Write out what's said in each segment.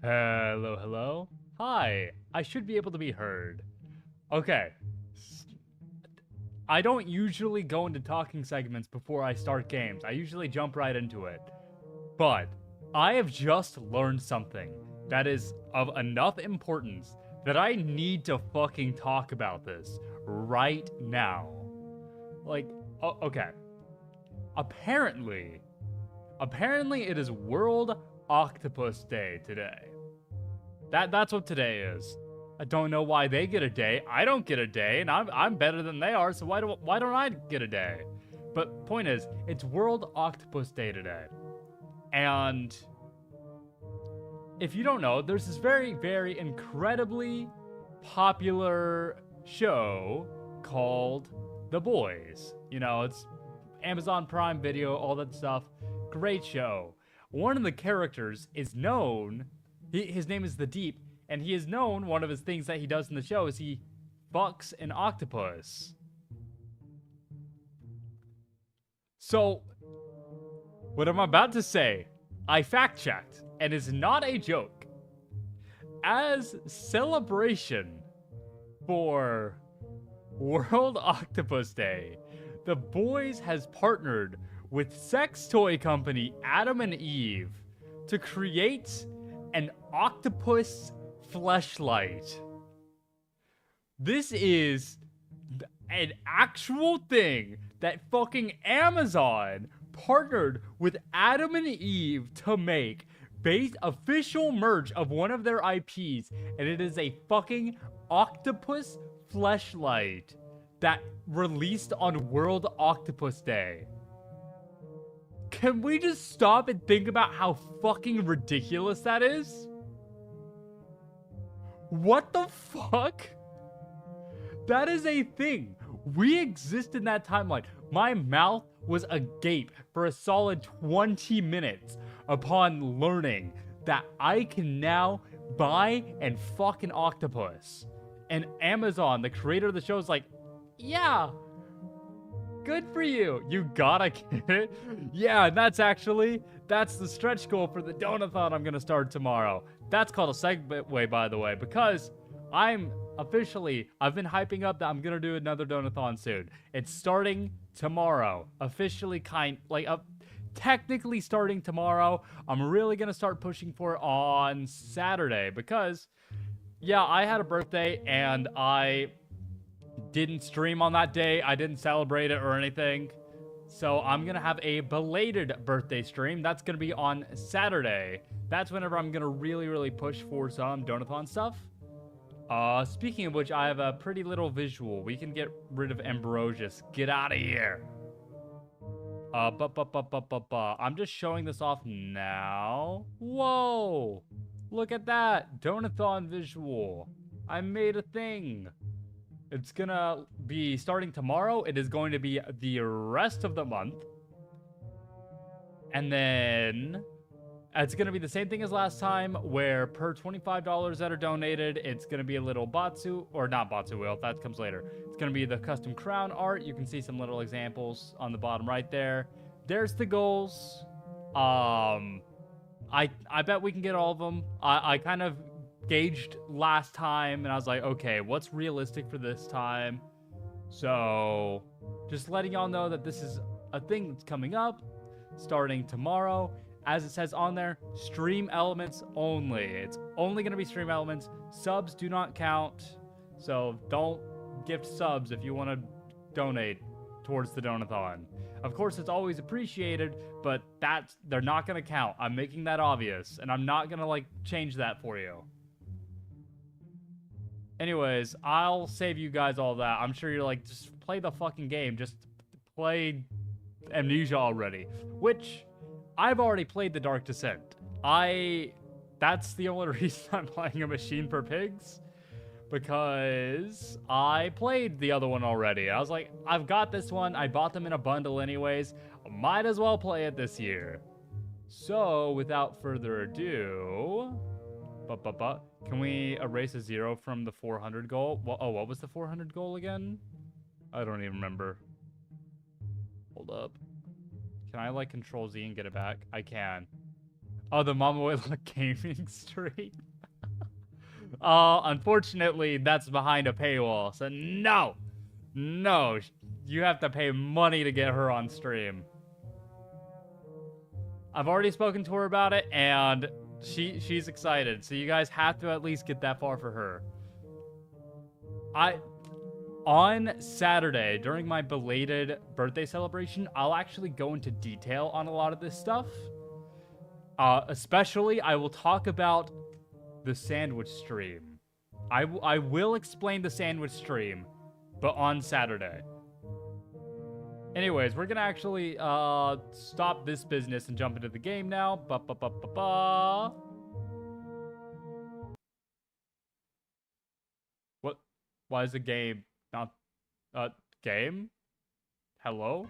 Hello, hello. Hi, I should be able to be heard. Okay. I don't usually go into talking segments before I start games. I usually jump right into it. But I have just learned something that is of enough importance that I need to fucking talk about this right now. Like, okay. Apparently it is World Octopus Day today. That's what today is. I don't know why they get a day. I don't get a day, and I'm better than they are. So why don't I get a day? But point is, it's World Octopus Day today, and if you don't know, there's this very incredibly popular show called The Boys. You know, it's Amazon Prime Video, all that stuff. Great show. One of the characters is known. His name is The Deep, and he is known. One of his things that he does in the show is he fucks an octopus. So, what I'm about to say, I fact checked, and is not a joke. As celebration for World Octopus Day, The Boys has partnered with sex toy company Adam and Eve to create an octopus fleshlight. This is an actual thing that fucking Amazon partnered with Adam and Eve to make base official merch of one of their IPs, and it is a fucking octopus fleshlight that released on World Octopus Day. Can we just stop and think about how fucking ridiculous that is? What the fuck? That is a thing. We exist in that timeline. My mouth was agape for a solid 20 minutes upon learning that I can now buy and fuck an octopus. And Amazon, the creator of the show, is like, yeah, good for you. You gotta get it. Yeah, and that's the stretch goal for the donathon I'm gonna start tomorrow. That's called a segue, by the way, because I've been hyping up that I'm gonna do another donathon soon. It's starting tomorrow. Technically starting tomorrow. I'm really gonna start pushing for it on Saturday because, yeah, I had a birthday and I didn't stream on that day. I didn't celebrate it or anything. So I'm gonna have a belated birthday stream. That's gonna be on Saturday. That's whenever I'm gonna really push for some donathon stuff. Speaking of which, I have a pretty little visual. We can get rid of Ambrosius. Get out of here. I'm just showing this off now. Whoa! Look at that! Donathon visual. I made a thing. It's gonna be starting tomorrow. It is going to be the rest of the month. And then it's going to be the same thing as last time, where per $25 that are donated, it's going to be a little Batsu, or not Batsu wheel, that comes later. It's going to be the custom crown art. You can see some little examples on the bottom right there. There's the goals. I bet we can get all of them. I kind of gauged last time, and I was like, okay, what's realistic for this time? So, just letting y'all know that this is a thing that's coming up, starting tomorrow. As it says on there, stream elements only. It's only going to be stream elements. Subs do not count. So don't gift subs if you want to donate towards the donathon. Of course, it's always appreciated, but they're not going to count. I'm making that obvious, and I'm not going to change that for you. Anyways, I'll save you guys all that. I'm sure you're like, just play the fucking game. Just play Amnesia already. Which, I've already played The Dark Descent. That's the only reason I'm playing a Machine for Pigs. Because I played the other one already. I was like, I've got this one. I bought them in a bundle anyways. Might as well play it this year. So, without further ado... Can we erase a 0 from the 400 goal? What was the 400 goal again? I don't even remember. Hold up. Can I Control Z and get it back? I can. Oh, the Mama Whitlock gaming stream. Unfortunately, that's behind a paywall. So no, no, you have to pay money to get her on stream. I've already spoken to her about it, and she's excited. So you guys have to at least get that far for her. On Saturday, during my belated birthday celebration, I'll actually go into detail on a lot of this stuff. Especially, I will talk about the sandwich stream. I will explain the sandwich stream, but on Saturday. Anyways, we're gonna actually stop this business and jump into the game now. What? Why is the game not game? Hello?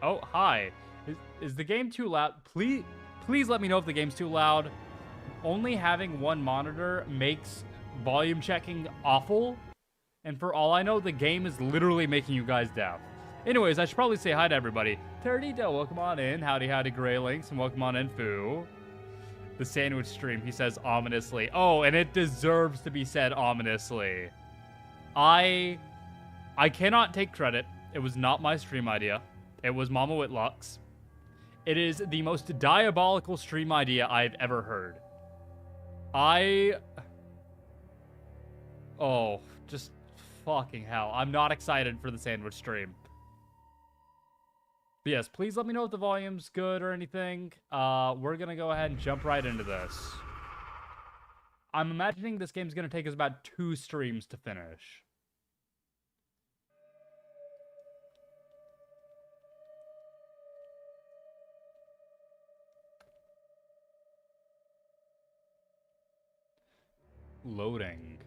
Oh, hi. Is the game too loud? Please let me know if the game's too loud. Only having one monitor makes volume checking awful. And for all I know, the game is literally making you guys deaf. Anyways, I should probably say hi to everybody. Turdito, welcome on in. Howdy, howdy, Grey Links, and welcome on in, Foo. The sandwich stream, he says ominously. Oh, and it deserves to be said ominously. I cannot take credit. It was not my stream idea. It was Mama Whitlock's. It is the most diabolical stream idea I've ever heard. Oh, just fucking hell. I'm not excited for the sandwich stream. But yes, please let me know if the volume's good or anything. We're gonna go ahead and jump right into this. I'm imagining this game's gonna take us about 2 streams to finish. Loading.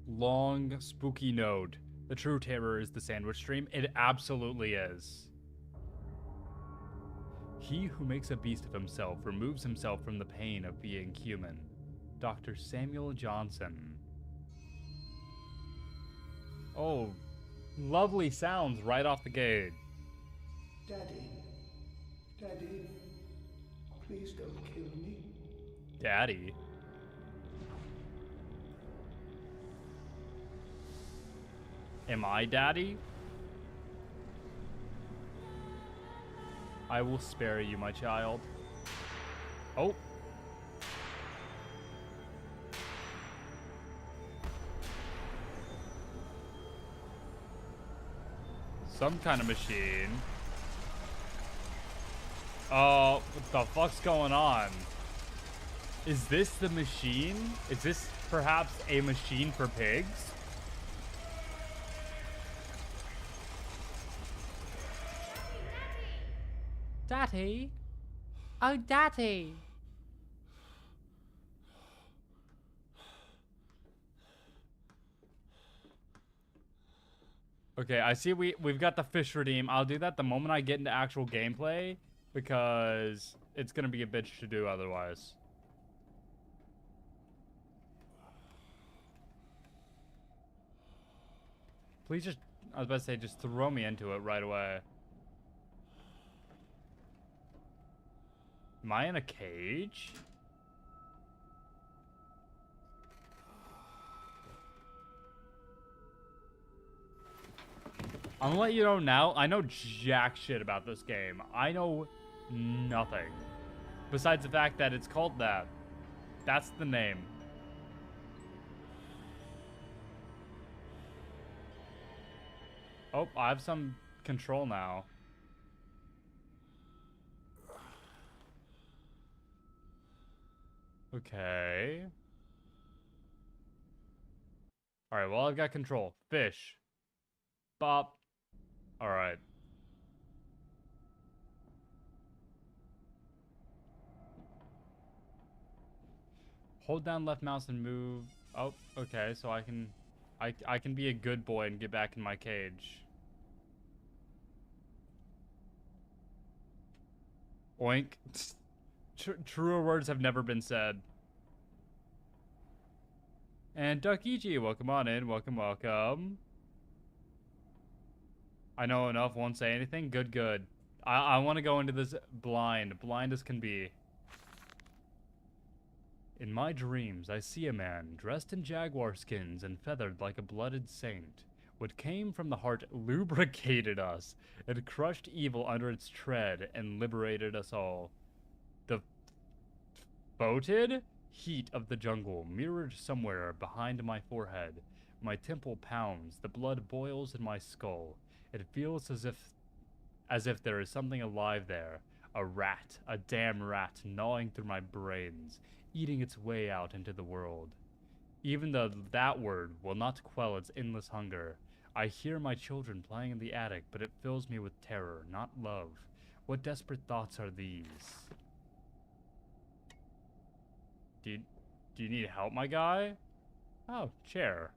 Long, spooky node. The true terror is the sandwich stream. It absolutely is. He who makes a beast of himself removes himself from the pain of being human. Dr. Samuel Johnson. Oh, lovely sounds right off the gate. Daddy, Daddy, please don't kill me. Daddy? Am I Daddy? I will spare you, my child. Oh. Some kind of machine. Oh, what the fuck's going on? Is this the machine? Is this perhaps a machine for pigs? Daddy? Oh, Daddy. Okay, I see we've got the fish redeem. I'll do that the moment I get into actual gameplay, because it's gonna be a bitch to do otherwise. Please just, I was about to say, just throw me into it right away. Am I in a cage? I'm gonna let you know now, I know jack shit about this game. I know nothing. Besides the fact that it's called that. That's the name. Oh, I have some control now. Okay. Alright, well, I've got control. Fish. Bop. Alright. Hold down left mouse and move. Oh, okay, so I can be a good boy and get back in my cage. Oink. Truer words have never been said. And Duckiji, welcome on in. Welcome, welcome. I know enough, won't say anything. Good, good. I want to go into this blind as can be. In my dreams, I see a man dressed in jaguar skins and feathered like a blooded saint. What came from the heart lubricated us. It crushed evil under its tread and liberated us all. The Boated heat of the jungle mirrored somewhere behind my forehead. My temple pounds, the blood boils in my skull. It feels as if there is something alive there. A rat, a damn rat, gnawing through my brains, eating its way out into the world. Even though that word will not quell its endless hunger. I hear my children playing in the attic, but it fills me with terror, not love. What desperate thoughts are these? Do you need help, my guy? Oh, chair.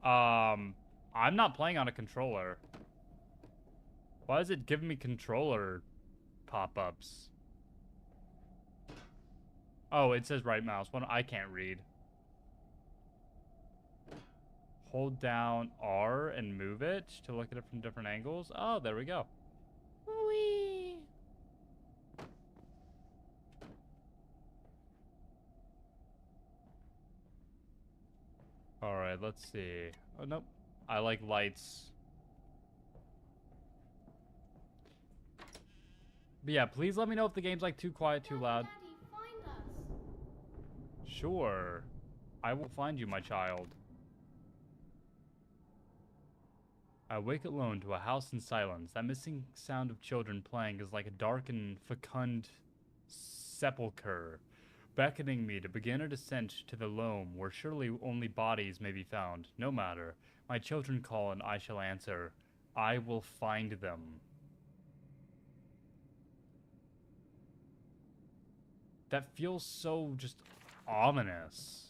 I'm not playing on a controller. Why is it giving me controller pop-ups? Oh, it says right mouse. One I can't read. Hold down R and move it to look at it from different angles. Oh, there we go. Whee! Alright, let's see. Oh, nope. I like lights. But yeah, please let me know if the game's like too quiet, too loud. Daddy, find us. Sure. I will find you, my child. I wake alone to a house in silence. That missing sound of children playing is like a dark and fecund sepulchre, beckoning me to begin a descent to the loam where surely only bodies may be found. No matter. My children call and I shall answer. I will find them. That feels so just ominous.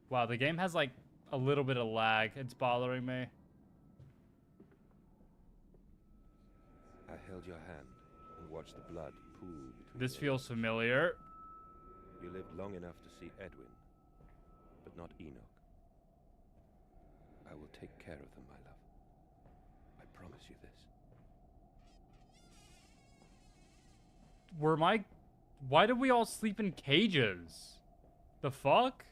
Wow, the game has like a little bit of lag. It's bothering me. I held your hand and watched the blood pool between This your feels legs. familiar. You lived long enough to see Edwin, but not Enoch. I will take care of them, my love. I promise you this. Why did we all sleep in cages? The fuck?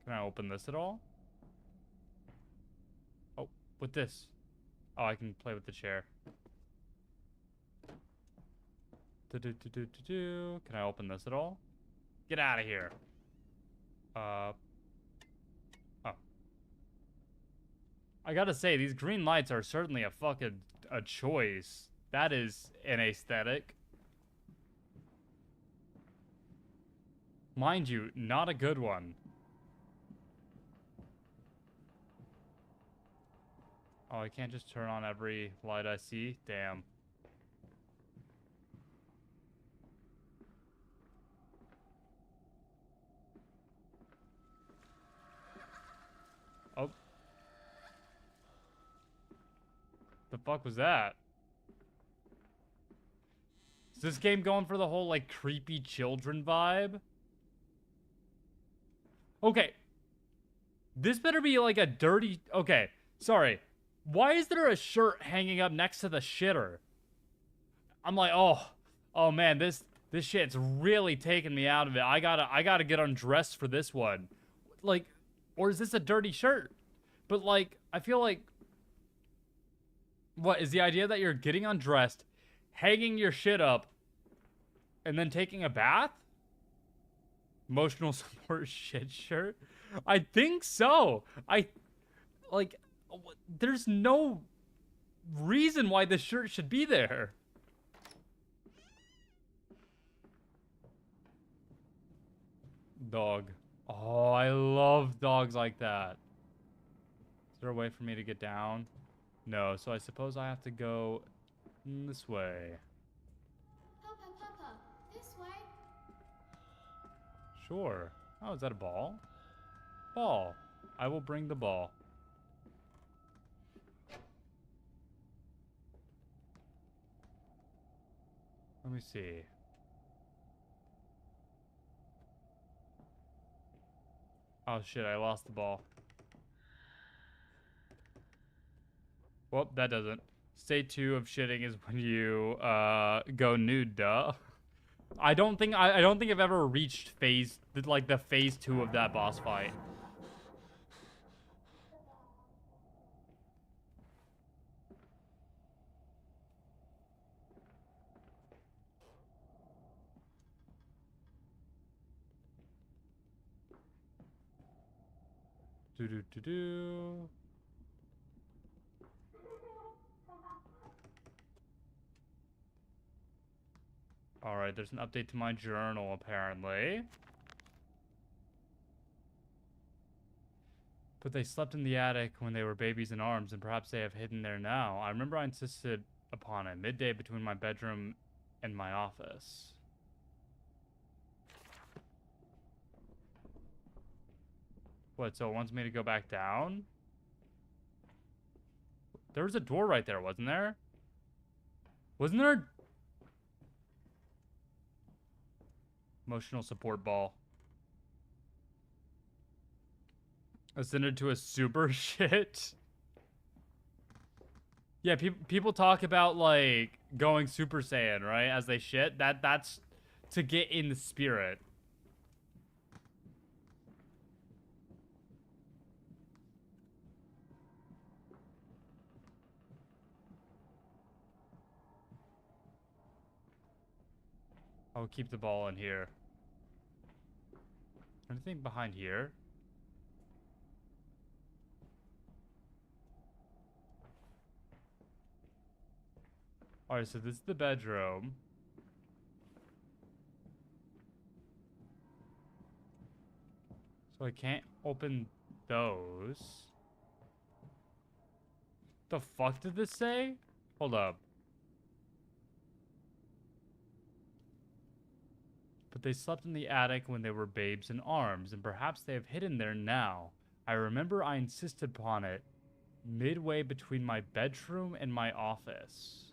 Can I open this at all? Oh, with this. Oh, I can play with the chair. Can I open this at all? Get out of here. Oh. I gotta say, these green lights are certainly a choice. That is an aesthetic. Mind you, not a good one. Oh, I can't just turn on every light I see? Damn. Oh. The fuck was that? Is this game going for the whole, like, creepy children vibe? Okay. This better be, like, a dirty... Okay, sorry. Why is there a shirt hanging up next to the shitter? I'm like, oh man, this shit's really taking me out of it. I gotta get undressed for this one. Like, or is this a dirty shirt? But like, I feel like, what is the idea that you're getting undressed, hanging your shit up, and then taking a bath? Emotional support shit shirt? I think so. There's no reason why this shirt should be there. Dog. Oh, I love dogs like that. Is there a way for me to get down? No, so I suppose I have to go this way. Papa, this way. Sure. Oh, is that a ball? Ball. I will bring the ball. Let me see. Oh shit, I lost the ball. Well, that doesn't. Stage 2 of shitting is when you go nude, duh. I don't think I've ever reached phase the phase 2 of that boss fight. Do do do do. All right, there's an update to my journal apparently. But they slept in the attic when they were babies in arms, and perhaps they have hidden there now. I remember I insisted upon it, midday between my bedroom and my office. What, so it wants me to go back down? There was a door right there, wasn't there? Wasn't there? Emotional support ball. Ascended to a super shit. Yeah, people talk about like going Super Saiyan, right? As they shit. That's to get in the spirit. I'll keep the ball in here. Anything behind here? Alright, so this is the bedroom. So I can't open those. The fuck did this say? Hold up. But they slept in the attic when they were babes in arms, and perhaps they have hidden there now. I remember I insisted upon it, midway between my bedroom and my office.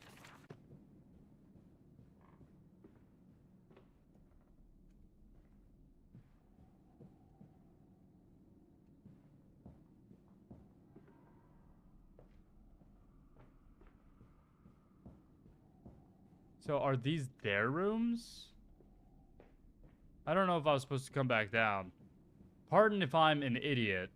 So are these their rooms? I don't know if I was supposed to come back down. Pardon if I'm an idiot.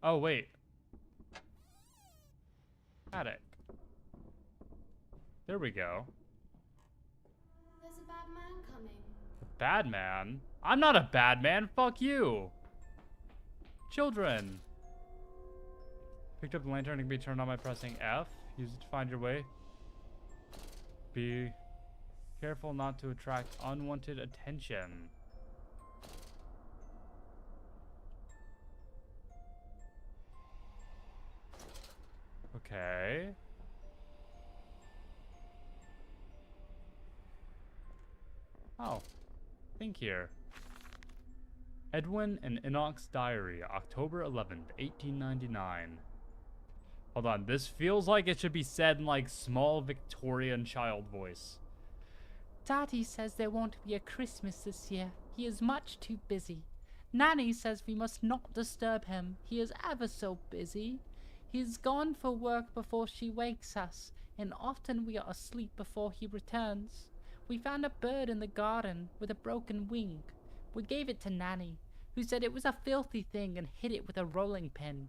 Oh, wait. Attic. There we go. There's a bad man coming. Bad man? I'm not a bad man. Fuck you. Children. Picked up the lantern and can be turned on by pressing F. Use it to find your way. Be careful not to attract unwanted attention. Okay. Oh. Think here. Edwin and Enoch's Diary, October 11th, 1899. Hold on, this feels like it should be said in like small Victorian child voice. Daddy says there won't be a Christmas this year. He is much too busy. Nanny says we must not disturb him. He is ever so busy. He is gone for work before she wakes us, and often we are asleep before he returns. We found a bird in the garden with a broken wing. We gave it to Nanny, who said it was a filthy thing and hid it with a rolling pin.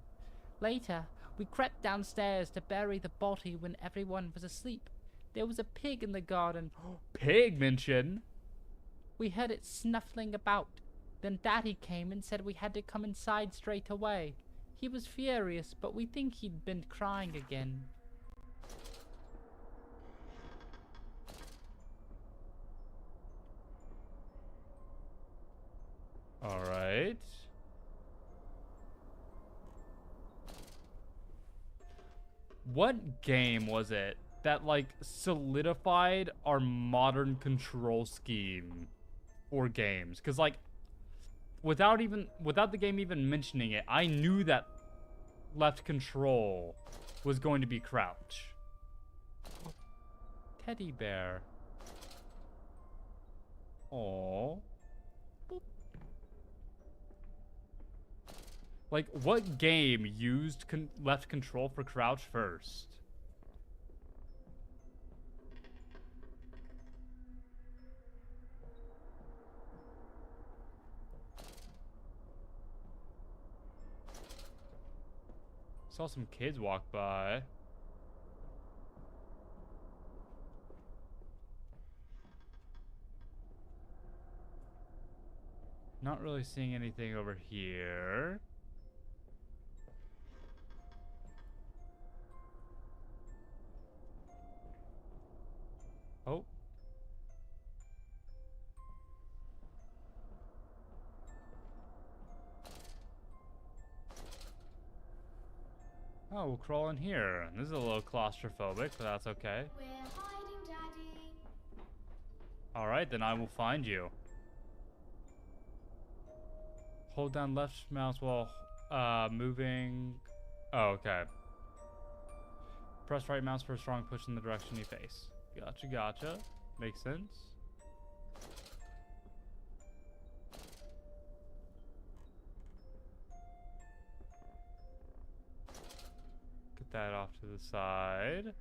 Later, we crept downstairs to bury the body when everyone was asleep. There was a pig in the garden. Pig mention? We heard it snuffling about. Then Daddy came and said we had to come inside straight away. He was furious, but we think he'd been crying again. Alright. What game was it that, like, solidified our modern control scheme for games? Because, like, without the game even mentioning it, I knew that left control was going to be crouch. Teddy bear. Aww. Like, what game used left control for crouch first? Saw some kids walk by. Not really seeing anything over here. Oh. Oh, we'll crawl in here. This is a little claustrophobic, but that's okay. We're hiding, Daddy. Alright, then I will find you. Hold down left mouse while moving. Oh, okay. Press right mouse for a strong push in the direction you face. Gotcha, gotcha. Makes sense. Get that off to the side.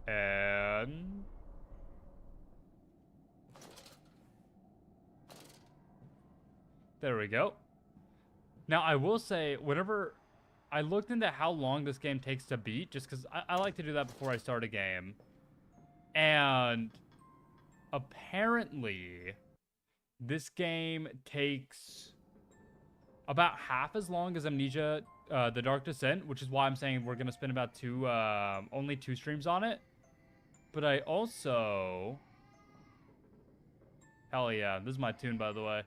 And there we go. Now, I will say, whenever I looked into how long this game takes to beat, just because I like to do that before I start a game. And apparently, this game takes about half as long as Amnesia, The Dark Descent, which is why I'm saying we're going to spend about only 2 streams on it. But I also... Hell yeah, this is my tune, by the way.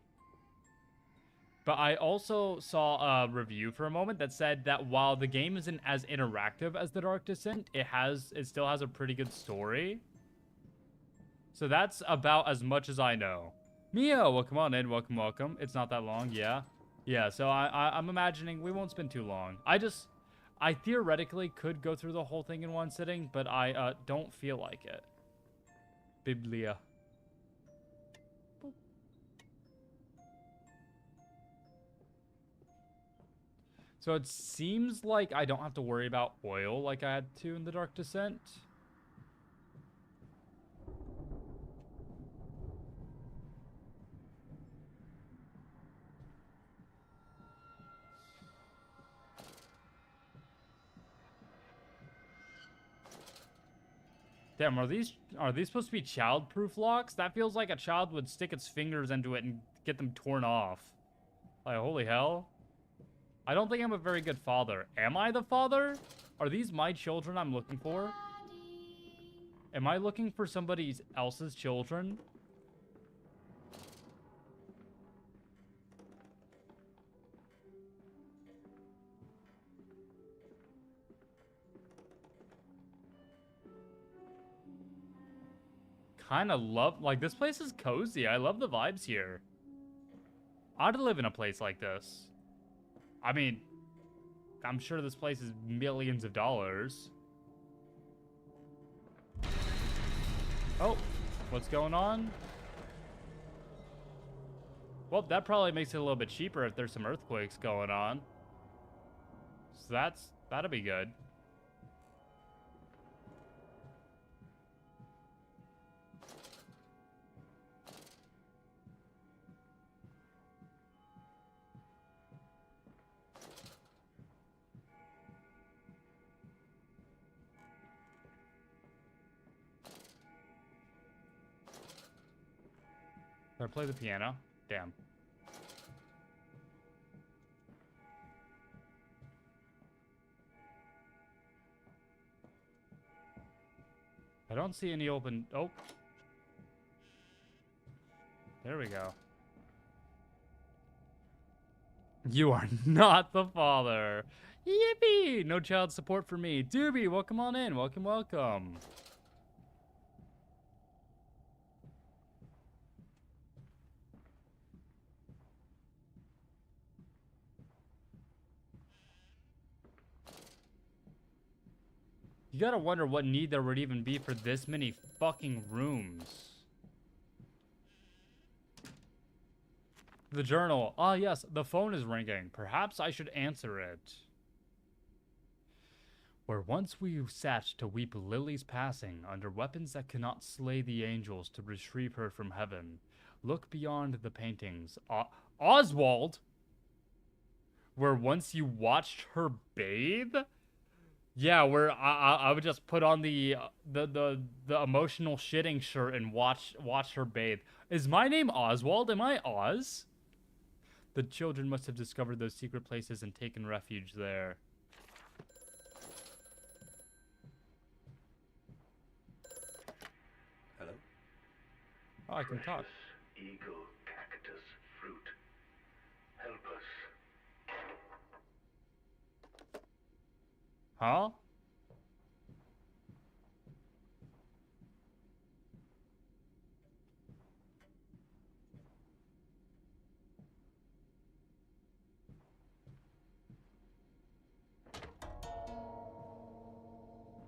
But I also saw a review for a moment that said that while the game isn't as interactive as The Dark Descent, it still has a pretty good story. So that's about as much as I know. Mio, welcome on in, welcome, welcome. It's not that long, yeah. Yeah, so I'm imagining we won't spend too long. I theoretically could go through the whole thing in one sitting, but I don't feel like it. Biblia. So it seems like I don't have to worry about oil like I had to in The Dark Descent. Damn, are these supposed to be child-proof locks? That feels like a child would stick its fingers into it and get them torn off. Like, holy hell. I don't think I'm a very good father. Am I the father? Are these my children I'm looking for? Am I looking for somebody else's children? Kind of love, like, this place is cozy. I love the vibes here. I'd live in a place like this. I mean, I'm sure this place is millions of dollars. Oh, what's going on? Well, that probably makes it a little bit cheaper if there's some earthquakes going on. So that'll be good. Can I play the piano? Damn. I don't see any open... Oh. There we go. You are not the father. Yippee! No child support for me. Doobie, welcome on in. Welcome, welcome. You gotta wonder what need there would even be for this many fucking rooms. The journal. Ah, yes, the phone is ringing. Perhaps I should answer it. Where once we sat to weep Lily's passing, under weapons that cannot slay the angels to retrieve her from heaven. Look beyond the paintings. Oswald? Where once you watched her bathe? Yeah, where I would just put on the emotional shitting shirt and watch her bathe. Is my name Oswald? Am I Oz? The children must have discovered those secret places and taken refuge there. Hello? Oh, I can talk. Eagle cactus fruit. Help us. Huh?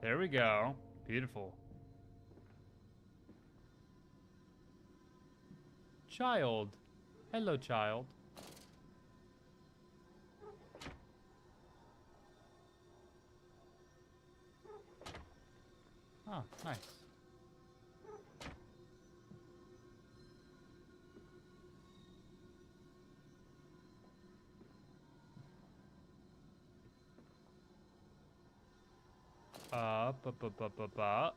There we go. Beautiful. Child. Hello, child. Oh, nice. Ba.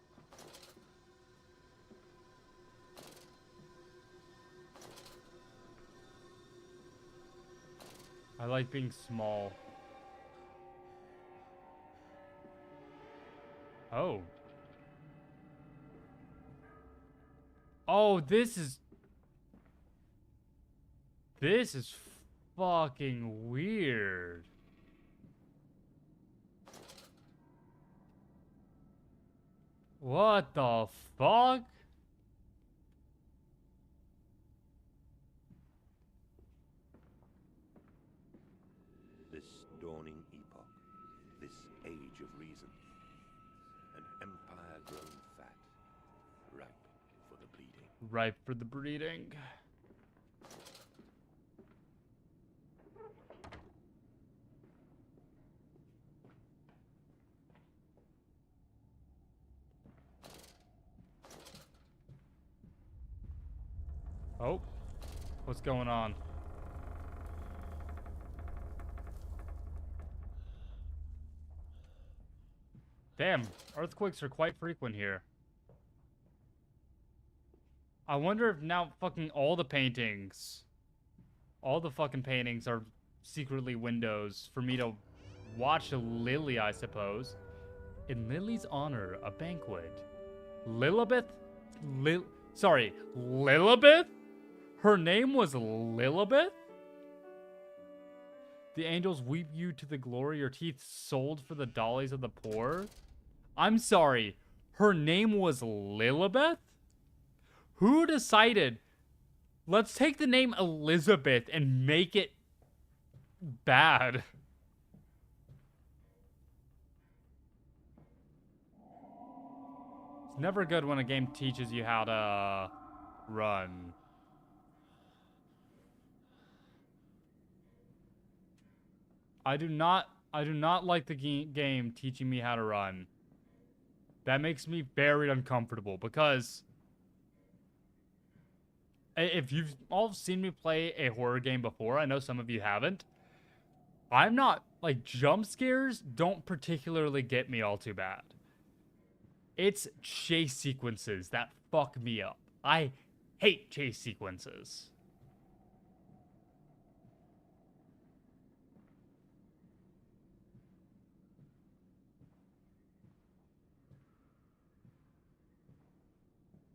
I like being small. Oh. Oh, this is fucking weird. What the fuck? This dawning epoch, this age of reason, an empire grown fat, ripe for the bleeding. Ripe for the breeding. Oh, what's going on? Damn, earthquakes are quite frequent here. I wonder if now fucking all the fucking paintings are secretly windows for me to watch Lily, I suppose. In Lily's honor, a banquet. Lilibeth? Lilibeth? Her name was Lilibeth? The angels weep you to the glory, your teeth sold for the dollies of the poor? I'm sorry, her name was Lilibeth? Who decided, let's take the name Elizabeth and make it bad? It's never good when a game teaches you how to run. I do not like the game teaching me how to run. That makes me very uncomfortable because if you've all seen me play a horror game before, I know some of you haven't. I'm not, like, jump scares don't particularly get me all too bad. It's chase sequences that fuck me up. I hate chase sequences.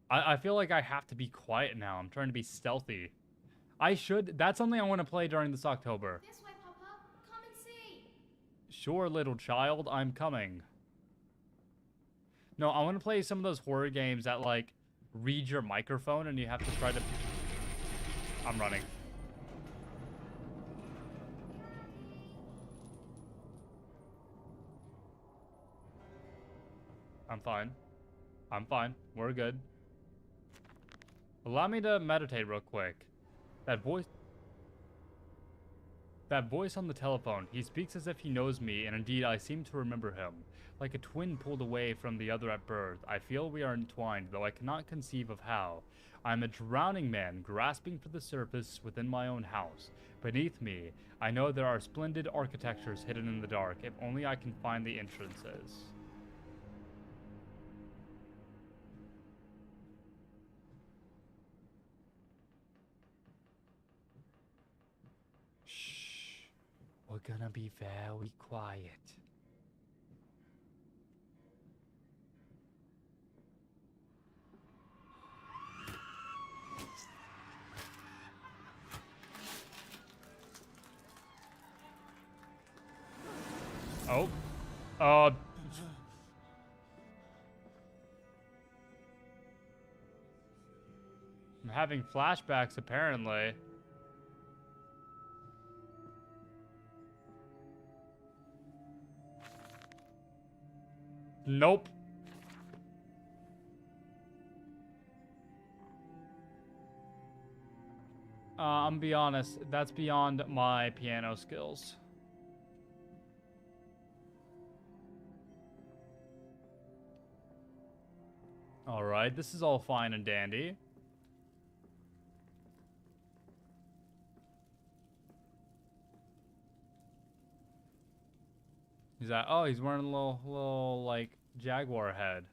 I feel like I have to be quiet now. I'm trying to be stealthy. That's something I want to play during this October. This way, Papa. Come and see. Sure, little child, I'm coming. No, I want to play some of those horror games that, like, read your microphone and you have to try to... I'm running. I'm fine. I'm fine. We're good. Allow me to meditate real quick. That voice on the telephone. He speaks as if he knows me, and indeed I seem to remember him. Like a twin pulled away from the other at birth, I feel we are entwined, though I cannot conceive of how. I am a drowning man, grasping for the surface within my own house. Beneath me, I know there are splendid architectures hidden in the dark, if only I can find the entrances. Shh. We're gonna be very quiet. Oh. I'm having flashbacks, apparently. Nope. I'm gonna be honest, that's beyond my piano skills. Alright, this is all fine and dandy. He's at, oh, he's wearing a little like jaguar head.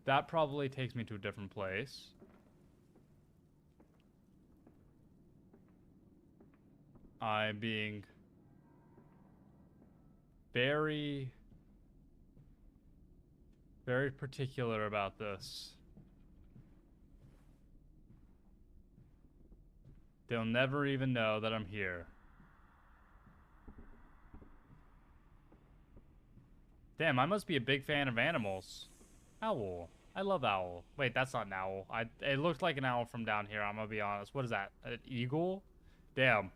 That probably takes me to a different place. I'm being very particular about this. They'll never even know that I'm here. Damn, I must be a big fan of animals. Owl. I love owl. Wait, that's not an owl. It looked like an owl from down here, I'm gonna be honest. What is that? An eagle? Damn.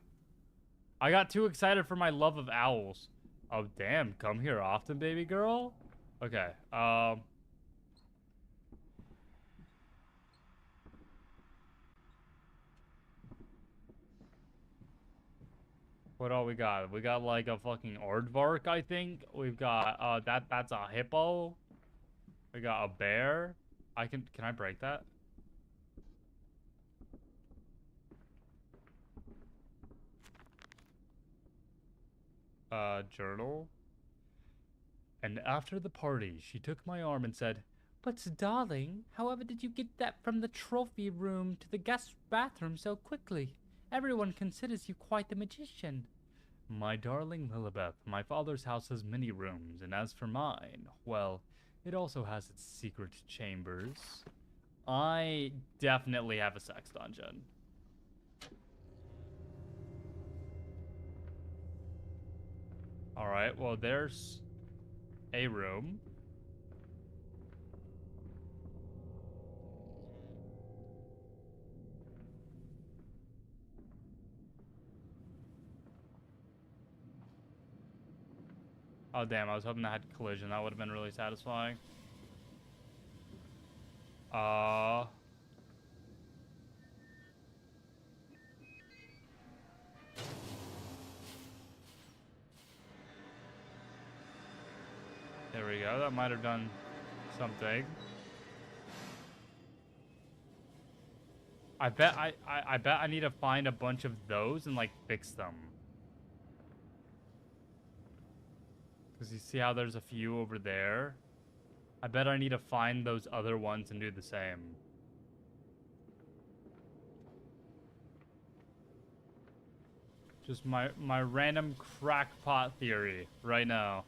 I got too excited for my love of owls. Oh, damn. Come here often, baby girl? Okay, what all we got? We got like a fucking aardvark, I think. We've got, that's a hippo. We got a bear. Can I break that? Journal. And after the party, she took my arm and said, "But darling, however did you get that from the trophy room to the guest bathroom so quickly? Everyone considers you quite the magician." My darling Lilibeth, my father's house has many rooms, and as for mine, well, it also has its secret chambers. I definitely have a sex dungeon. Alright, well, there's a room. Oh, damn, I was hoping that had collision. That would have been really satisfying. There we go. That might have done something. I bet I need to find a bunch of those and like fix them. Because you see how there's a few over there? I bet I need to find those other ones and do the same. Just my random crackpot theory right now.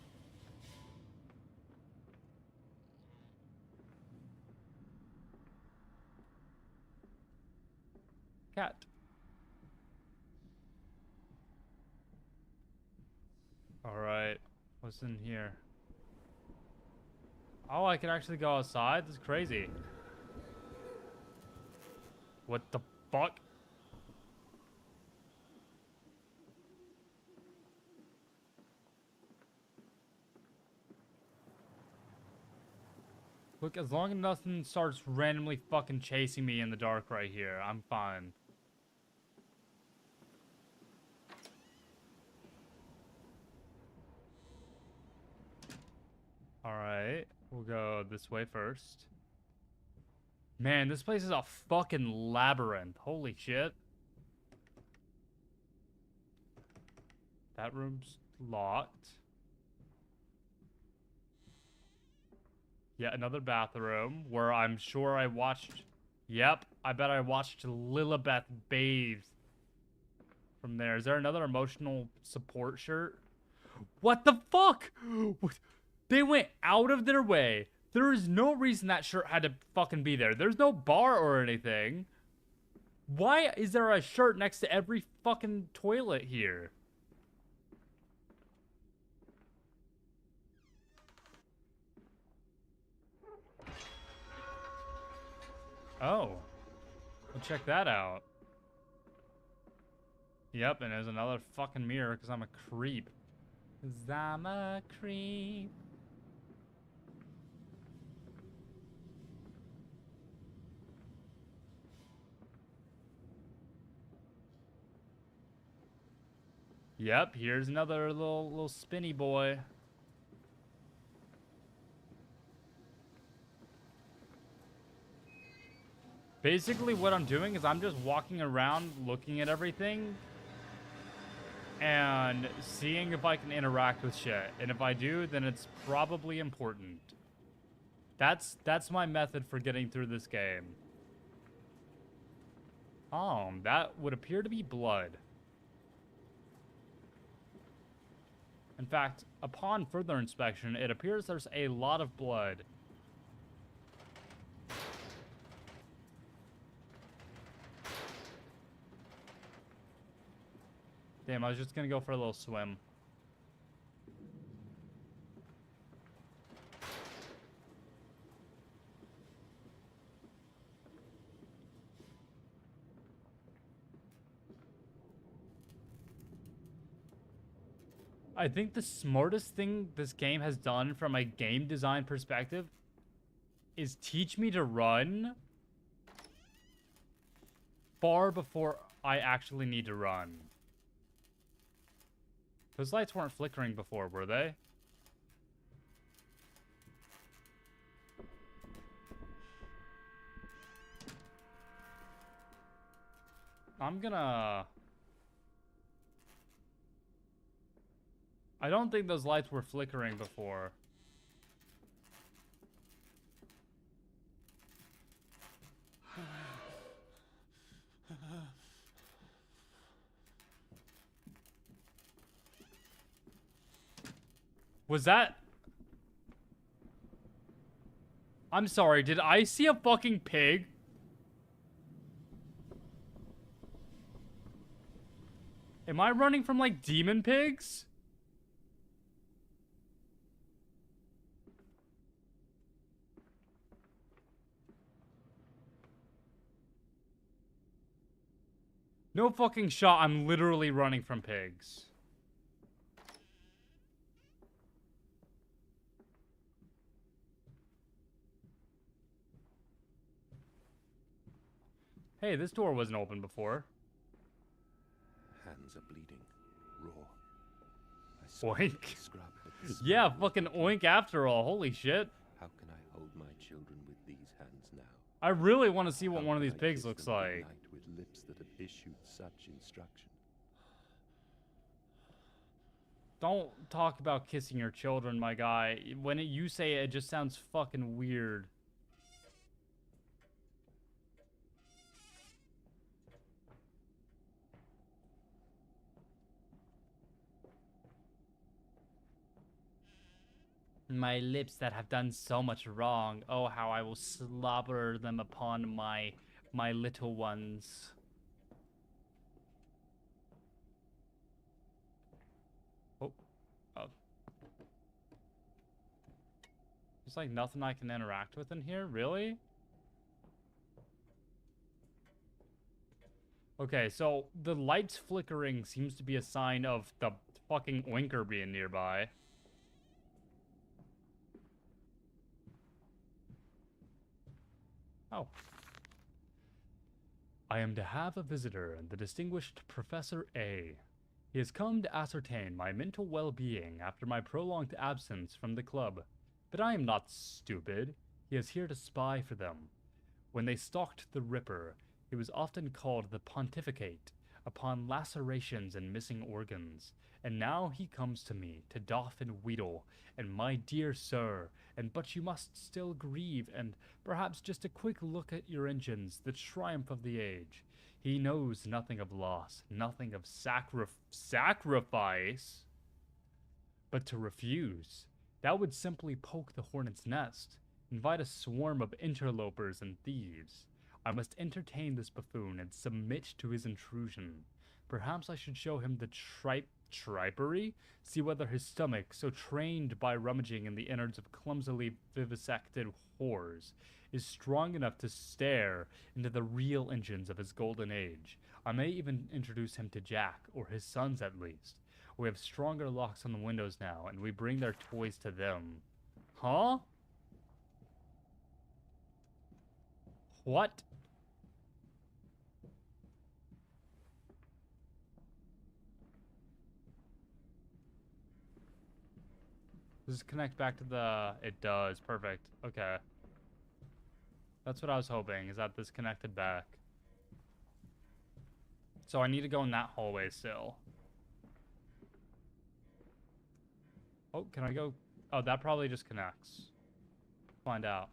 Cat. Alright. What's in here? Oh, I can actually go outside? This is crazy. What the fuck? Look, as long as nothing starts randomly fucking chasing me in the dark right here, I'm fine. Alright, we'll go this way first. Man, this place is a fucking labyrinth. Holy shit. That room's locked. Yet another bathroom where I'm sure I watched... Yep, I bet I watched Lilibeth bathe from there. Is there another emotional support shirt? What the fuck? They went out of their way. There is no reason that shirt had to fucking be there. There's no bar or anything. Why is there a shirt next to every fucking toilet here? Oh. Well, check that out. Yep, and there's another fucking mirror because I'm a creep. 'Cause I'm a creep. Yep, here's another little spinny boy. Basically what I'm doing is I'm just walking around looking at everything and seeing if I can interact with shit. And if I do, then it's probably important. That's my method for getting through this game. Oh, that would appear to be blood. In fact, upon further inspection, it appears there's a lot of blood. Damn, I was just gonna go for a little swim. I think the smartest thing this game has done from a game design perspective is teach me to run far before I actually need to run. Those lights weren't flickering before, were they? I'm gonna... I don't think those lights were flickering before. Was that... I'm sorry, did I see a fucking pig? Am I running from, like, demon pigs? No fucking shot, I'm literally running from pigs. Hey, this door wasn't open before. Hands are bleeding. Raw. Oink. Scrub, but the Yeah, smell- fucking oink after all. Holy shit. How can I hold my children with these hands now? I really want to see what How one of can these I pigs kiss looks them like. goodnight with lips that have issued such instruction? Don't talk about kissing your children, my guy. When you say it, it just sounds fucking weird. My lips that have done so much wrong. Oh, how I will slobber them upon my little ones. Oh. Oh. There's like nothing I can interact with in here, really? Okay, so the lights flickering seems to be a sign of the fucking oinker being nearby. Oh. I am to have a visitor, the distinguished Professor A. He has come to ascertain my mental well-being after my prolonged absence from the club. But I am not stupid. He is here to spy for them. When they stalked the Ripper, he was often called the Pontificate, upon lacerations and missing organs. And now he comes to me, to doff and wheedle, and my dear sir, and but you must still grieve, and perhaps just a quick look at your engines, the triumph of the age. He knows nothing of loss, nothing of sacrifice. But to refuse, that would simply poke the hornet's nest, invite a swarm of interlopers and thieves. I must entertain this buffoon and submit to his intrusion. Perhaps I should show him the tripery, see whether his stomach, so trained by rummaging in the innards of clumsily vivisected whores, is strong enough to stare into the real engines of his golden age. I may even introduce him to Jack, or his sons at least. We have stronger locks on the windows now, and we bring their toys to them. Huh? What? Does this connect back to the... It does. Perfect. Okay. That's what I was hoping, is that this connected back. So I need to go in that hallway still. Oh, can I go? Oh, that probably just connects. Find out.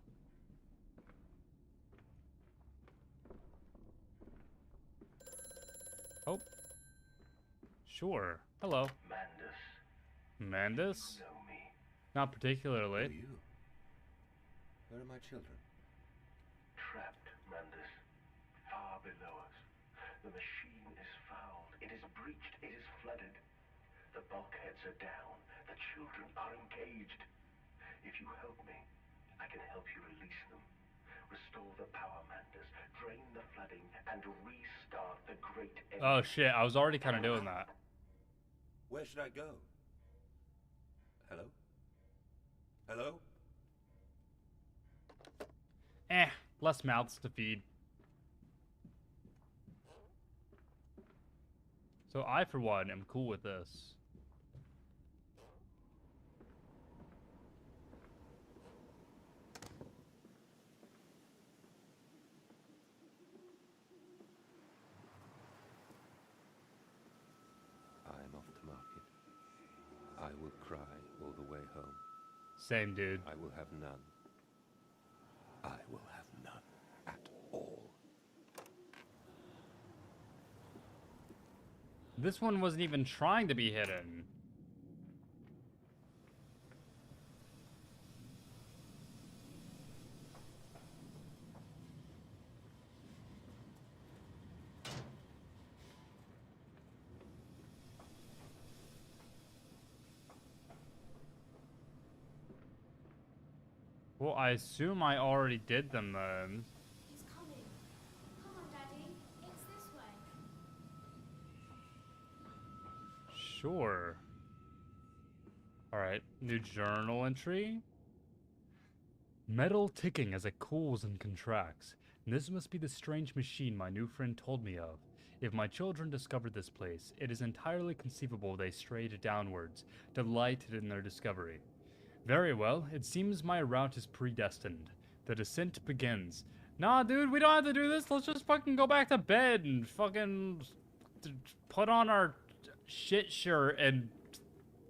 Oh. Sure. Hello. Mandus, Mandus? you know me. Not Who particularly. are you? Where are my children? Trapped, Mandus. Far below us. The machine is fouled. It is breached. It is flooded. The bulkheads are down. The children are engaged. If you help me, I can help you release them. Restore the power, Mandus. Drain the flooding and restart the great engine. Oh shit, I was already kind of doing that. Where should I go? Hello? Hello? Less mouths to feed. So I, for one, am cool with this. I am off to market. I will cry all the way home. Same, dude. I will have none. I will have none at all. This one wasn't even trying to be hidden. Well, I assume I already did them then. He's coming. Come on, Daddy. It's this way. Sure. Alright, new journal entry. Metal ticking as it cools and contracts. This must be the strange machine my new friend told me of. If my children discovered this place, it is entirely conceivable they strayed downwards, delighted in their discovery. Very well, it seems my route is predestined. The descent begins. Nah, dude, we don't have to do this. Let's just fucking go back to bed and fucking put on our shit shirt and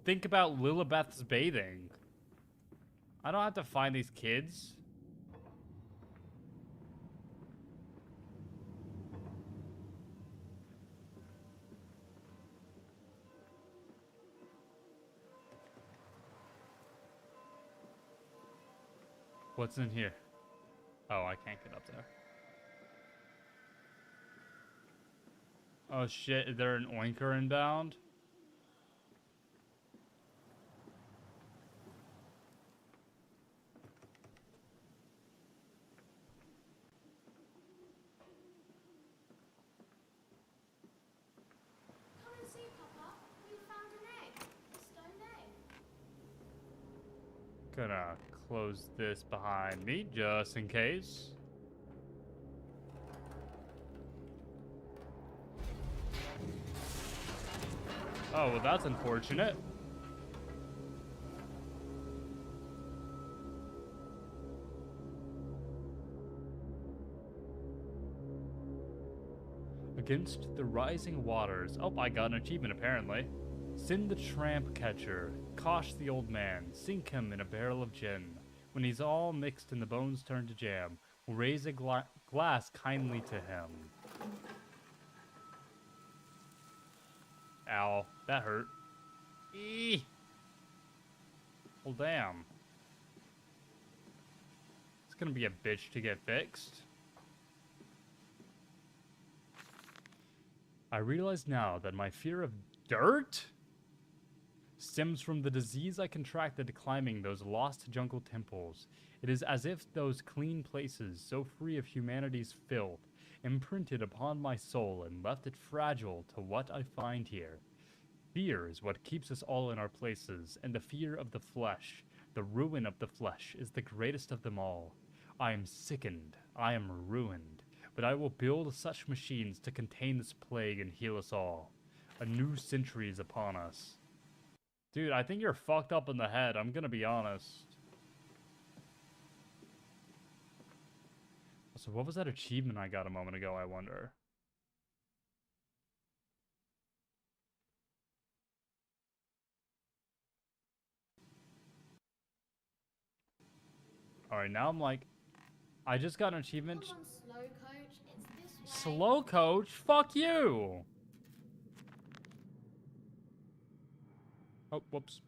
think about Lilibeth's bathing. I don't have to find these kids. What's in here? Oh, I can't get up there. Oh shit, is there an oinker inbound? Come and see, Papa. We found an egg. A stone egg. Gonna close this behind me just in case. Oh, well, that's unfortunate. Against the rising waters. Oh, I got an achievement apparently. Send the tramp catcher, cosh the old man, sink him in a barrel of gin. When he's all mixed and the bones turn to jam, we'll raise a glass kindly to him. Ow, that hurt. Eee! Well, damn. It's gonna be a bitch to get fixed. I realize now that my fear of dirt stems from the disease I contracted climbing those lost jungle temples. It is as if those clean places, so free of humanity's filth, imprinted upon my soul and left it fragile to what I find here. Fear is what keeps us all in our places, and the fear of the flesh, the ruin of the flesh, is the greatest of them all. I am sickened, I am ruined, but I will build such machines to contain this plague and heal us all. A new century is upon us. Dude, I think you're fucked up in the head, I'm gonna be honest. So what was that achievement I got a moment ago, I wonder? Alright, now I'm like, I just got an achievement. Come on, slow coach. It's this way. Slow coach? Fuck you! Oh, whoops.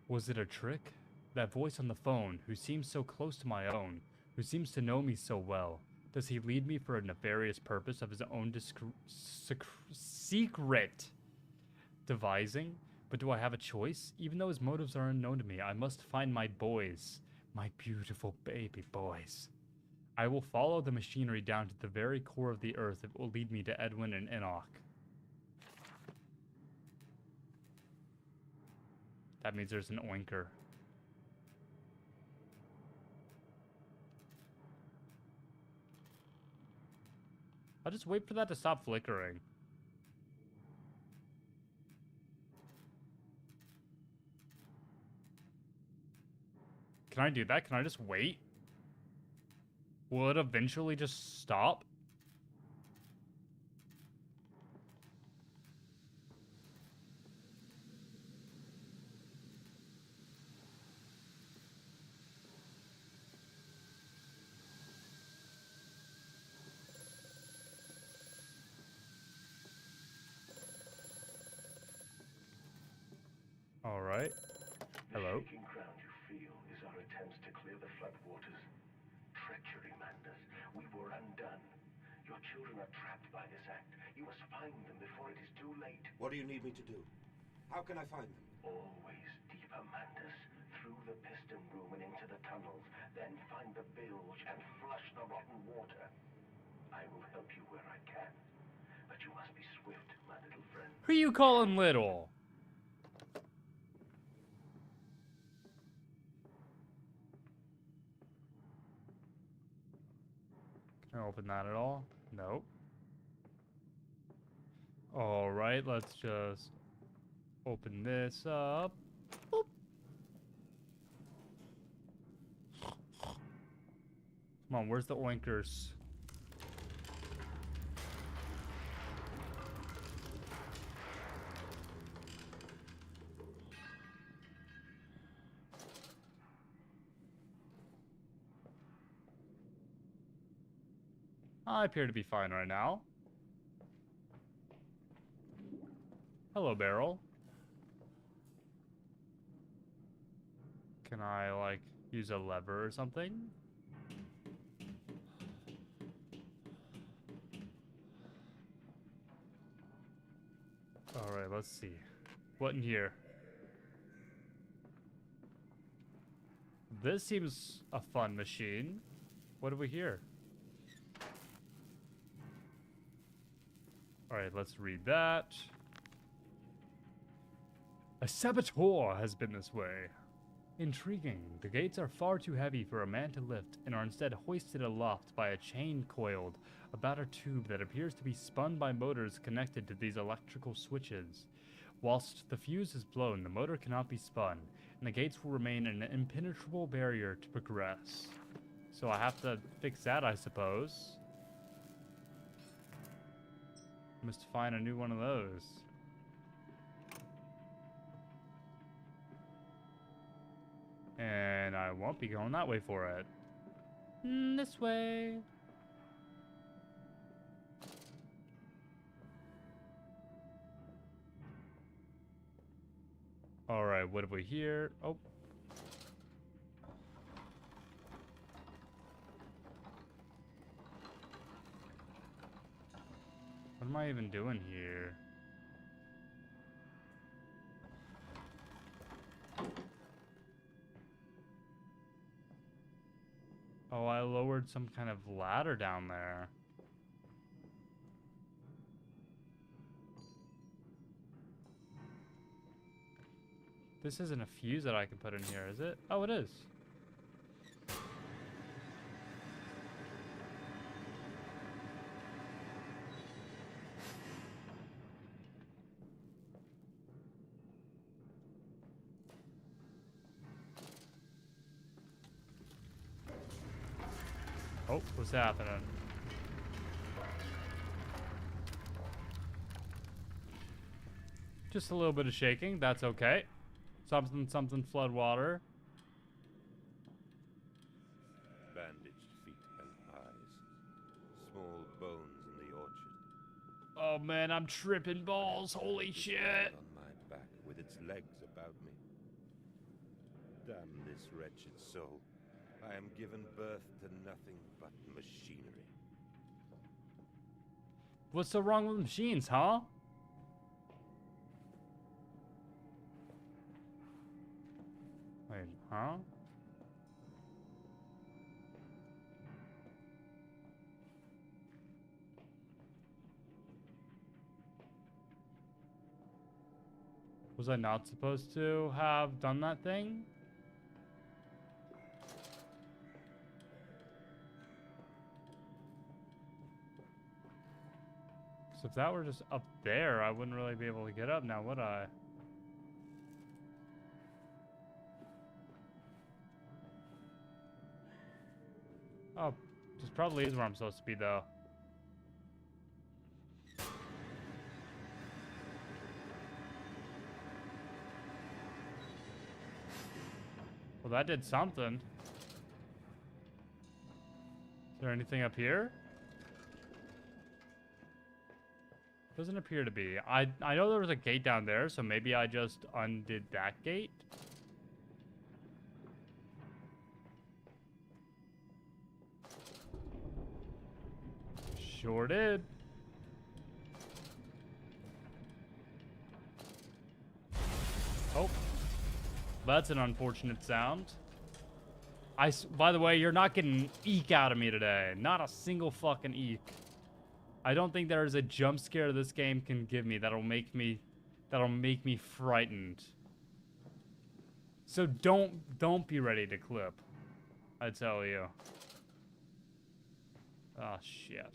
Was it a trick? That voice on the phone, who seems so close to my own, who seems to know me so well, does he lead me for a nefarious purpose of his own secret devising? But do I have a choice? Even though his motives are unknown to me, I must find my boys. My beautiful baby boys. I will follow the machinery down to the very core of the earth. It will lead me to Edwin and Enoch. That means there's an oinker. I'll just wait for that to stop flickering. Can I do that? Can I just wait? Will it eventually just stop? All right. Hello. The shaking ground you feel is our attempts to clear the flood waters. Treachery, Mandus. We were undone. Your children are trapped by this act. You must find them before it is too late. What do you need me to do? How can I find them? Always deeper, Mandus. Through the piston room and into the tunnels. Then find the bilge and flush the rotten water. I will help you where I can. But you must be swift, my little friend. Who you calling little? Can I open that at all? Nope. Alright, let's just open this up. Boop. Come on, where's the oinkers? I appear to be fine right now. Hello, barrel. Can I, like, use a lever or something? Alright, let's see. What in here? This seems a fun machine. What do we hear? Alright, let's read that. A saboteur has been this way. Intriguing. The gates are far too heavy for a man to lift and are instead hoisted aloft by a chain coiled about a tube that appears to be spun by motors connected to these electrical switches. Whilst the fuse is blown, the motor cannot be spun, and the gates will remain an impenetrable barrier to progress. So I have to fix that, I suppose. Must find a new one of those. And I won't be going that way for it. This way. Alright, what have we here? Oh. What am I even doing here? Oh, I lowered some kind of ladder down there. This isn't a fuse that I can put in here, is it? Oh, it is. Oh, what's happening? Just a little bit of shaking, that's okay. Something flood water. Bandaged feet and eyes. Small bones in the orchard. Oh man, I'm tripping balls, holy This shit. hand on my back with its legs about me. Damn this wretched soul. I am given birth to nothing but machinery. What's so wrong with machines, huh? Wait, huh? Was I not supposed to have done that thing? So if that were just up there, I wouldn't really be able to get up now, would I? Oh, this probably is where I'm supposed to be, though. Well, that did something. Is there anything up here? Doesn't appear to be. I know there was a gate down there, so maybe I just undid that gate. Sure did. Oh. That's an unfortunate sound. By the way, you're not getting an eek out of me today. Not a single fucking eek. I don't think there is a jump scare this game can give me that'll make me frightened. So don't be ready to clip. I tell you. Oh shit.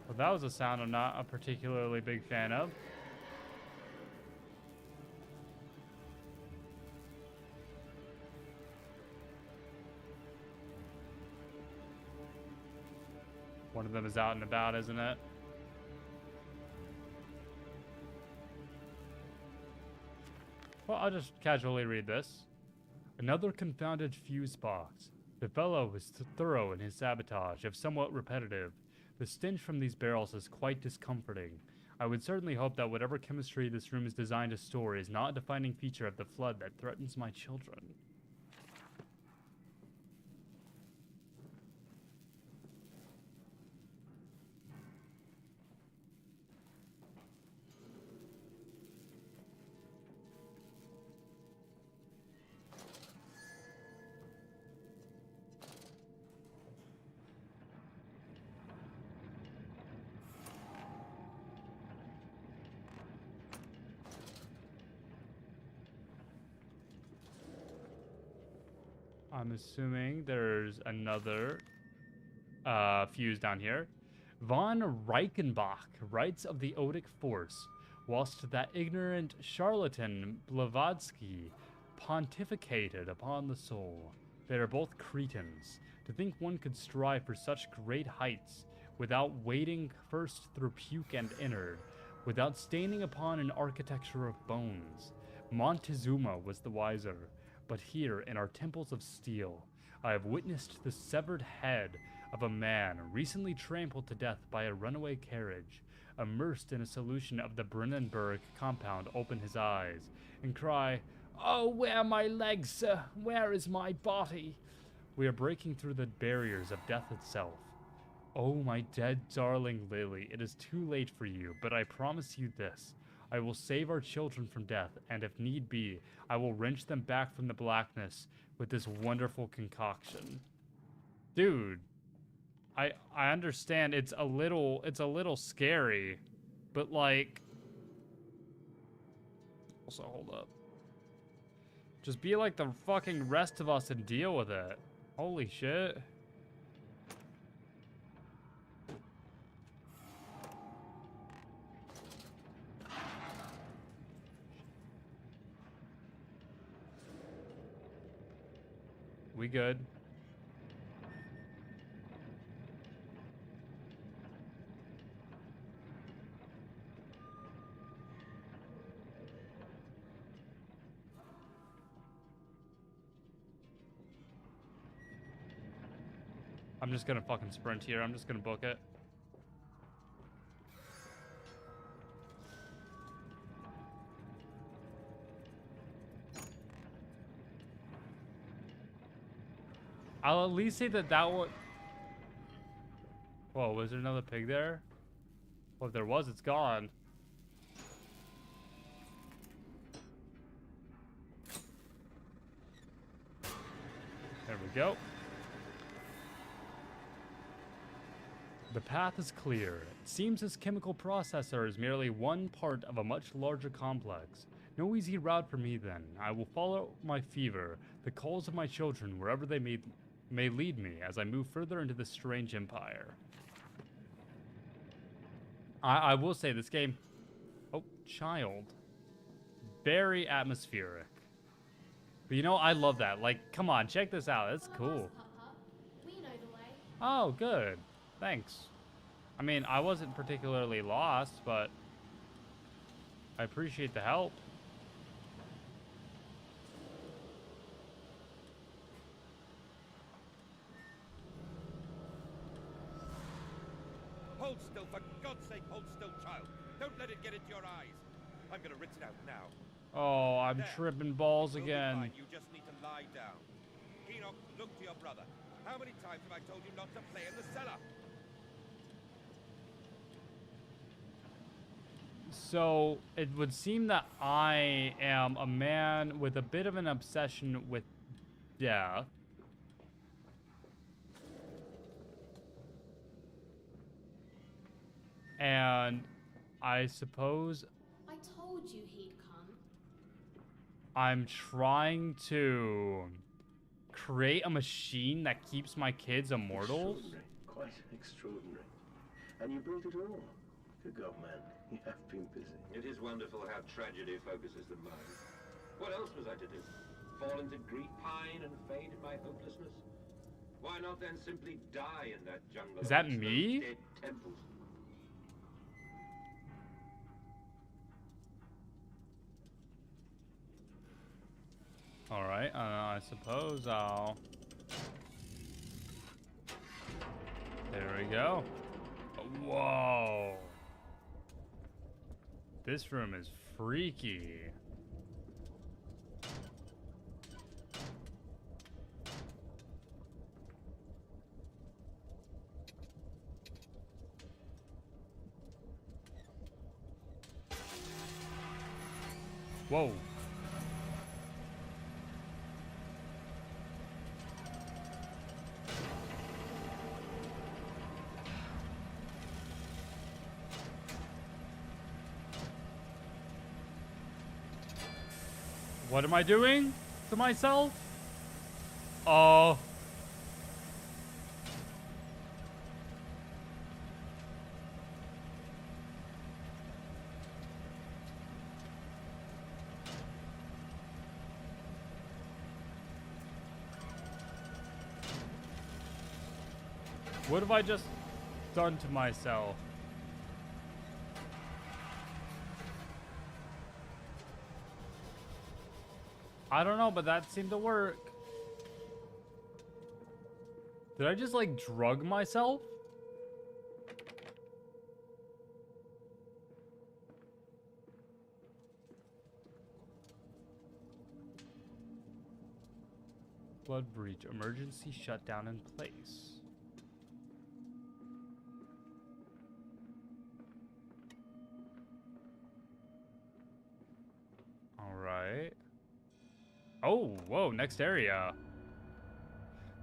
Well, that was a sound I'm not a particularly big fan of. One of them is out and about, isn't it? Well, I'll just casually read this. Another confounded fuse box. The fellow was thorough in his sabotage, if somewhat repetitive. The stench from these barrels is quite discomforting. I would certainly hope that whatever chemistry this room is designed to store is not a defining feature of the flood that threatens my children. I'm assuming there's another fuse down here. Von Reichenbach writes of the Odic force, whilst that ignorant charlatan Blavatsky pontificated upon the soul. They are both cretins. To think one could strive for such great heights without wading first through puke and innard, without staining upon an architecture of bones. Montezuma was the wiser, but here in our temples of steel, I have witnessed the severed head of a man recently trampled to death by a runaway carriage, immersed in a solution of the Brennenburg compound, open his eyes and cry, "Oh, where are my legs, sir? Where is my body?" We are breaking through the barriers of death itself. Oh, my dead darling Lily, it is too late for you, but I promise you this. I will save our children from death, and if need be, I will wrench them back from the blackness with this wonderful concoction. Dude, I understand it's a little scary, but like, also hold up. Just be like the fucking rest of us and deal with it. Holy shit. We good. I'm just gonna fucking sprint here. I'm just gonna book it. I'll at least say that one... Whoa, was there another pig there? Well, if there was, it's gone. There we go. The path is clear. It seems this chemical processor is merely one part of a much larger complex. No easy route for me then. I will follow my fever, the calls of my children, wherever they may lead me as I move further into this strange empire. I will say this game... Oh, child. Very atmospheric. But you know, I love that. Like, come on, check this out. It's cool. We know the way. Oh, good. Thanks. I mean, I wasn't particularly lost, but I appreciate the help. Hold still, for God's sake, hold still, child. Don't let it get into your eyes. I'm gonna rinse it out now. Oh, I'm There. tripping balls You'll be again. fine. You just need to lie down. Enoch, look to your brother. How many times have I told you not to play in the cellar? So, it would seem that I am a man with a bit of an obsession with death. And I suppose I told you he'd come. I'm trying to create a machine that keeps my kids immortals. Extraordinary. Quite extraordinary. And you built it all. Good God, man. You have been busy. It is wonderful how tragedy focuses the mind. What else was I to do? Fall into grief, pine, and fade in my hopelessness? Why not then simply die in that jungle? Is that amongst those me? Dead temples? Alright, I suppose I'll... There we go. Whoa. This room is freaky. Whoa. What am I doing to myself? Oh. What have I just done to myself? I don't know, but that seemed to work. Did I just, like, drug myself? Blood breach. Emergency shutdown in place. Alright. Oh, whoa, next area.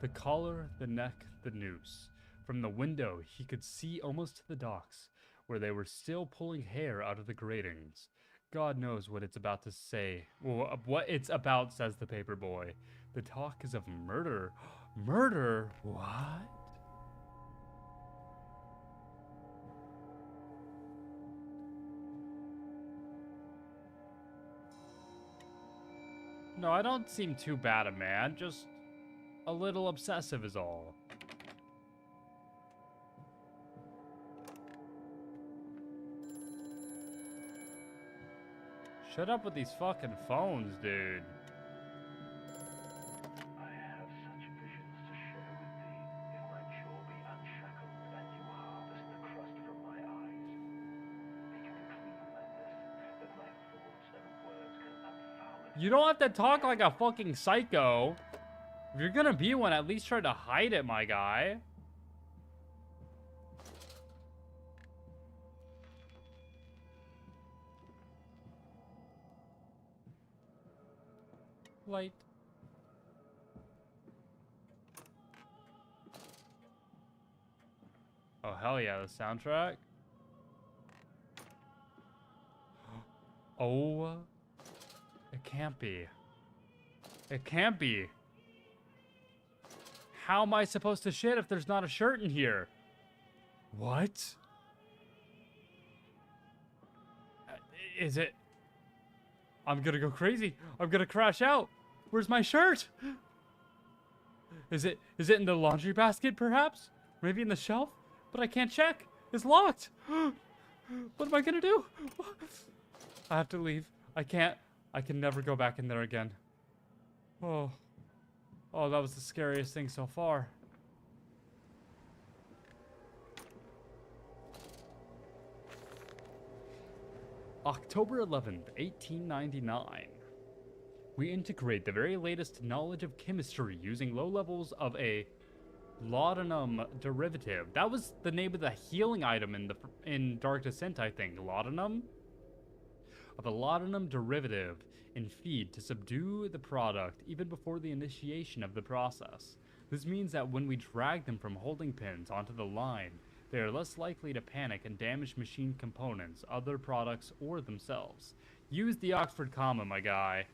The collar, the neck, the noose. From the window, he could see almost to the docks, where they were still pulling hair out of the gratings. God knows what it's about to say. Well, what it's about, says the paper boy. The talk is of murder. Murder? What? No, I don't seem too bad a man, just a little obsessive is all. Shut up with these fucking phones, dude. I have such visions to share with thee. If my jaw be unshackled and you harvest the crust from my eyes, make me clean like this, that my thoughts and words can unfoul it. You don't have to talk like a fucking psycho. If you're gonna be one, at least try to hide it, my guy. Light. Oh, hell yeah, the soundtrack. Oh, it can't be. It can't be. How am I supposed to shit if there's not a shirt in here? What? Is it? I'm gonna go crazy. I'm gonna crash out. Where's my shirt? Is it in the laundry basket, perhaps? Maybe in the shelf? But I can't check. It's locked. What am I gonna do? I have to leave. I can't. I can never go back in there again. Oh. Oh, that was the scariest thing so far. October 11th, 1899. We integrate the very latest knowledge of chemistry using low levels of a laudanum derivative. That was the name of the healing item in Dark Descent, I think. Laudanum? Of a laudanum derivative in feed to subdue the product even before the initiation of the process. This means that when we drag them from holding pins onto the line, they are less likely to panic and damage machine components, other products, or themselves. Use the Oxford comma, my guy.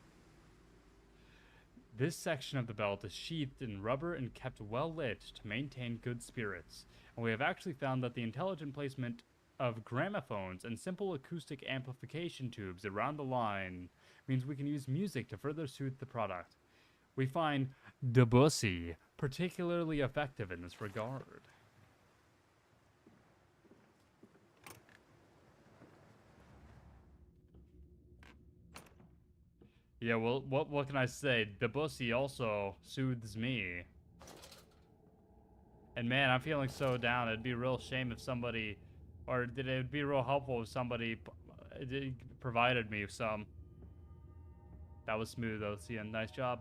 This section of the belt is sheathed in rubber and kept well lit to maintain good spirits, and we have actually found that the intelligent placement of gramophones and simple acoustic amplification tubes around the line means we can use music to further soothe the product. We find Debussy particularly effective in this regard. Yeah, well, what can I say? Debussy also soothes me. And man, I'm feeling so down. It'd be a real shame if somebody, or it would be real helpful if somebody provided me some. That was smooth, Osian. Nice job.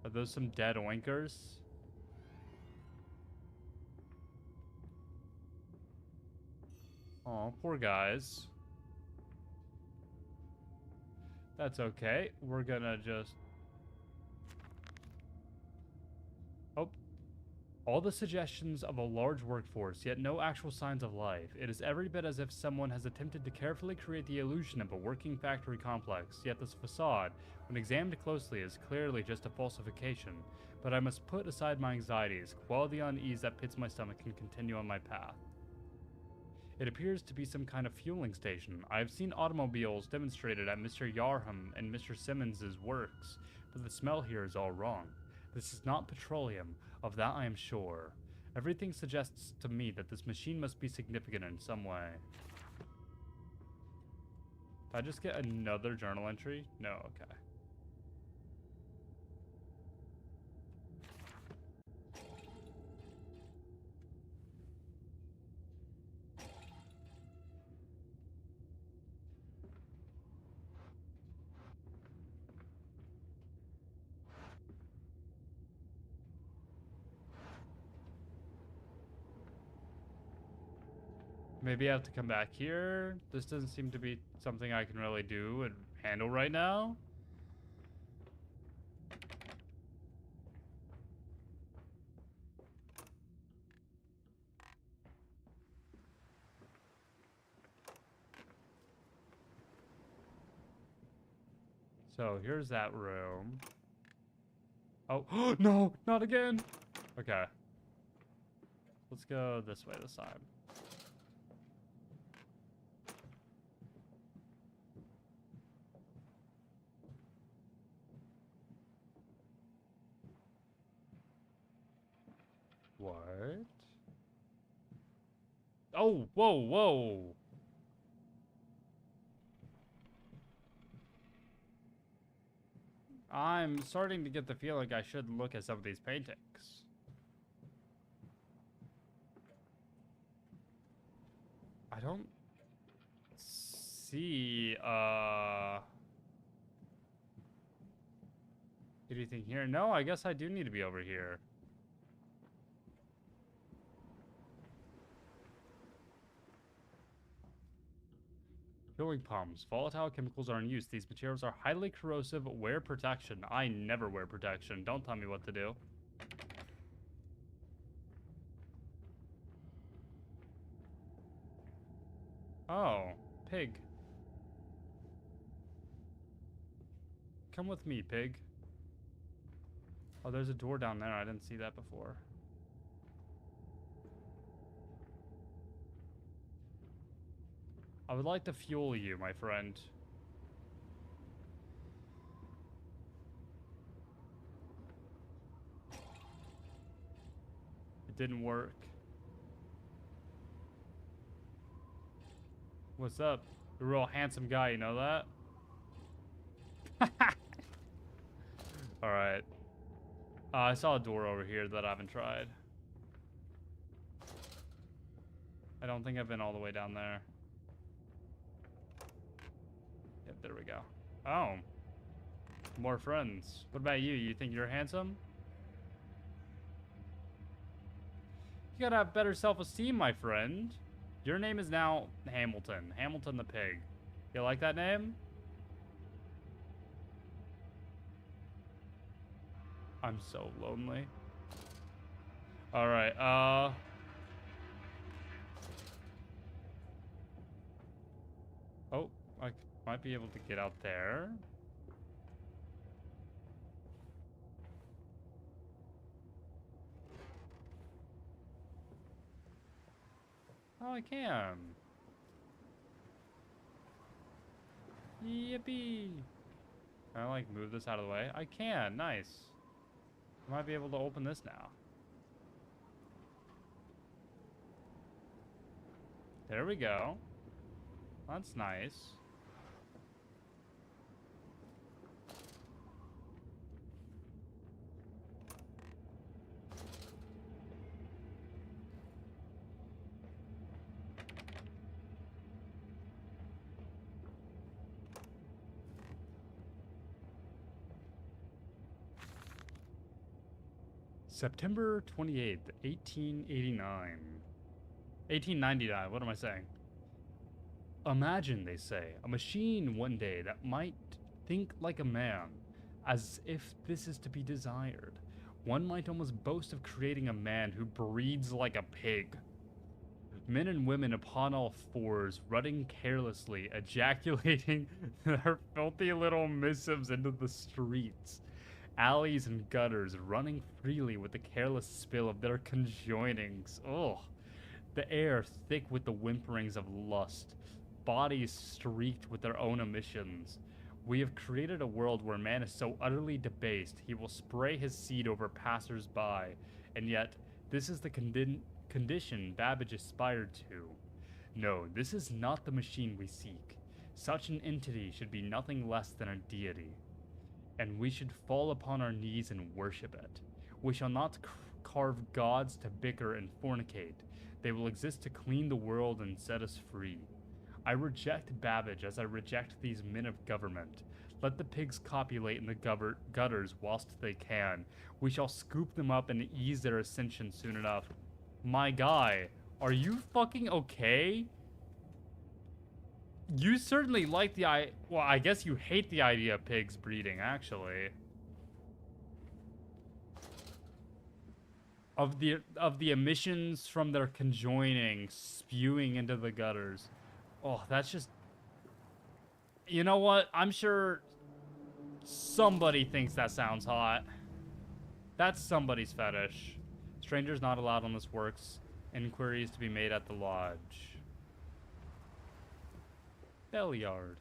Are those some dead oinkers? Oh, poor guys. That's okay. We're gonna just... Oh. All the suggestions of a large workforce, yet no actual signs of life. It is every bit as if someone has attempted to carefully create the illusion of a working factory complex, yet this facade, when examined closely, is clearly just a falsification. But I must put aside my anxieties, quell the unease that pits my stomach, and continue on my path. It appears to be some kind of fueling station. I have seen automobiles demonstrated at Mr. Yarham and Mr. Simmons's works, but the smell here is all wrong. This is not petroleum, of that I am sure. Everything suggests to me that this machine must be significant in some way. Did I just get another journal entry? No, okay. Maybe I have to come back here. This doesn't seem to be something I can really do and handle right now. So here's that room. Oh, no, not again. Okay. Let's go this way this time. What? Oh, whoa, whoa. I'm starting to get the feeling I should look at some of these paintings. I don't see, anything here. No, I guess I do need to be over here. Fueling pumps. Volatile chemicals are in use. These materials are highly corrosive. Wear protection. I never wear protection. Don't tell me what to do. Oh, pig. Come with me, pig. Oh, there's a door down there. I didn't see that before. I would like to fuel you, my friend. It didn't work. What's up? You're a real handsome guy, you know that? Alright. I saw a door over here that I haven't tried. I don't think I've been all the way down there. Yep, there we go. Oh. More friends. What about you? You think you're handsome? You gotta have better self-esteem, my friend. Your name is now Hamilton. Hamilton the pig. You like that name? I'm so lonely. Alright, oh, I might be able to get out there. Oh, I can. Yippee. Can I, like, move this out of the way? I can. Nice. I might be able to open this now. There we go. That's nice. September 28th, 1889. 1899, what am I saying? Imagine, they say, a machine one day that might Think like a man, as if this is to be desired. One might almost boast of creating a man who breeds like a pig. Men and women upon all fours, running carelessly, ejaculating their filthy little missives into the streets. Alleys and gutters, running freely with the careless spill of their conjoinings. Ugh. The air thick with the whimperings of lust. Bodies streaked with their own emissions. We have created a world where man is so utterly debased he will spray his seed over passers-by, and yet this is the condition Babbage aspired to. No, this is not the machine we seek. Such an entity should be nothing less than a deity, and we should fall upon our knees and worship it. We shall not carve gods to bicker and fornicate. They will exist to clean the world and set us free. I reject Babbage as I reject these men of government. Let the pigs copulate in the gutters whilst they can. We shall scoop them up and ease their ascension soon enough. My guy, are you fucking okay? You certainly like the well, I guess you hate the idea of pigs breeding, actually. Of the emissions from their conjoining spewing into the gutters. Oh, that's just... You know what? I'm sure somebody thinks that sounds hot. That's somebody's fetish. Strangers not allowed on this works. Inquiries to be made at the lodge. Bellyard.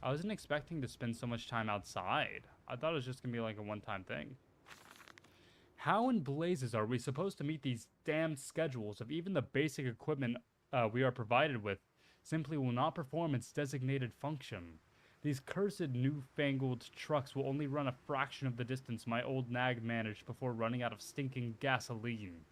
I wasn't expecting to spend so much time outside. I thought it was just gonna be like a one-time thing. How in blazes are we supposed to meet these damn schedules if even the basic equipment we are provided with simply will not perform its designated function? These cursed newfangled trucks will only run a fraction of the distance my old nag managed before running out of stinking gasoline.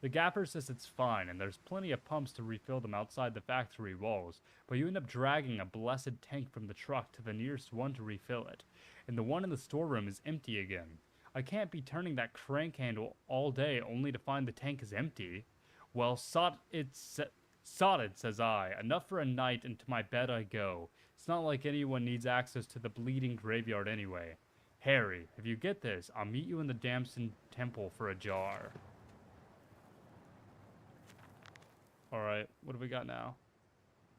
The gaffer says it's fine, and there's plenty of pumps to refill them outside the factory walls, but you end up dragging a blessed tank from the truck to the nearest one to refill it, and the one in the storeroom is empty again. I can't be turning that crank handle all day only to find the tank is empty. Well, sodded, says I. Enough for a night, and to my bed I go. It's not like anyone needs access to the bleeding graveyard anyway. Harry, if you get this, I'll meet you in the Damson Temple for a jar. Alright, what do we got now?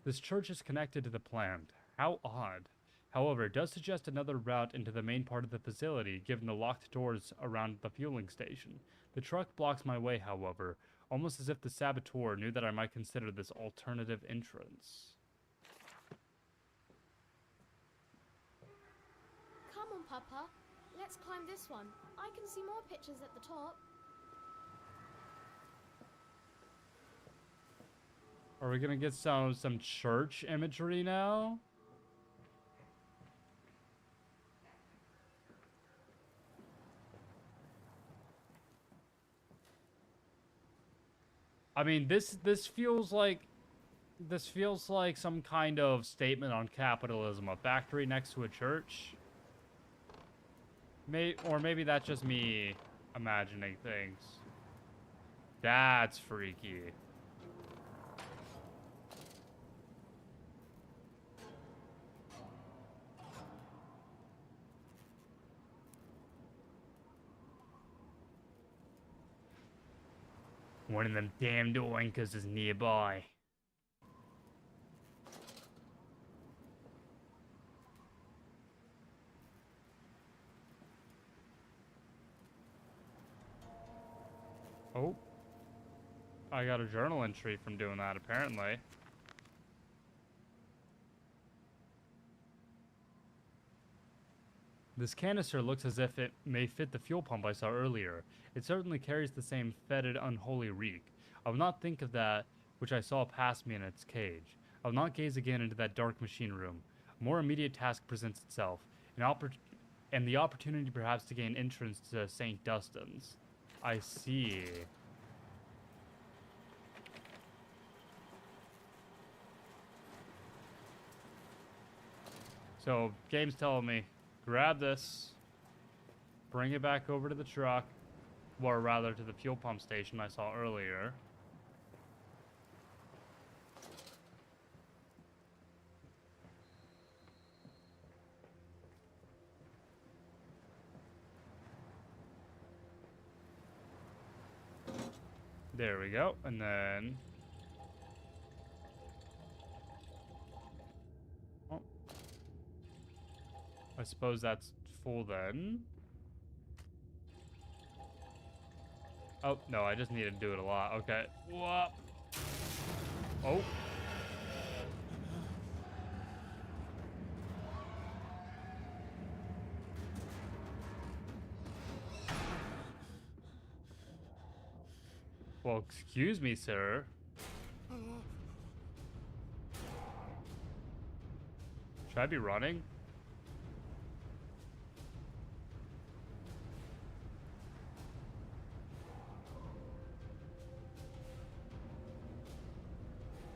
This church is connected to the plant. How odd. However, it does suggest another route into the main part of the facility, given the locked doors around the fueling station. The truck blocks my way, however, almost as if the saboteur knew that I might consider this alternative entrance. Come on, Papa. Let's climb this one. I can see more pictures at the top. Are we gonna get some church imagery now? I mean, this feels like some kind of statement on capitalism. A factory next to a church. Or maybe that's just me imagining things. That's freaky. One of them damn doinkas is nearby. Oh. I got a journal entry from doing that, apparently. This canister looks as if it may fit the fuel pump I saw earlier. It certainly carries the same fetid, unholy reek. I will not think of that which I saw past me in its cage. I will not gaze again into that dark machine room. A more immediate task presents itself, and the opportunity perhaps to gain entrance to St. Dunstan's. I see. So, game's telling me, grab this, bring it back over to the truck, or rather to the fuel pump station I saw earlier. There we go. And then... Oh. I suppose that's full then. Oh, no, I just need to do it a lot. Okay. Whoop. Oh. Well, excuse me, sir. Should I be running?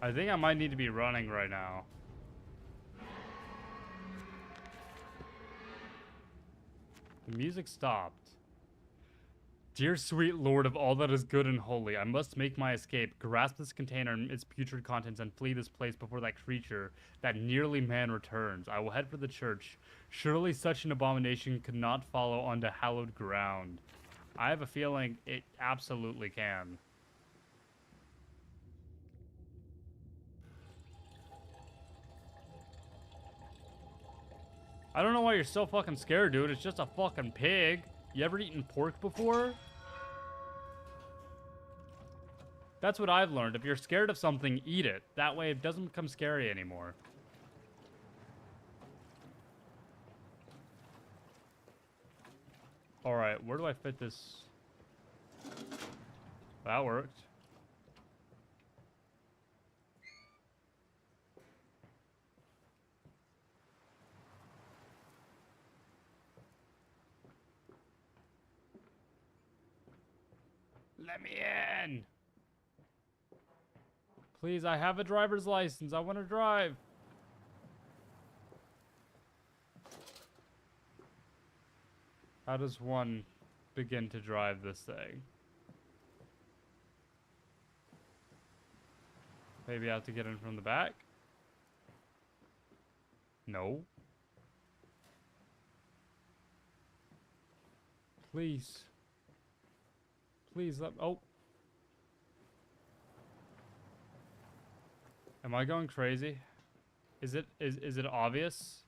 I think I might need to be running right now. The music stopped. Dear sweet lord of all that is good and holy, I must make my escape, grasp this container and its putrid contents, and flee this place before that creature, that nearly man, returns. I will head for the church. Surely such an abomination could not follow onto hallowed ground. I have a feeling it absolutely can. I don't know why you're so fucking scared, dude. It's just a fucking pig. You ever eaten pork before? That's what I've learned. If you're scared of something, eat it. That way it doesn't become scary anymore. Alright, where do I fit this? That worked. Let me in! Please, I have a driver's license. I want to drive. How does one begin to drive this thing? Maybe I have to get in from the back? No. Please. Please let... Oh. Am I going crazy? Is it obvious?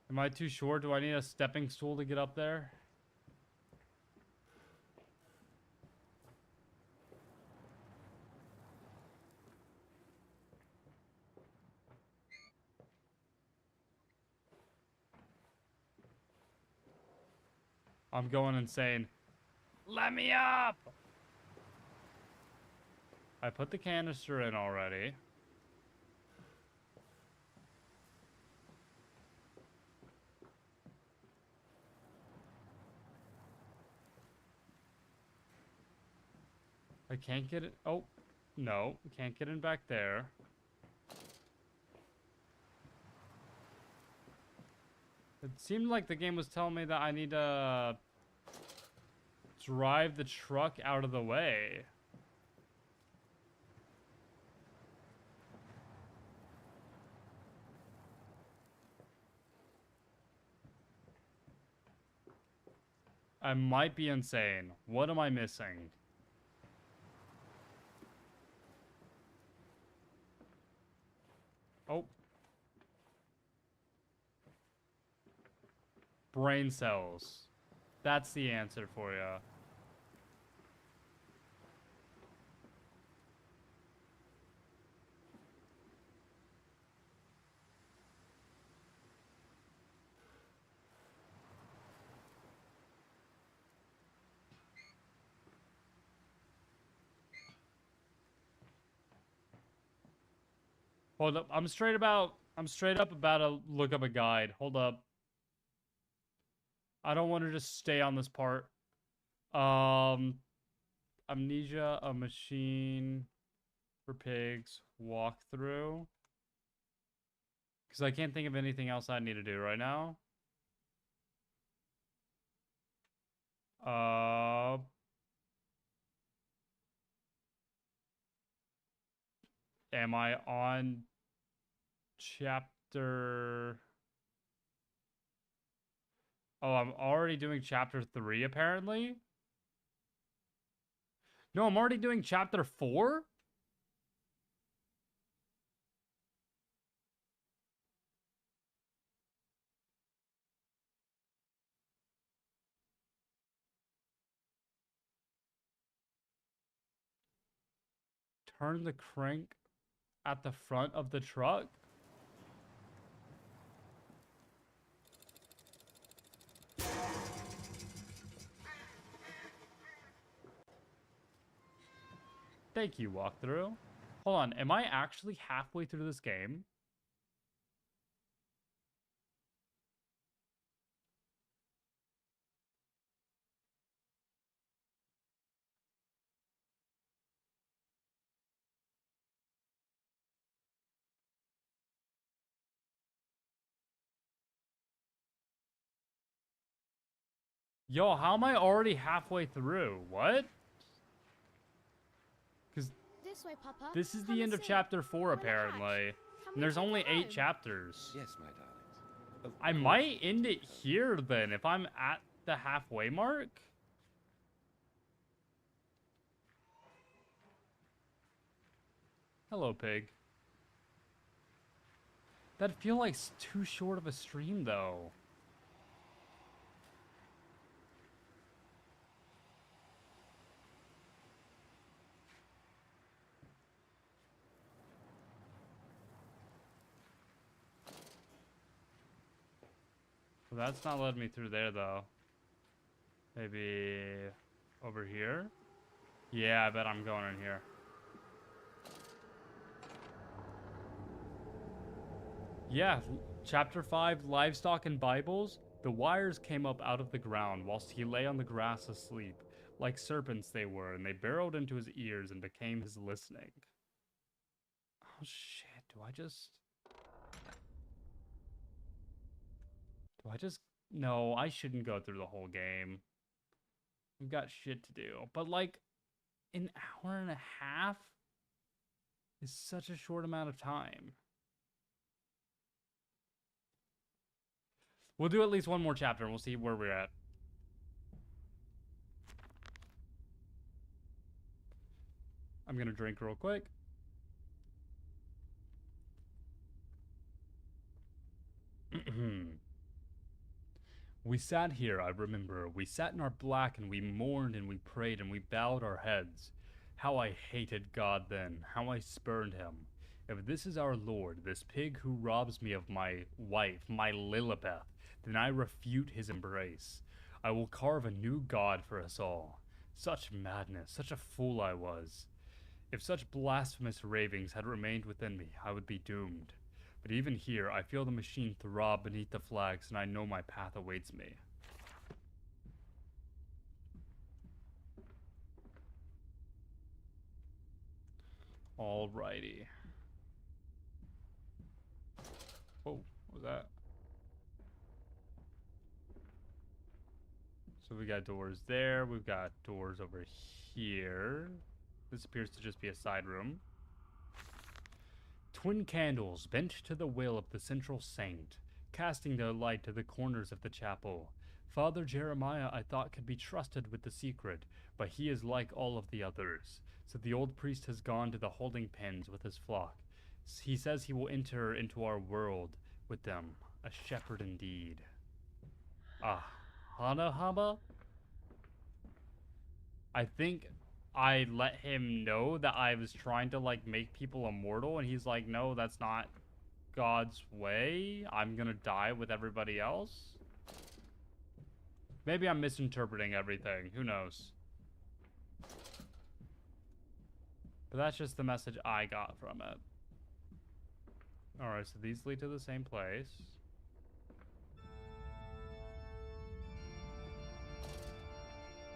Am I too short? Do I need a stepping stool to get up there? I'm going insane. Let me up! I put the canister in already. I can't get it. Oh, no. Can't get in back there. It seemed like the game was telling me that I need to drive the truck out of the way. I might be insane. What am I missing? Oh. Brain cells. That's the answer for you. Hold up. I'm straight up about to look up a guide. Hold up. I don't want to just stay on this part. Amnesia, a machine for pigs, walkthrough. Because I can't think of anything else I need to do right now. Am I on chapter... Oh, I'm already doing chapter 3, apparently? No, I'm already doing chapter 4? Turn the crank at the front of the truck? Thank you, walkthrough. Hold on, am I actually halfway through this game? Yo, how am I already halfway through? What? Because This way, Papa. this is Come the and end of see. chapter 4, Will it hatch? apparently. Can And we there's take only it 8 home? chapters. Yes, my darlings. Of I course. might end it here, then, if I'm at the halfway mark. Hello, pig. That feels like too short of a stream, though. Well, that's not letting me through there, though. Maybe over here? Yeah, I bet I'm going in here. Yeah, chapter 5, Livestock and Bibles. The wires came up out of the ground whilst he lay on the grass asleep. Like serpents they were, and they burrowed into his ears and became his listening. Oh shit, do I just... No, I shouldn't go through the whole game. We've got shit to do. But like, an hour and a half is such a short amount of time. We'll do at least one more chapter and we'll see where we're at. I'm gonna drink real quick. We sat here, I remember. We sat in our black and we mourned and we prayed and we bowed our heads. How I hated God then, how I spurned him. If this is our Lord, this pig who robs me of my wife, my Lilibeth, then I refute his embrace. I will carve a new God for us all. Such madness, such a fool I was. If such blasphemous ravings had remained within me, I would be doomed. But even here, I feel the machine throb beneath the flags, and I know my path awaits me. Alrighty. Whoa, what was that? So we got doors there, we've got doors over here. This appears to just be a side room. Twin candles bent to the will of the central saint, casting their light to the corners of the chapel. Father Jeremiah I thought could be trusted with the secret, but he is like all of the others. So the old priest has gone to the holding pens with his flock. He says he will enter into our world with them, a shepherd indeed. Ah, Hanahaba? I think I let him know that I was trying to, like, make people immortal, and he's like, no, that's not God's way. I'm gonna die with everybody else. Maybe I'm misinterpreting everything. Who knows? But that's just the message I got from it. Alright, so these lead to the same place.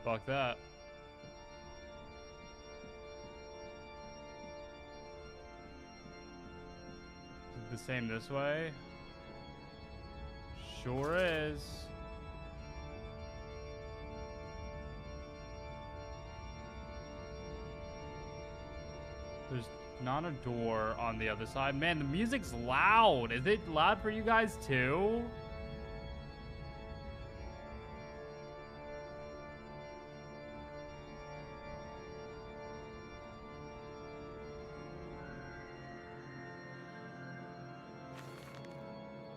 Fuck that. Is it the same this way? Sure is. not a door on the other side. Man, the music's loud. Is it loud for you guys too?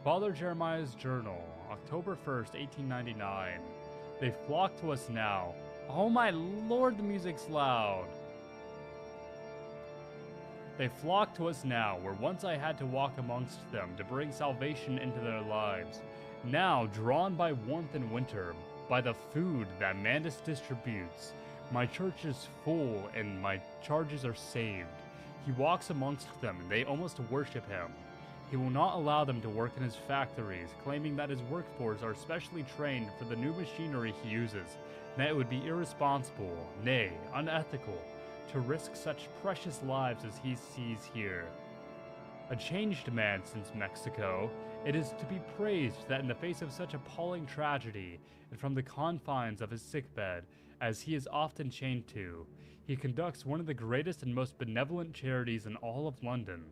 Father Jeremiah's Journal, October 1st, 1899. They flock to us now. Oh my lord, the music's loud. They flock to us now, where once I had to walk amongst them to bring salvation into their lives. Now, drawn by warmth in winter, by the food that Mandus distributes, my church is full and my charges are saved. He walks amongst them and they almost worship him. He will not allow them to work in his factories, claiming that his workforce are specially trained for the new machinery he uses, and that it would be irresponsible, nay, unethical, to risk such precious lives as he sees here. A changed man since Mexico, it is to be praised that in the face of such appalling tragedy, and from the confines of his sickbed, as he is often chained to, he conducts one of the greatest and most benevolent charities in all of London.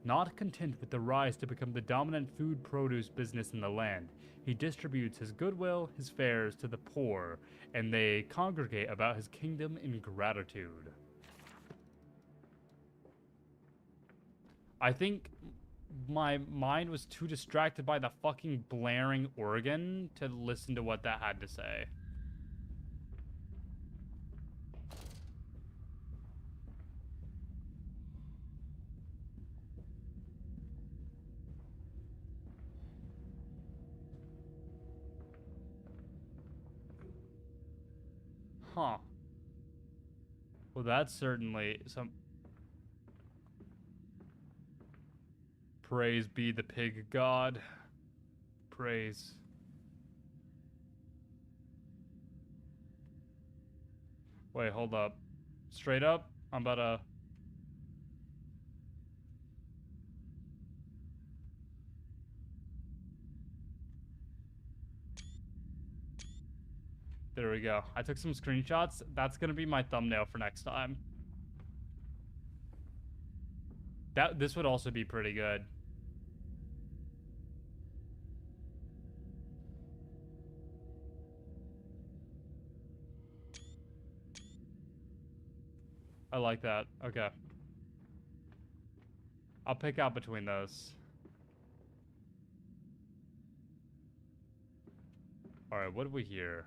Not content with the rise to become the dominant food produce business in the land, he distributes his goodwill, his fares to the poor, and they congregate about his kingdom in gratitude. I think my mind was too distracted by the fucking blaring organ to listen to what that had to say. Huh. Well, that's certainly some... Praise be the pig god. Praise. Wait, hold up. Straight up? I'm about to... There we go. I took some screenshots. That's gonna be my thumbnail for next time. This would also be pretty good. I like that. Okay. I'll pick out between those. Alright, what do we hear?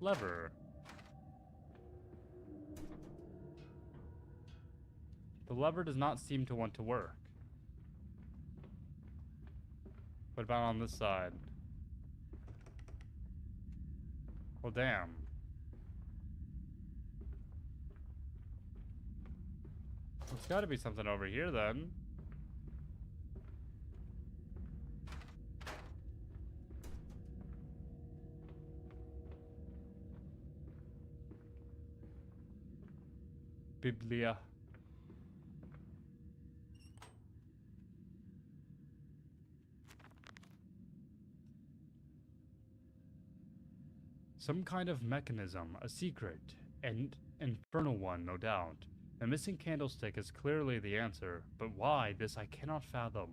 Lever. The lever does not seem to want to work. What about on this side? Well, damn. There's gotta be something over here then. Biblia. Some kind of mechanism, a secret, and infernal one, no doubt. The missing candlestick is clearly the answer, but why, this I cannot fathom.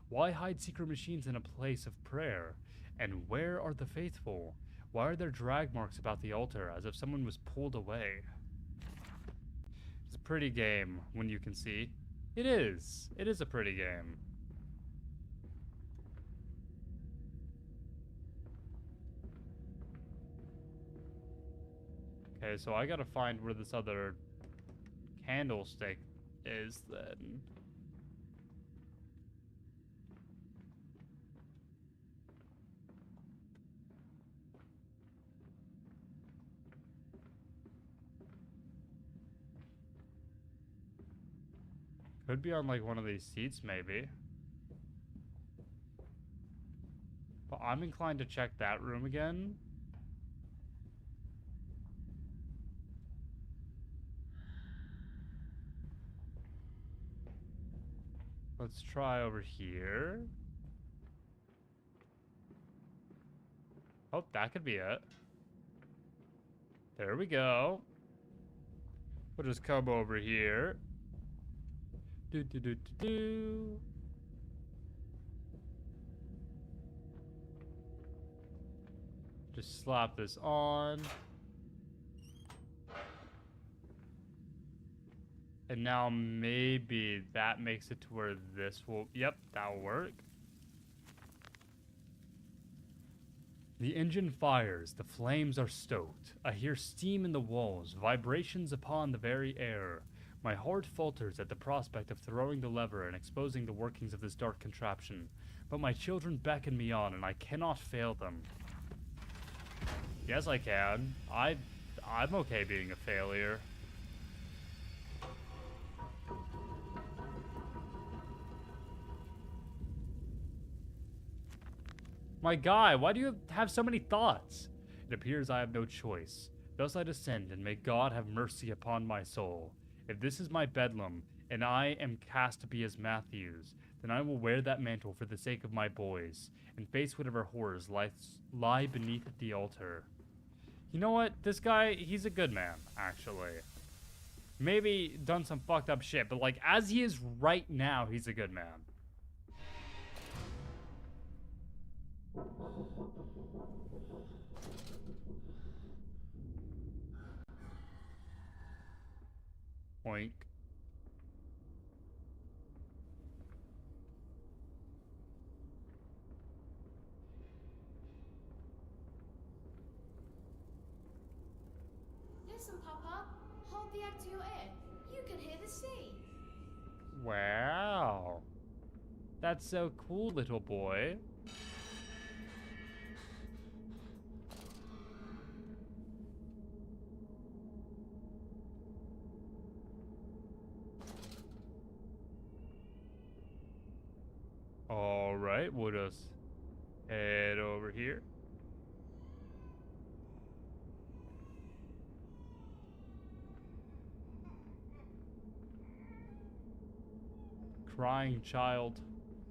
Why hide secret machines in a place of prayer? And where are the faithful? Why are there drag marks about the altar, as if someone was pulled away? It's a pretty game, when you can see. It is. It is a pretty game. Okay, so I gotta find where this other candlestick is then. Could be on like one of these seats maybe. But I'm inclined to check that room again. Let's try over here. Oh, that could be it. There we go. We'll just come over here. Do do do do do. Just slap this on. And now maybe that makes it to where this will... Yep, that'll work. The engine fires. The flames are stoked. I hear steam in the walls, vibrations upon the very air. My heart falters at the prospect of throwing the lever and exposing the workings of this dark contraption. But my children beckon me on, and I cannot fail them. Yes, I can. I'm okay being a failure. My guy, why do you have so many thoughts? It appears I have no choice. Thus I descend, and may God have mercy upon my soul. If this is my bedlam, and I am cast to be as Matthews, then I will wear that mantle for the sake of my boys, and face whatever horrors lie beneath the altar. You know what? This guy, he's a good man, actually. Maybe done some fucked up shit, but like, as he is right now, he's a good man. Oink. Listen, Papa. Hold the egg to your ear. You can hear the sea. Wow. That's so cool, little boy. Alright, we'll just head over here. Crying child.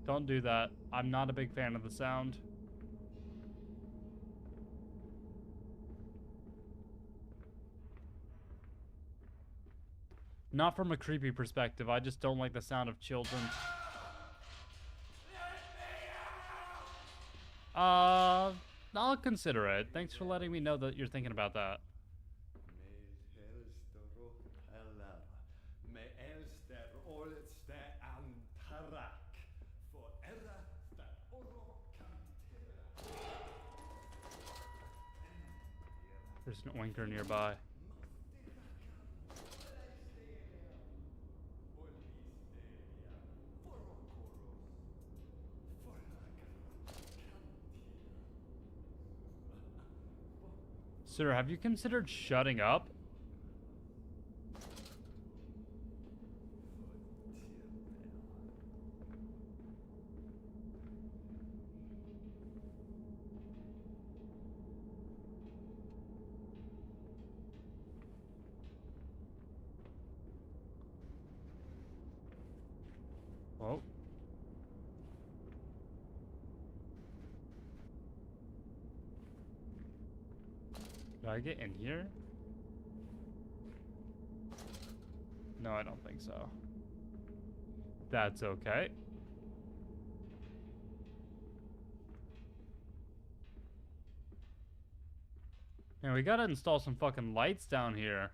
Don't do that. I'm not a big fan of the sound. Not from a creepy perspective, I just don't like the sound of children. I'll consider it. Thanks for letting me know that you're thinking about that. There's an oinker nearby. Sir, have you considered shutting up? Oh. Did I get in here? No, I don't think so. That's okay. Man, we gotta install some fucking lights down here.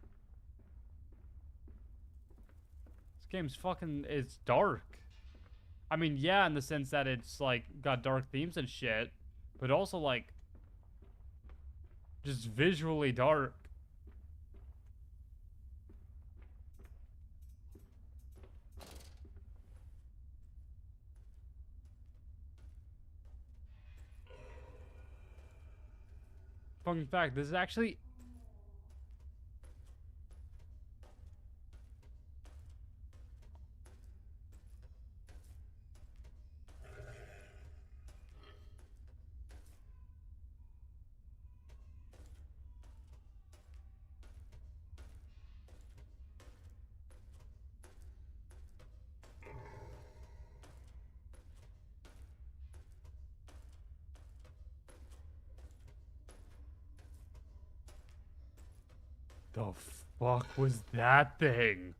This game's fucking... it's dark. I mean, yeah, in the sense that it's, like, got dark themes and shit. But also, like... just visually dark. Fun fact, this is actually... the fuck was that thing?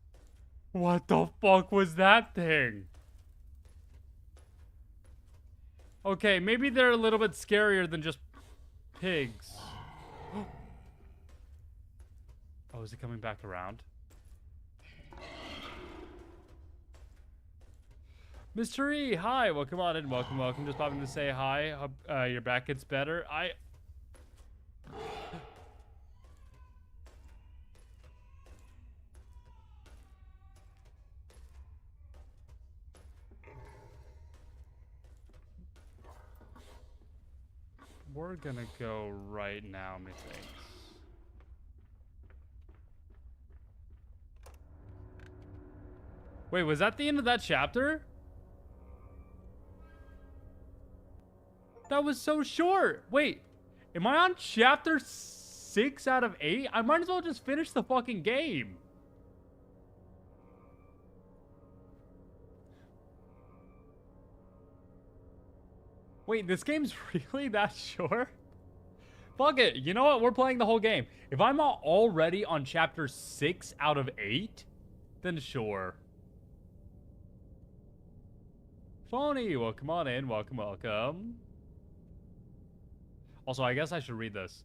What the fuck was that thing? Okay, maybe they're a little bit scarier than just pigs. Oh, is it coming back around? Mr. E, hi, welcome on in, welcome. Just popping to say hi. Hope your back gets better. We're gonna go right now, methinks. Wait, was that the end of that chapter? That was so short. Wait, am I on chapter 6 out of 8? I might as well just finish the fucking game. Wait, this game's really that short? Fuck it. You know what? We're playing the whole game. If I'm already on chapter 6 out of 8, then sure. Phony, welcome on in. Welcome. Also, I guess I should read this.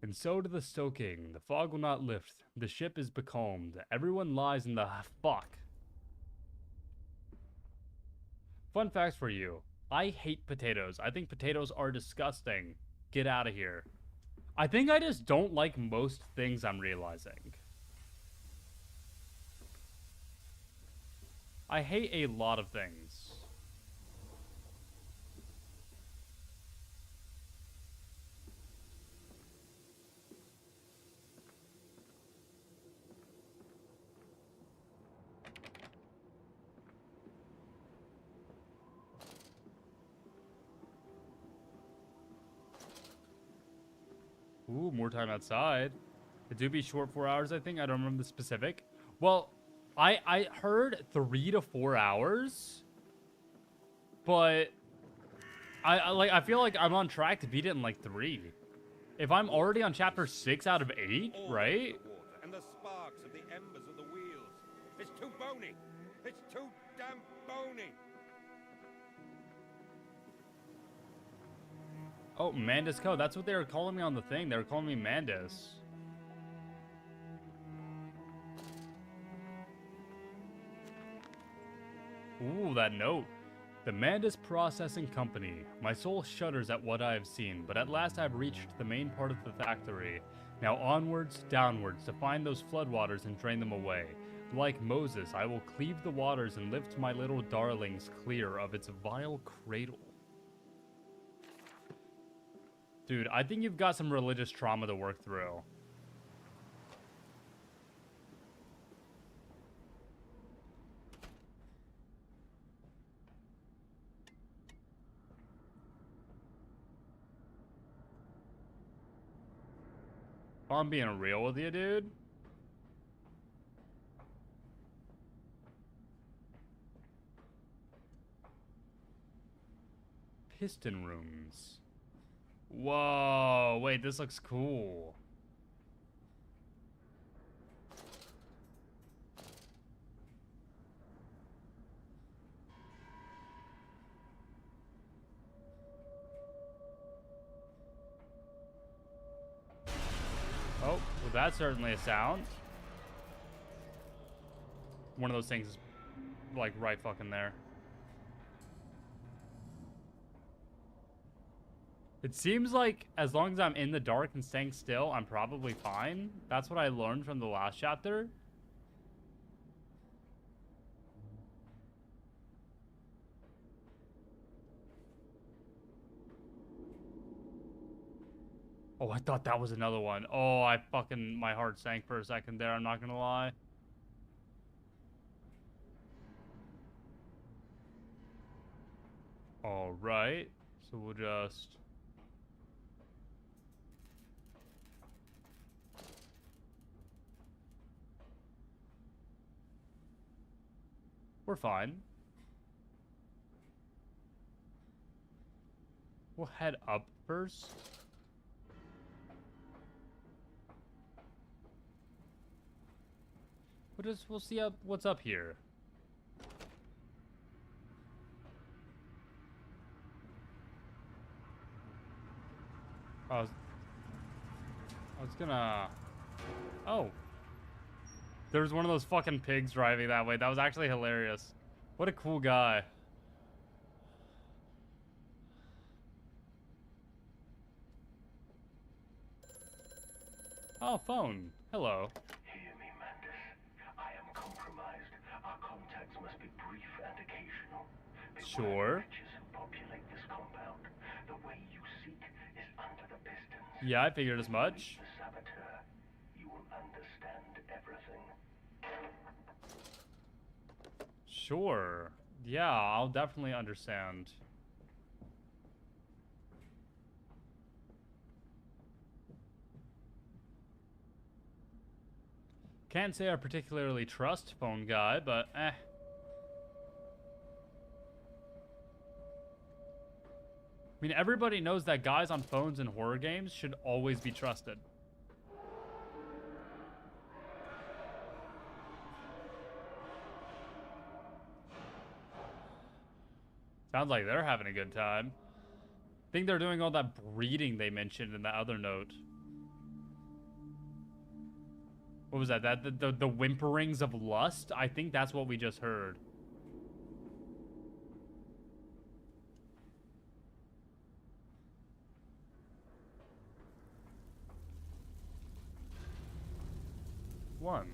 And so to the stoking. The fog will not lift. The ship is becalmed. Everyone lies in the... Fuck. Fun facts for you. I hate potatoes. I think potatoes are disgusting. Get out of here. I think I just don't like most things I'm realizing. I hate a lot of things. Ooh, more time outside. It do be short 4 hours, I think. I don't remember the specific. Well, I heard 3 to 4 hours. But I feel like I'm on track to beat it in like 3. If I'm already on chapter 6 out of 8, right? And the sparks of the embers of the wheels. It's too bony. It's too damn bony. Oh, Mandus Co. That's what they were calling me on the thing. They were calling me Mandus. Ooh, that note. The Mandus Processing Company. My soul shudders at what I have seen, but at last I have reached the main part of the factory. Now onwards, downwards, to find those floodwaters and drain them away. Like Moses, I will cleave the waters and lift my little darlings clear of its vile cradle. Dude, I think you've got some religious trauma to work through. If I'm being real with you, dude. Piston rooms. Whoa, wait, this looks cool. Oh, well, that's certainly a sound. One of those things is, like, right fucking there. It seems like as long as I'm in the dark and staying still, I'm probably fine. That's what I learned from the last chapter. Oh, I thought that was another one. Oh, my heart sank for a second there, I'm not gonna lie. All right, so we'll just... We're fine. We'll head up first. We'll see what's up here. I was gonna... Oh. There was one of those fucking pigs driving that way. That was actually hilarious. What a cool guy. Oh, phone. Hello. Hear me, Mandus. I am compromised. Our contacts must be brief and occasional. Sure. Creatures who populate this compound. The way you seek is under the pistons. Yeah, I figured as much. The saboteur. You will understand everything. Sure. Yeah, I'll definitely understand. Can't say I particularly trust phone guy, but eh. I mean, everybody knows that guys on phones in horror games should always be trusted. Sounds like they're having a good time. I think they're doing all that breeding they mentioned in the other note. What was that? The whimperings of lust? I think that's what we just heard. One.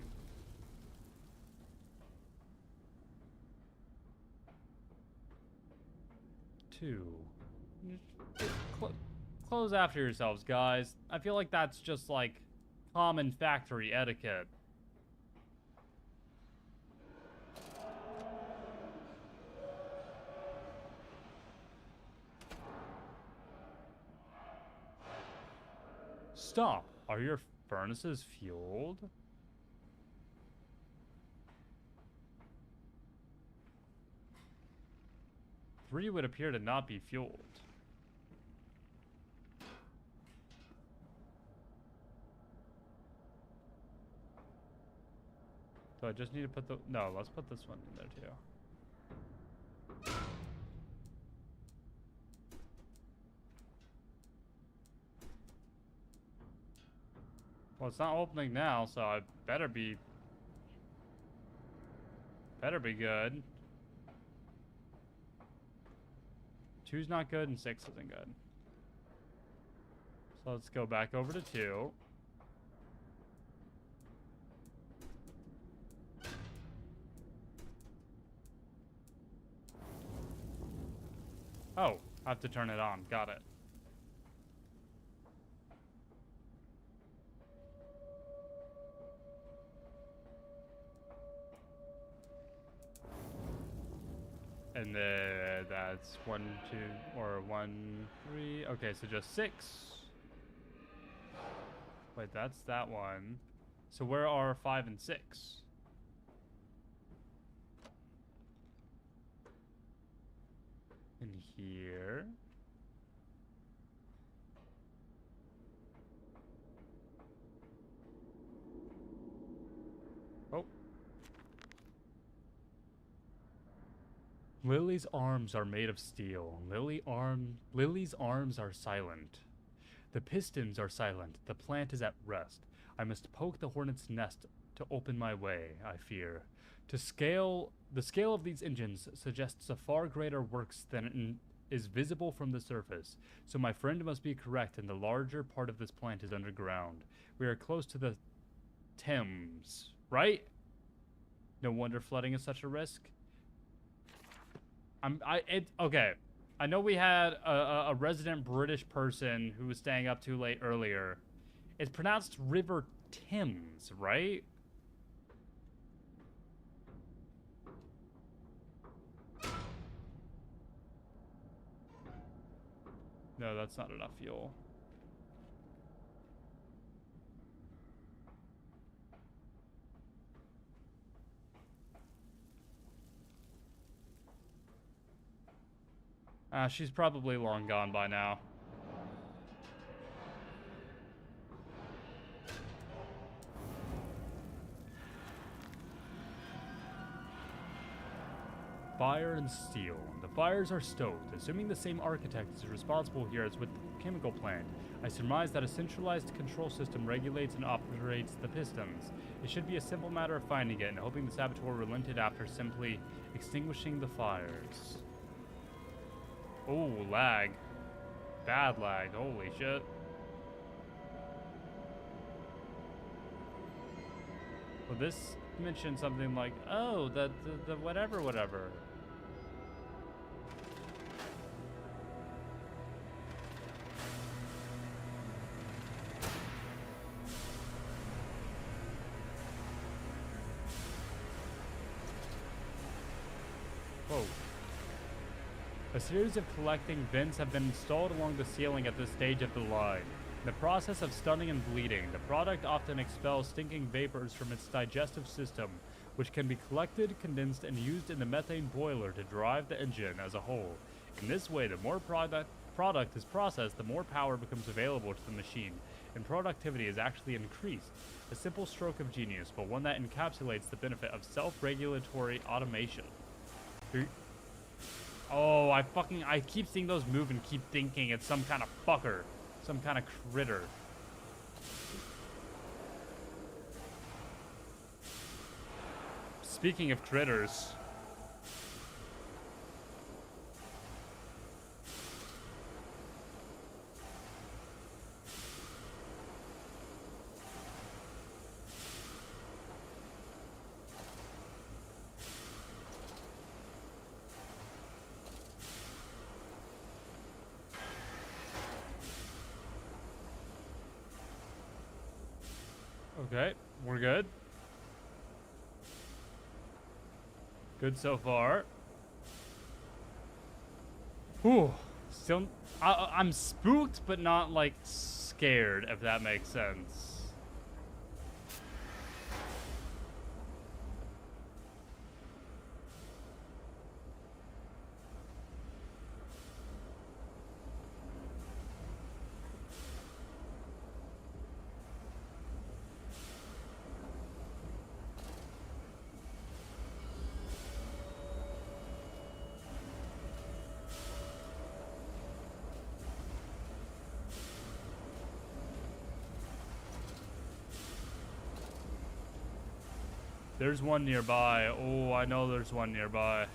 Two. Close after yourselves, guys. I feel like that's just like common factory etiquette. Stop. Are your furnaces fueled? Three would appear to not be fueled. So I just need to put the... No, let's put this one in there too. Well, it's not opening now, so I better be good. 2's not good and 6 isn't good. So let's go back over to 2. Oh, I have to turn it on. Got it. And then that's 1, 2, or 1, 3. Okay, so just 6. Wait, that's that one. So where are 5 and 6? In here. Oh. Lily's arms are made of steel. Lily's arms are silent. The pistons are silent. The plant is at rest. I must poke the hornet's nest to open my way, I fear. The scale of these engines suggests a far greater works than is visible from the surface. So my friend must be correct, and the larger part of this plant is underground. We are close to the Thames, right? No wonder flooding is such a risk. Okay. I know we had a resident British person who was staying up too late earlier. It's pronounced River Thames, right? No, that's not enough fuel. She's probably long gone by now. fire and steel. The fires are stoked. Assuming the same architect is responsible here as with the chemical plant, I surmise that a centralized control system regulates and operates the pistons. It should be a simple matter of finding it and hoping the saboteur relented after simply extinguishing the fires. Oh, lag. Bad lag. Holy shit. Well, this mentioned something like, oh, the whatever. Whoa. A series of collecting vents have been installed along the ceiling at this stage of the line. In the process of stunning and bleeding, the product often expels stinking vapors from its digestive system, which can be collected, condensed, and used in the methane boiler to drive the engine as a whole. In this way, the more product is processed, the more power becomes available to the machine, and productivity is actually increased. A simple stroke of genius, but one that encapsulates the benefit of self-regulatory automation. Oh, I keep seeing those move and keep thinking it's some kind of fucker. Some kind of critter. Speaking of critters. Okay, we're good. Good so far. Whew. Still, I'm spooked, but not, like, scared, if that makes sense. There's one nearby. Oh, I know there's one nearby.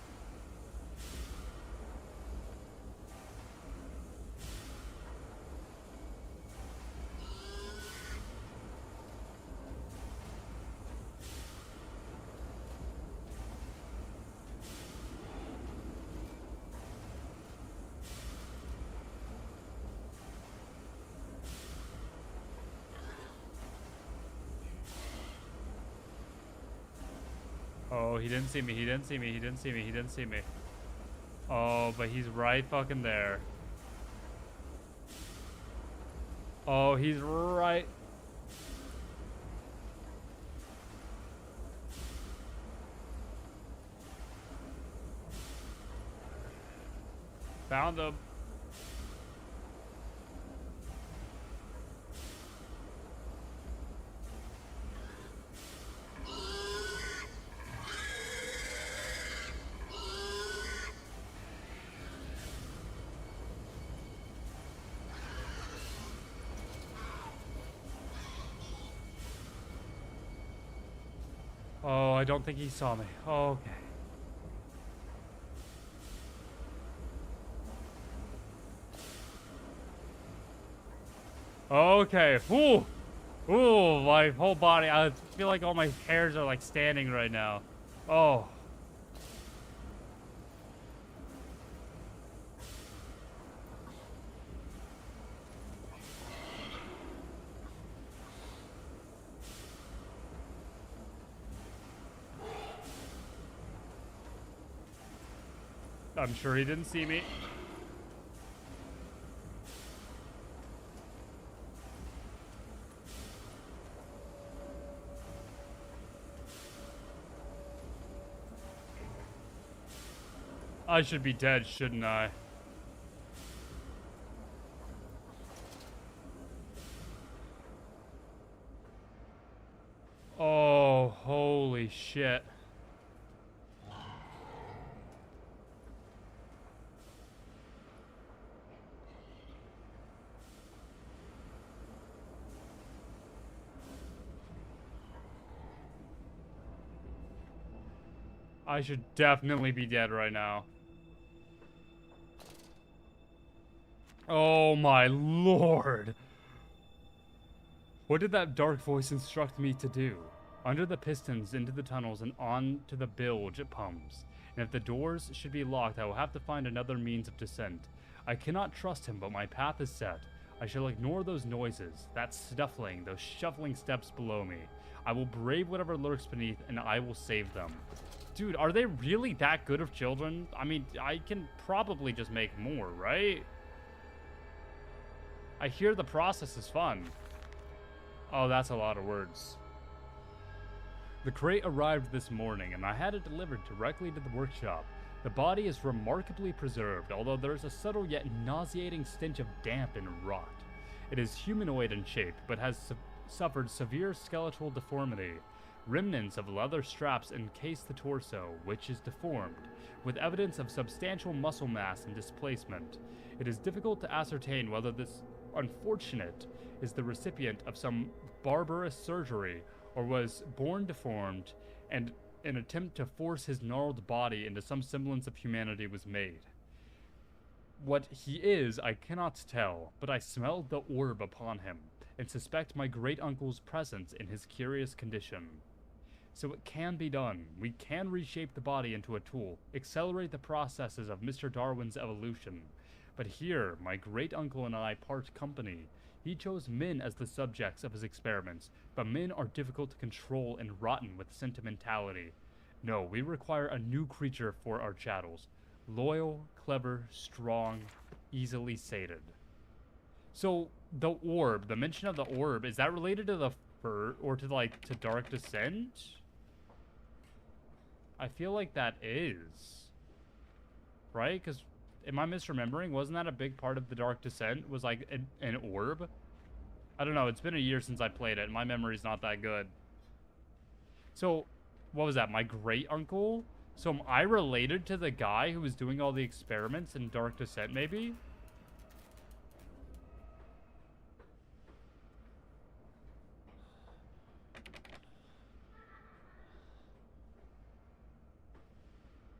Oh, he didn't see me, he didn't see me, he didn't see me, he didn't see me. Oh, but he's right fucking there. Oh, he's right. Found him. Oh, I don't think he saw me. Oh, okay. Okay. Ooh. Ooh, my whole body. I feel like all my hairs are like standing right now. Oh. I'm sure he didn't see me. I should be dead, shouldn't I? Oh, holy shit. I should definitely be dead right now. Oh my lord. What did that dark voice instruct me to do? Under the pistons, into the tunnels, and on to the bilge pumps. And if the doors should be locked, I will have to find another means of descent. I cannot trust him, but my path is set. I shall ignore those noises, that snuffling, those shuffling steps below me. I will brave whatever lurks beneath, and I will save them. Dude, are they really that good of children? I mean, I can probably just make more, right? I hear the process is fun. Oh, that's a lot of words. The crate arrived this morning, and I had it delivered directly to the workshop. The body is remarkably preserved, although there is a subtle yet nauseating stench of damp and rot. It is humanoid in shape, but has suffered severe skeletal deformity. Remnants of leather straps encase the torso, which is deformed, with evidence of substantial muscle mass and displacement. It is difficult to ascertain whether this unfortunate is the recipient of some barbarous surgery or was born deformed, and an attempt to force his gnarled body into some semblance of humanity was made. What he is, I cannot tell, but I smelled the orb upon him, and suspect my great-uncle's presence in his curious condition. So it can be done. We can reshape the body into a tool, accelerate the processes of Mr. Darwin's evolution. But here, my great-uncle and I part company. He chose men as the subjects of his experiments, but men are difficult to control and rotten with sentimentality. No, we require a new creature for our chattels. Loyal, clever, strong, easily sated. So, the orb, the mention of the orb, is that related to the fur, or to, like, to Dark Descent? I feel like that is. Right? Because, am I misremembering? Wasn't that a big part of the Dark Descent? Was, like, an orb? I don't know. It's been a year since I played it. My memory's not that good. So, what was that? My great-uncle? So, am I related to the guy who was doing all the experiments in Dark Descent, maybe?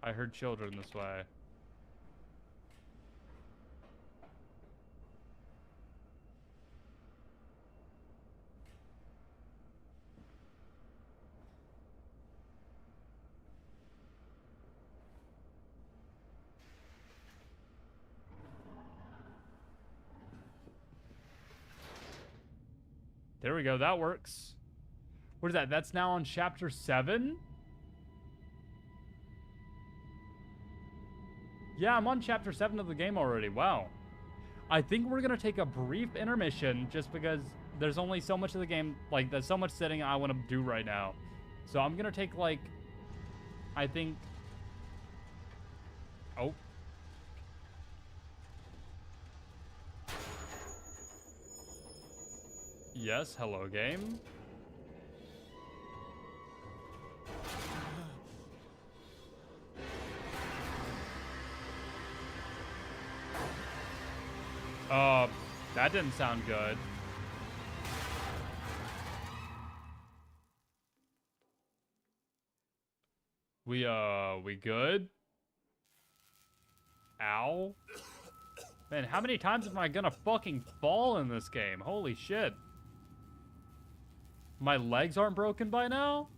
I heard children this way. There we go. That works. What is that? That's now on chapter 7? Yeah, I'm on chapter 7 of the game already. Wow. I think we're going to take a brief intermission just because there's only so much of the game, like, there's so much sitting I want to do right now. So I'm going to take, like, I think... Oh. Yes, hello, game. That didn't sound good. We good? Ow. Man, how many times am I gonna fucking fall in this game? Holy shit. My legs aren't broken by now?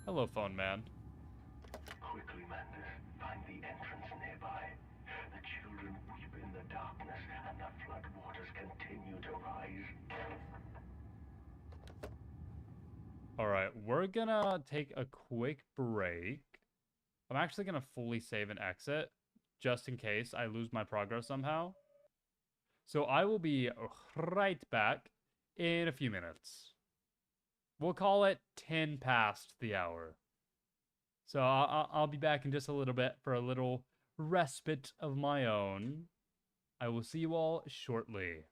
Hello, phone man. Quickly, Mandus, find the entrance nearby. The children weep in the darkness, and the floodwaters continue to rise. Alright, we're gonna take a quick break. I'm actually gonna fully save and exit, just in case I lose my progress somehow. So I will be right back in a few minutes. We'll call it 10 past the hour. So I'll be back in just a little bit for a little respite of my own. I will see you all shortly.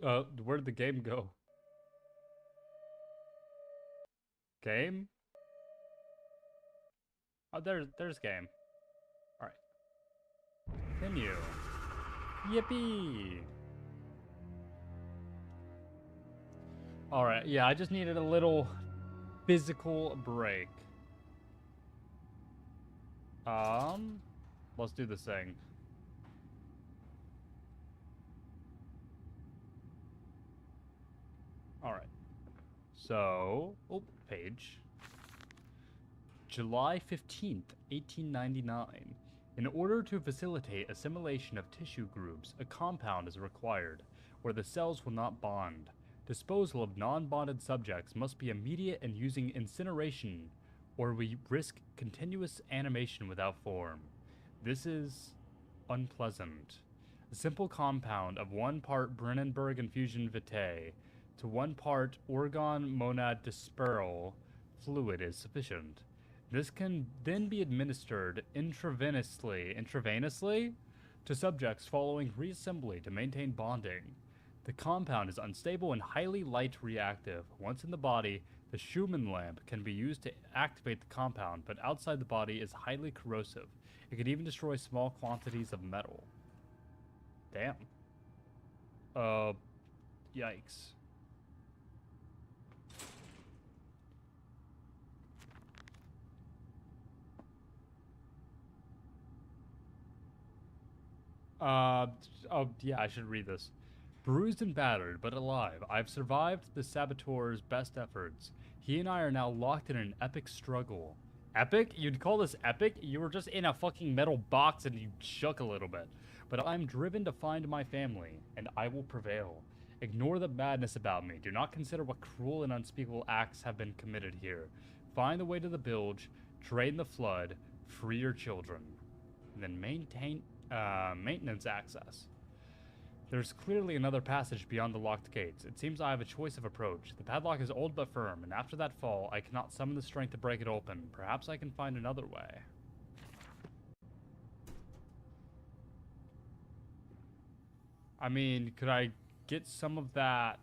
Where'd the game go? Game? Oh, there's game. Alright. Continue. Yippee! Alright, yeah, I just needed a little physical break. Let's do this thing. Alright. So, page. July 15th, 1899. In order to facilitate assimilation of tissue groups, a compound is required, where the cells will not bond. Disposal of non-bonded subjects must be immediate and using incineration, or we risk continuous animation without form. This is unpleasant. A simple compound of 1 part Brennenberg infusion vitae to 1 part organ monad disperal fluid is sufficient. This can then be administered intravenously to subjects following reassembly to maintain bonding. The compound is unstable and highly light reactive. Once in the body, the Schumann lamp can be used to activate the compound, but outside the body is highly corrosive. It can even destroy small quantities of metal. Damn. Yikes. Oh, yeah, I should read this. Bruised and battered, but alive, I've survived the saboteur's best efforts. He and I are now locked in an epic struggle. Epic? You'd call this epic? You were just in a fucking metal box and you shook a little bit. But I'm driven to find my family, and I will prevail. Ignore the madness about me. Do not consider what cruel and unspeakable acts have been committed here. Find the way to the bilge, drain the flood, free your children. And then maintenance access. There's clearly another passage beyond the locked gates. It seems I have a choice of approach. The padlock is old but firm, and after that fall, I cannot summon the strength to break it open. Perhaps I can find another way. I mean, could I get some of that?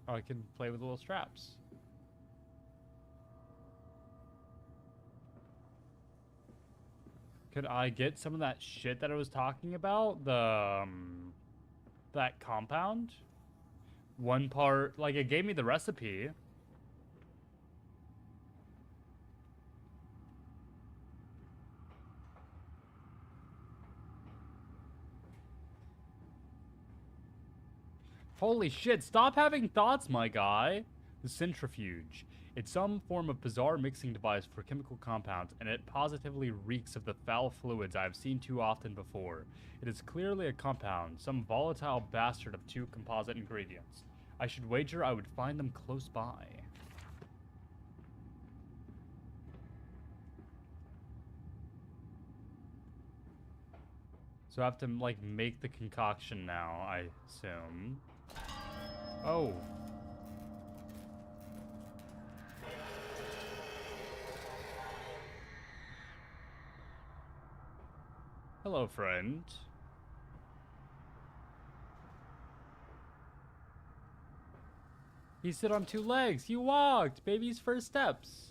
Oh, I can play with the little straps. Could I get some of that shit that I was talking about? That compound? 1 part, like it gave me the recipe. Holy shit, stop having thoughts, my guy. The centrifuge. It's some form of bizarre mixing device for chemical compounds, and it positively reeks of the foul fluids I've seen too often before. It is clearly a compound, some volatile bastard of 2 composite ingredients. I should wager I would find them close by. So I have to, like, make the concoction now, I assume. Oh. Hello, friend. He stood on 2 legs. He walked. Baby's first steps.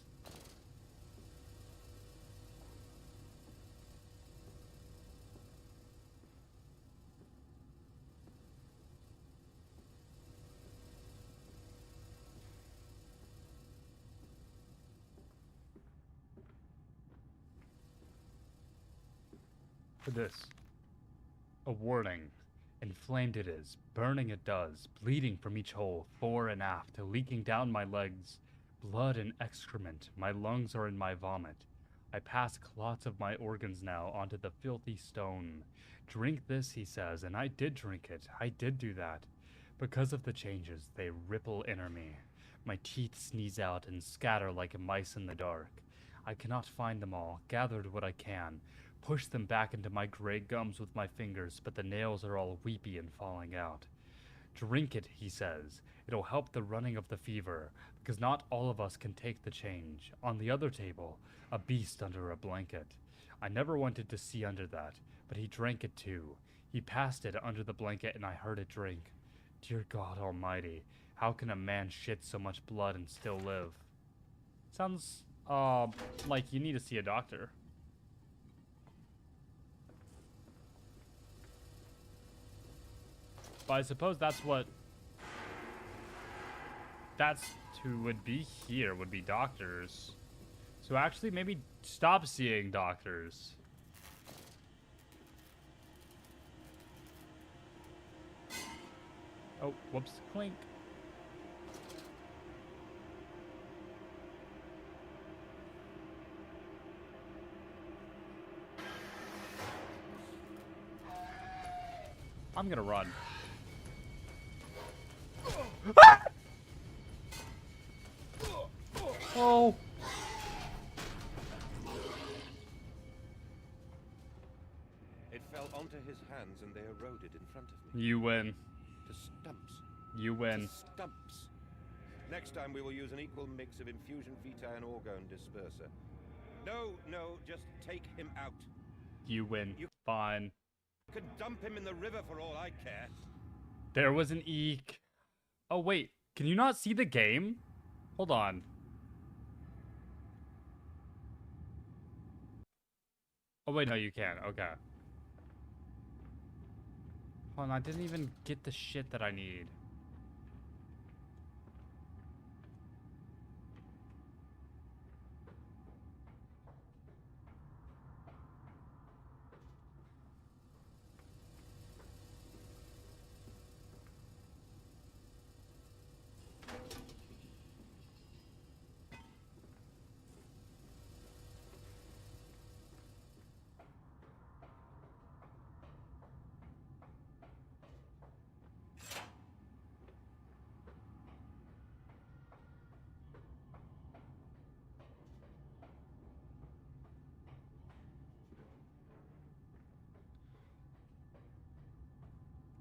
For this. A warning. Inflamed it is, burning it does, bleeding from each hole, fore and aft, leaking down my legs. Blood and excrement, my lungs are in my vomit. I pass clots of my organs now onto the filthy stone. Drink this, he says, and I did drink it. I did do that. Because of the changes, they ripple inner me. My teeth sneeze out and scatter like mice in the dark. I cannot find them all, gathered what I can. Push them back into my gray gums with my fingers, but the nails are all weepy and falling out. Drink it, he says. It'll help the running of the fever, because not all of us can take the change. On the other table, a beast under a blanket. I never wanted to see under that, but he drank it too. He passed it under the blanket and I heard it drink. Dear God Almighty, how can a man shit so much blood and still live? Sounds, like you need to see a doctor. But I suppose that's what... That's who would be here, would be doctors. So actually, maybe stop seeing doctors. Oh, whoops, clink. I'm gonna run. Ah! Oh. It fell onto his hands and they eroded in front of me. You win. To stumps. You win. To stumps. Next time we will use an equal mix of infusion vitae and orgone disperser. No, just take him out. You win. You Fine. could dump him in the river for all I care. There was an eek. Oh, wait. Can you not see the game? Hold on. Oh, wait. No, you can. Okay. Hold on. I didn't even get the shit that I need.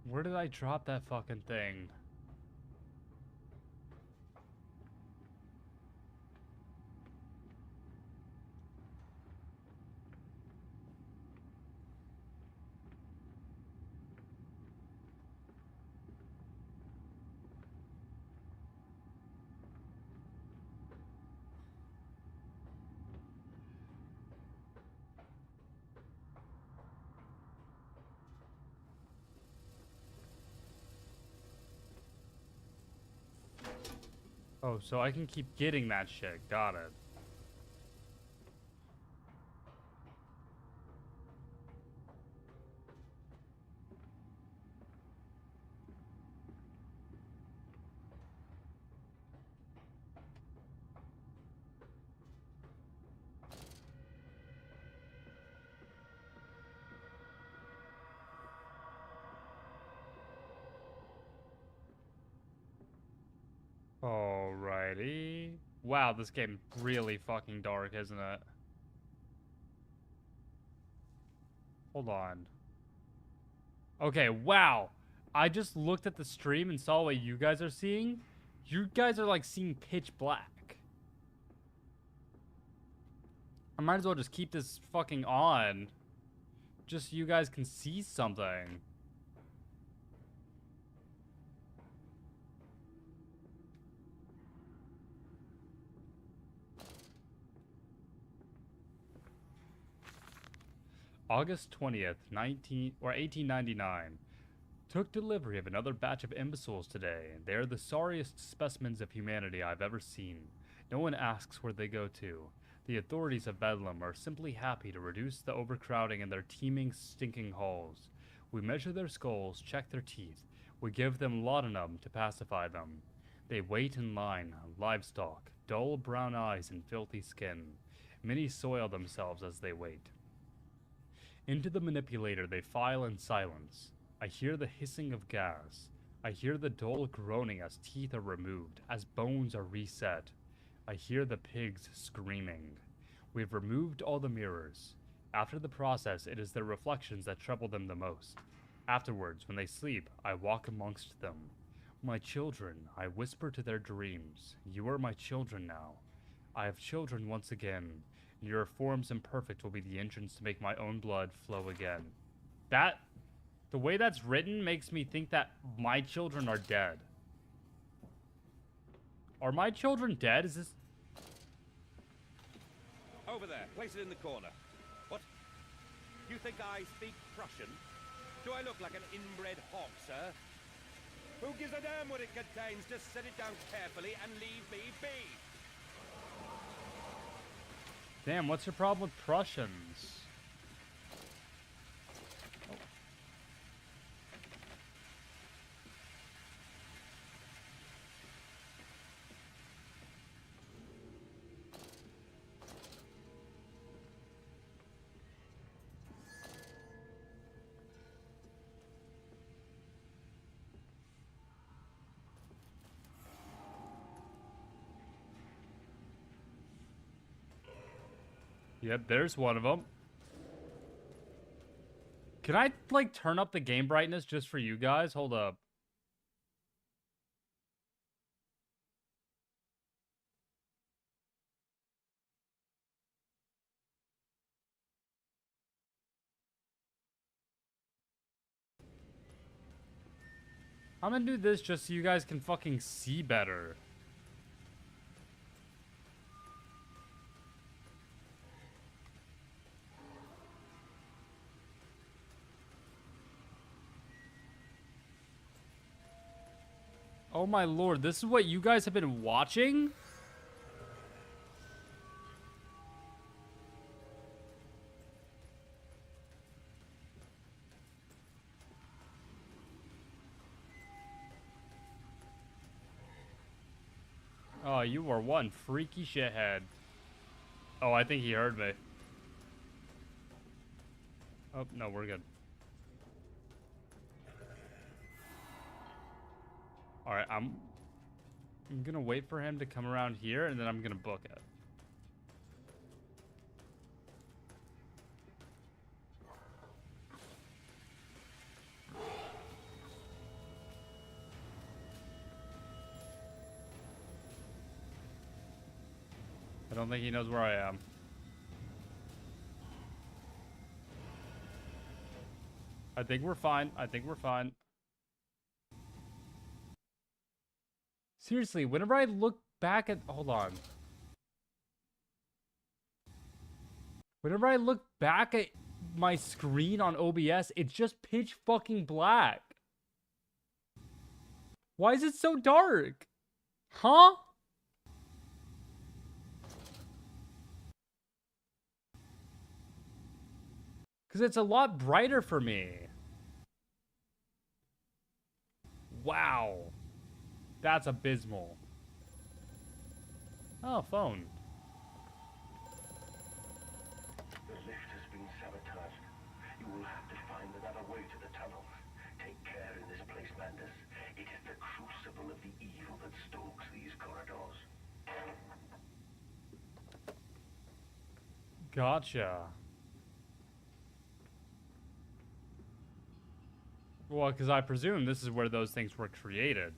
Where did I drop that fucking thing? Oh, so I can keep getting that shit. Got it. Alrighty. Wow, this game's really fucking dark, isn't it? Hold on. Okay, wow. I just looked at the stream and saw what you guys are seeing. You guys are like seeing pitch black. I might as well just keep this fucking on. Just so you guys can see something. August 20th, 1899. Took delivery of another batch of imbeciles today. They are the sorriest specimens of humanity I've ever seen. No one asks where they go to. The authorities of Bedlam are simply happy to reduce the overcrowding in their teeming, stinking halls. We measure their skulls, check their teeth. We give them laudanum to pacify them. They wait in line, livestock, dull brown eyes and filthy skin. Many soil themselves as they wait. Into the manipulator they file in silence. I hear the hissing of gas. I hear the dull groaning as teeth are removed, as bones are reset. I hear the pigs screaming. We've removed all the mirrors. After the process, it is their reflections that trouble them the most. Afterwards, when they sleep, I walk amongst them. My children, I whisper to their dreams. You are my children now. I have children once again. Your forms imperfect will be the entrance to make my own blood flow again. That The way that's written makes me think that my children are dead. Are my children dead? Is this... Over there. Place it in the corner. What? You think I speak Prussian? Do I look like an inbred hog, sir? Who gives a damn what it contains? Just set it down carefully and leave me be. Damn, what's your problem with Prussians? Yep, there's one of them. Can I, like, turn up the game brightness just for you guys? Hold up. I'm gonna do this just so you guys can fucking see better. Oh my lord, this is what you guys have been watching? Oh, you are one freaky shithead. Oh, I think he heard me. Oh, no, we're good. Alright, I'm gonna wait for him to come around here, and then I'm gonna book it. I don't think he knows where I am. I think we're fine. I think we're fine. Seriously, whenever I look back at... Hold on. Whenever I look back at my screen on OBS, it's just pitch fucking black. Why is it so dark? Huh? Because it's a lot brighter for me. Wow. That's abysmal. Oh, phone. The lift has been sabotaged. You will have to find another way to the tunnels. Take care in this place, Mandus. It is the crucible of the evil that stalks these corridors. Gotcha. Well, because I presume this is where those things were created.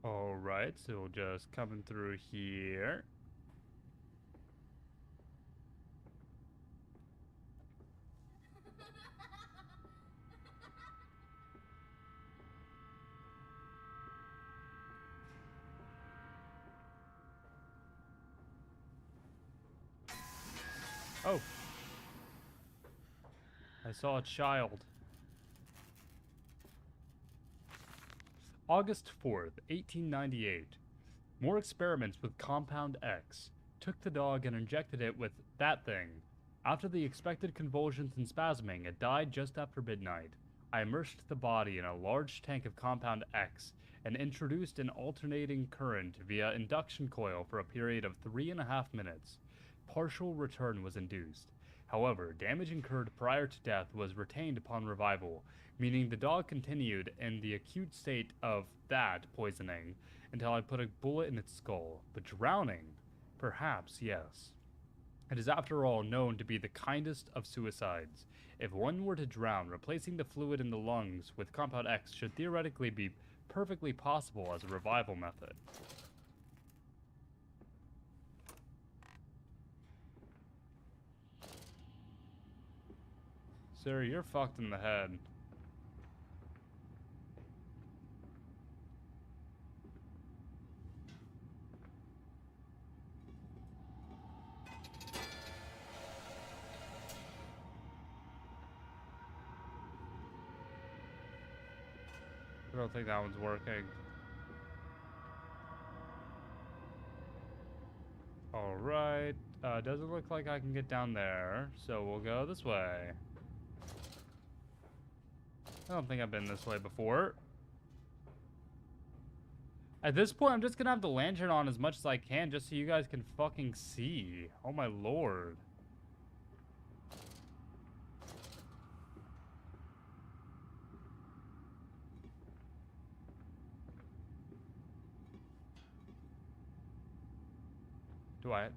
Alright, so we'll just coming through here. Oh. I saw a child. August 4th, 1898. More experiments with Compound X. Took the dog and injected it with that thing. After the expected convulsions and spasming, it died just after midnight. I immersed the body in a large tank of Compound X and introduced an alternating current via induction coil for a period of 3.5 minutes. Partial return was induced. However, damage incurred prior to death was retained upon revival, meaning the dog continued in the acute state of that poisoning until I put a bullet in its skull. But drowning? Perhaps, yes. It is after all known to be the kindest of suicides. If one were to drown, replacing the fluid in the lungs with Compound X should theoretically be perfectly possible as a revival method. Sir, you're fucked in the head. I don't think that one's working. Alright. Doesn't look like I can get down there, so we'll go this way. I don't think I've been this way before. At this point, I'm just gonna have the lantern on as much as I can just so you guys can fucking see. Oh my lord.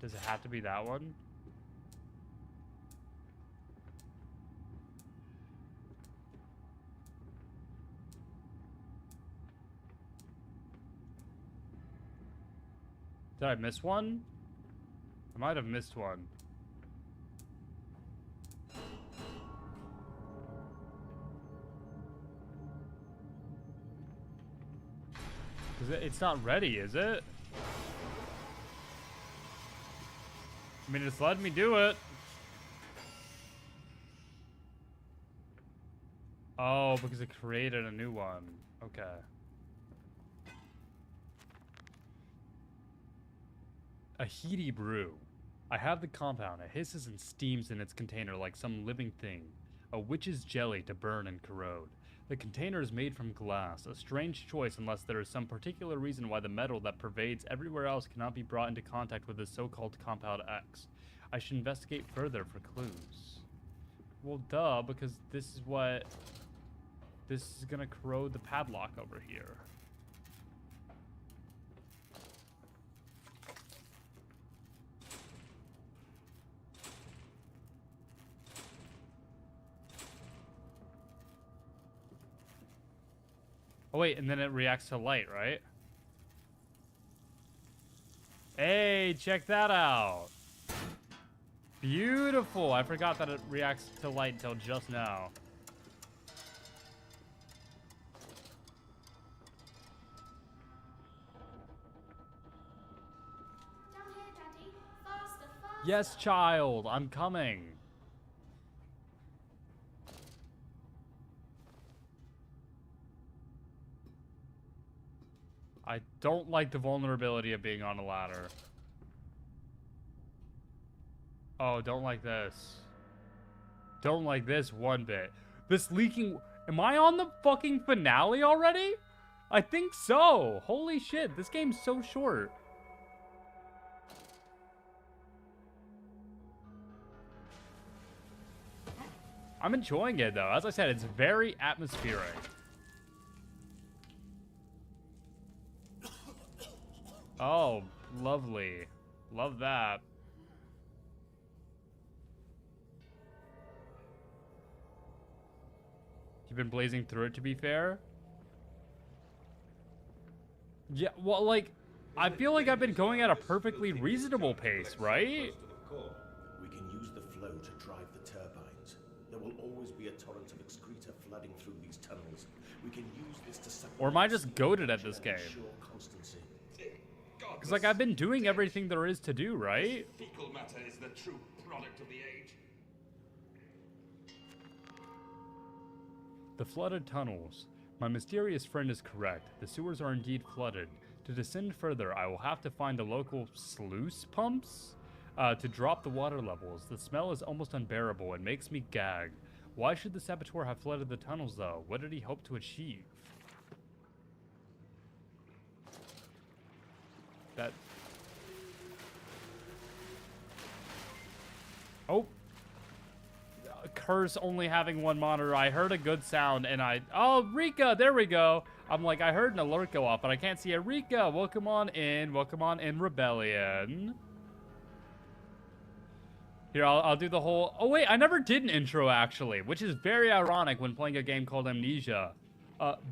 Does it have to be that one? Did I miss one? I might have missed one. It's not ready, is it? I mean, it's letting me do it. Oh, because it created a new one. Okay. A heaty brew. I have the compound. It hisses and steams in its container like some living thing. A witch's jelly to burn and corrode. The container is made from glass, a strange choice unless there is some particular reason why the metal that pervades everywhere else cannot be brought into contact with the so-called Compound X. I should investigate further for clues. Well, duh, because this is what... This is gonna corrode the padlock over here. Oh wait, and then it reacts to light, right? Hey, check that out. Beautiful. I forgot that it reacts to light until just now. Down here, Daddy. Faster, faster. Yes, child. I'm coming. I don't like the vulnerability of being on a ladder. Oh, don't like this. Don't like this one bit. This leaking... Am I on the fucking finale already? I think so. Holy shit, this game's so short. I'm enjoying it, though. As I said, it's very atmospheric. Oh, lovely. Love that. You've been blazing through it, to be fair? Yeah, well, like, I feel like I've been going at a perfectly reasonable pace, right? We can use the flow to drive the turbines. There will always be a torrent of excreta flooding through these tunnels. We can use this to supplement... Or am I just goated at this game? Constancy. Because, like, I've been doing everything there is to do, right? Fecal matter is the true product of the age. The flooded tunnels. My mysterious friend is correct. The sewers are indeed flooded. To descend further, I will have to find the local sluice pumps to drop the water levels. The smell is almost unbearable and makes me gag. Why should the saboteur have flooded the tunnels, though? What did he hope to achieve? That... Oh! curse only having one monitor. I heard a good sound and oh, Rika, there we go. I'm like, I heard an alert go off, but I can't see a Rika. Welcome on in, Rebellion. Here, I'll do the whole, oh wait, I never did an intro actually, which is very ironic when playing a game called Amnesia.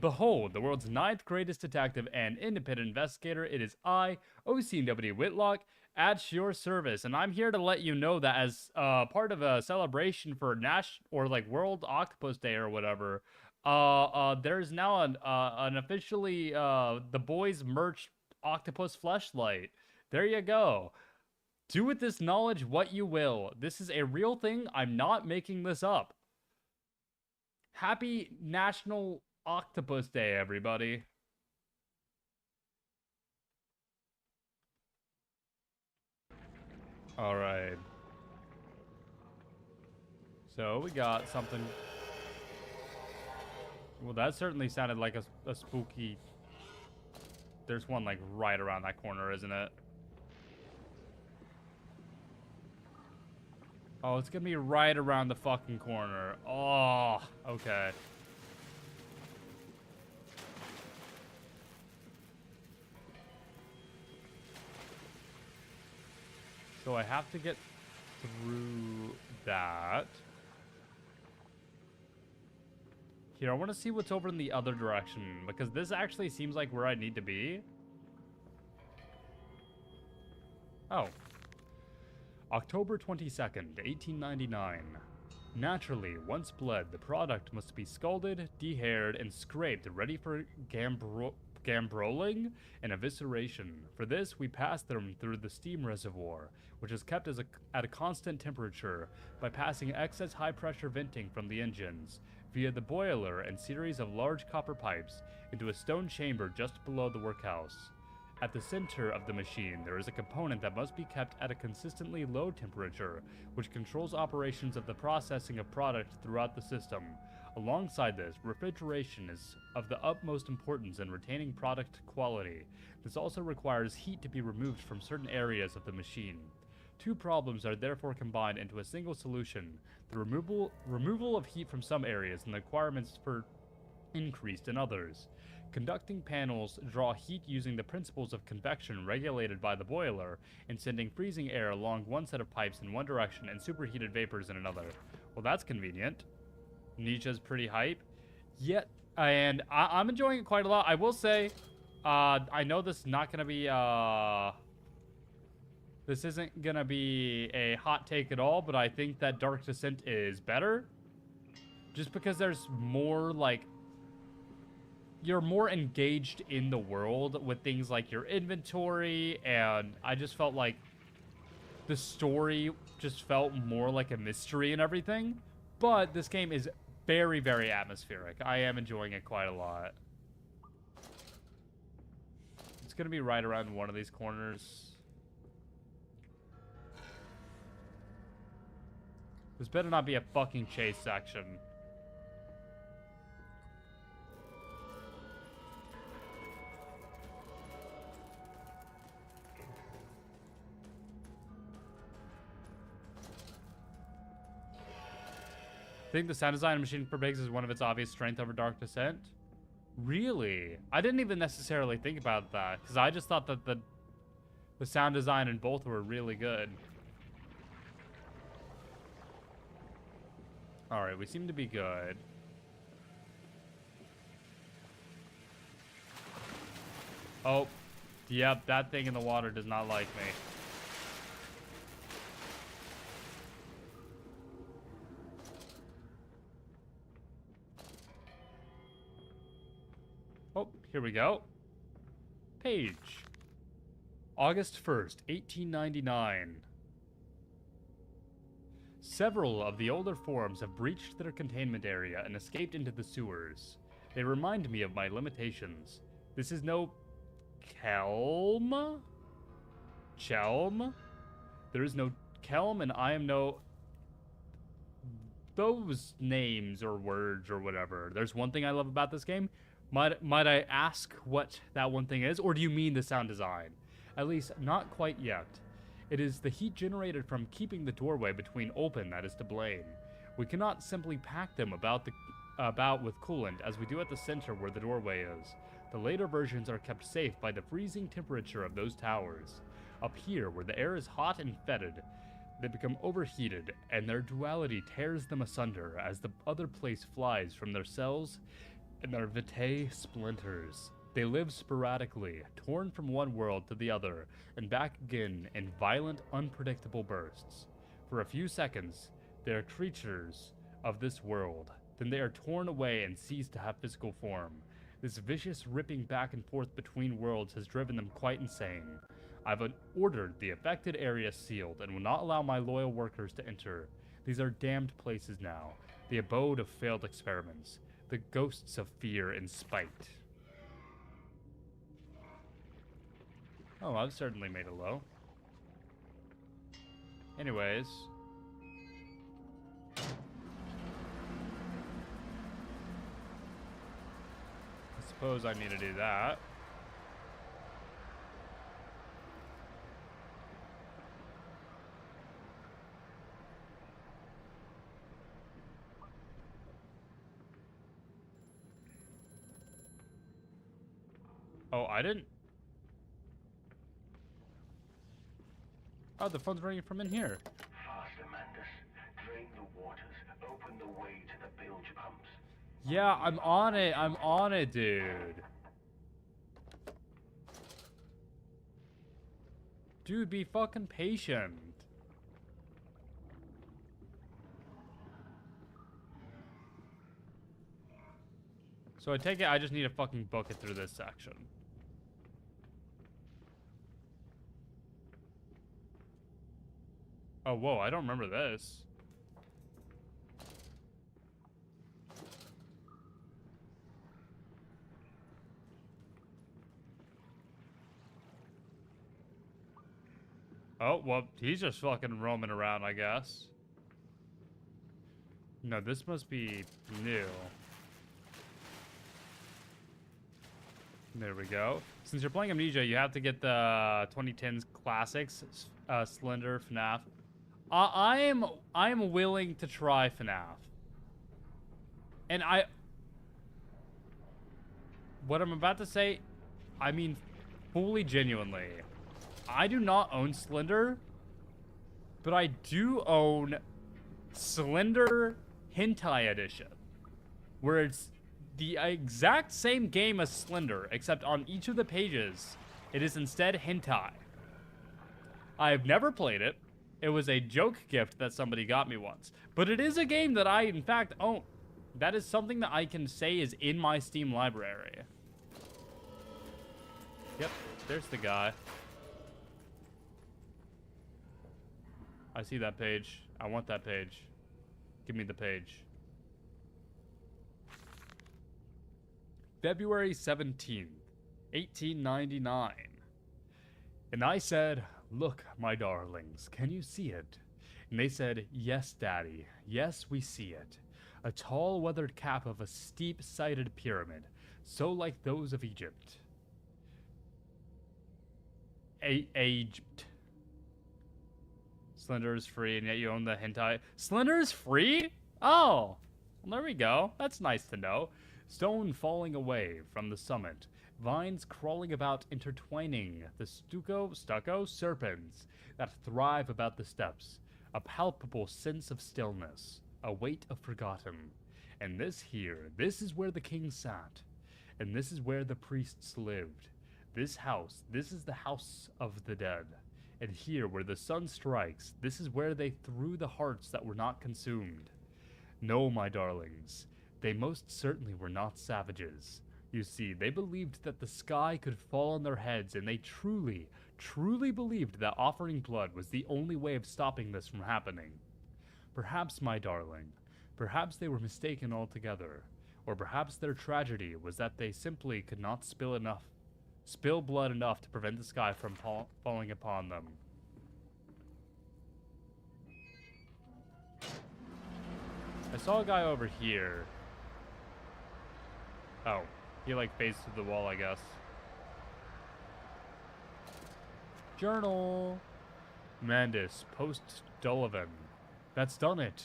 Behold, the world's 9th greatest detective and independent investigator. It is I, Osian Whitlock, at your service, and I'm here to let you know that as part of a celebration for World Octopus Day or whatever, there's now an officially the boys merch octopus fleshlight. There you go. Do with this knowledge what you will. This is a real thing. I'm not making this up. Happy National Octopus Day, everybody. All right. So we got something. Well, that certainly sounded like a spooky. There's one like right around that corner, isn't it? Oh, it's gonna be right around the fucking corner. Oh, okay. So I have to get through that. Here, I want to see what's over in the other direction, because this actually seems like where I need to be. Oh. October 22nd, 1899. Naturally, once bled, the product must be scalded, dehaired, and scraped, ready for gambroling and evisceration. For this, we pass them through the steam reservoir, which is kept at a constant temperature by passing excess high-pressure venting from the engines via the boiler and series of large copper pipes into a stone chamber just below the workhouse. At the center of the machine, there is a component that must be kept at a consistently low temperature, which controls operations of the processing of product throughout the system. Alongside this, refrigeration is of the utmost importance in retaining product quality. This also requires heat to be removed from certain areas of the machine. Two problems are therefore combined into a single solution: the removal of heat from some areas and the requirements for increased in others. Conducting panels draw heat using the principles of convection regulated by the boiler, and sending freezing air along one set of pipes in one direction and superheated vapors in another. Well, that's convenient. Nietzsche's pretty hype. Yet, and I'm enjoying it quite a lot. I will say, I know this is not gonna be, this isn't gonna be a hot take at all, but I think that Dark Descent is better. Just because there's more, like, you're more engaged in the world with things like your inventory, and I just felt like the story just felt more like a mystery and everything. But this game is very, very atmospheric. I am enjoying it quite a lot. It's gonna be right around one of these corners. This better not be a fucking chase section. I think the sound design of Machine for Pigs is one of its obvious strengths over Dark Descent. Really? I didn't even necessarily think about that, because I just thought that the sound design in both were really good. Alright, we seem to be good. Oh, yep, that thing in the water does not like me. Oh, here we go. Page. August 1st, 1899. Several of the older forms have breached their containment area and escaped into the sewers. They remind me of my limitations. This is no Kelm? Chelm? There is no Kelm, and I am no those names or words or whatever. There's one thing I love about this game. Might I ask what that one thing is? Or do you mean the sound design? At least, not quite yet. It is the heat generated from keeping the doorway between open that is to blame. We cannot simply pack them about with coolant as we do at the center where the doorway is. The later versions are kept safe by the freezing temperature of those towers. Up here, where the air is hot and fetid, they become overheated, and their duality tears them asunder as the other place flies from their cells and their vitae splinters. They live sporadically, torn from one world to the other, and back again in violent, unpredictable bursts. For a few seconds, they are creatures of this world. Then they are torn away and cease to have physical form. This vicious ripping back and forth between worlds has driven them quite insane. I've ordered the affected area sealed and will not allow my loyal workers to enter. These are damned places now, the abode of failed experiments, the ghosts of fear and spite. Oh, I've certainly made it low. Anyways. I suppose I need to do that. Oh, I didn't. Oh, the phone's ringing from in here. Faster, Mandus. Drain the waters. Open the way to the bilge pumps. Yeah, I'm on it. I'm on it, dude. Dude, be fucking patient. So I take it I just need to fucking book it through this section. Oh, whoa, I don't remember this. Oh, well, he's just fucking roaming around, I guess. No, this must be new. There we go. Since you're playing Amnesia, you have to get the 2010s classics, Slender, FNAF. I am willing to try FNAF. And what I'm about to say, I mean fully genuinely. I do not own Slender, but I do own Slender Hentai Edition, where it's the exact same game as Slender, except on each of the pages, it is instead hentai. I have never played it. It was a joke gift that somebody got me once. But it is a game that I, in fact, own. That is something that I can say is in my Steam library. Yep, there's the guy. I see that page. I want that page. Give me the page. February 17th, 1899. And I said, "Look, my darlings, can you see it?" And they said, "Yes, Daddy. Yes, we see it. A tall, weathered cap of a steep-sided pyramid, so like those of Egypt." Egypt. Slender is free, and yet you own the hentai. Slender is free? Oh, well, there we go. That's nice to know. Stone falling away from the summit. Vines crawling about, intertwining the stucco serpents that thrive about the steps. A palpable sense of stillness. A weight of forgotten. And this here, this is where the king sat. And this is where the priests lived. This house, this is the house of the dead. And here, where the sun strikes, this is where they threw the hearts that were not consumed. No, my darlings, they most certainly were not savages. You see, they believed that the sky could fall on their heads, and they truly, truly believed that offering blood was the only way of stopping this from happening. Perhaps, my darling, perhaps they were mistaken altogether, or perhaps their tragedy was that they simply could not spill blood enough to prevent the sky from falling upon them. I saw a guy over here. Oh, he like phased through the wall, I guess. Journal. Mandus, post Dolavan. That's done it.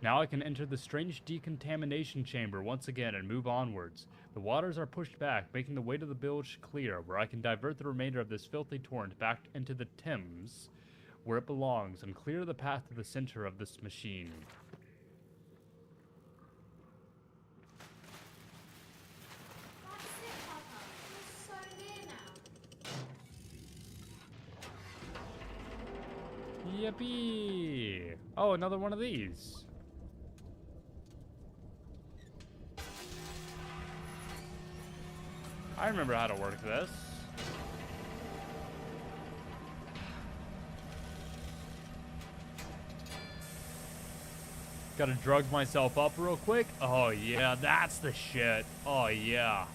Now I can enter the strange decontamination chamber once again and move onwards. The waters are pushed back, making the way to the bilge clear, where I can divert the remainder of this filthy torrent back into the Thames, where it belongs, and clear the path to the center of this machine. That's it, Papa. We're so near now. Yippee! Oh, another one of these. I remember how to work this. Gotta drug myself up real quick. Oh yeah, that's the shit. Oh yeah.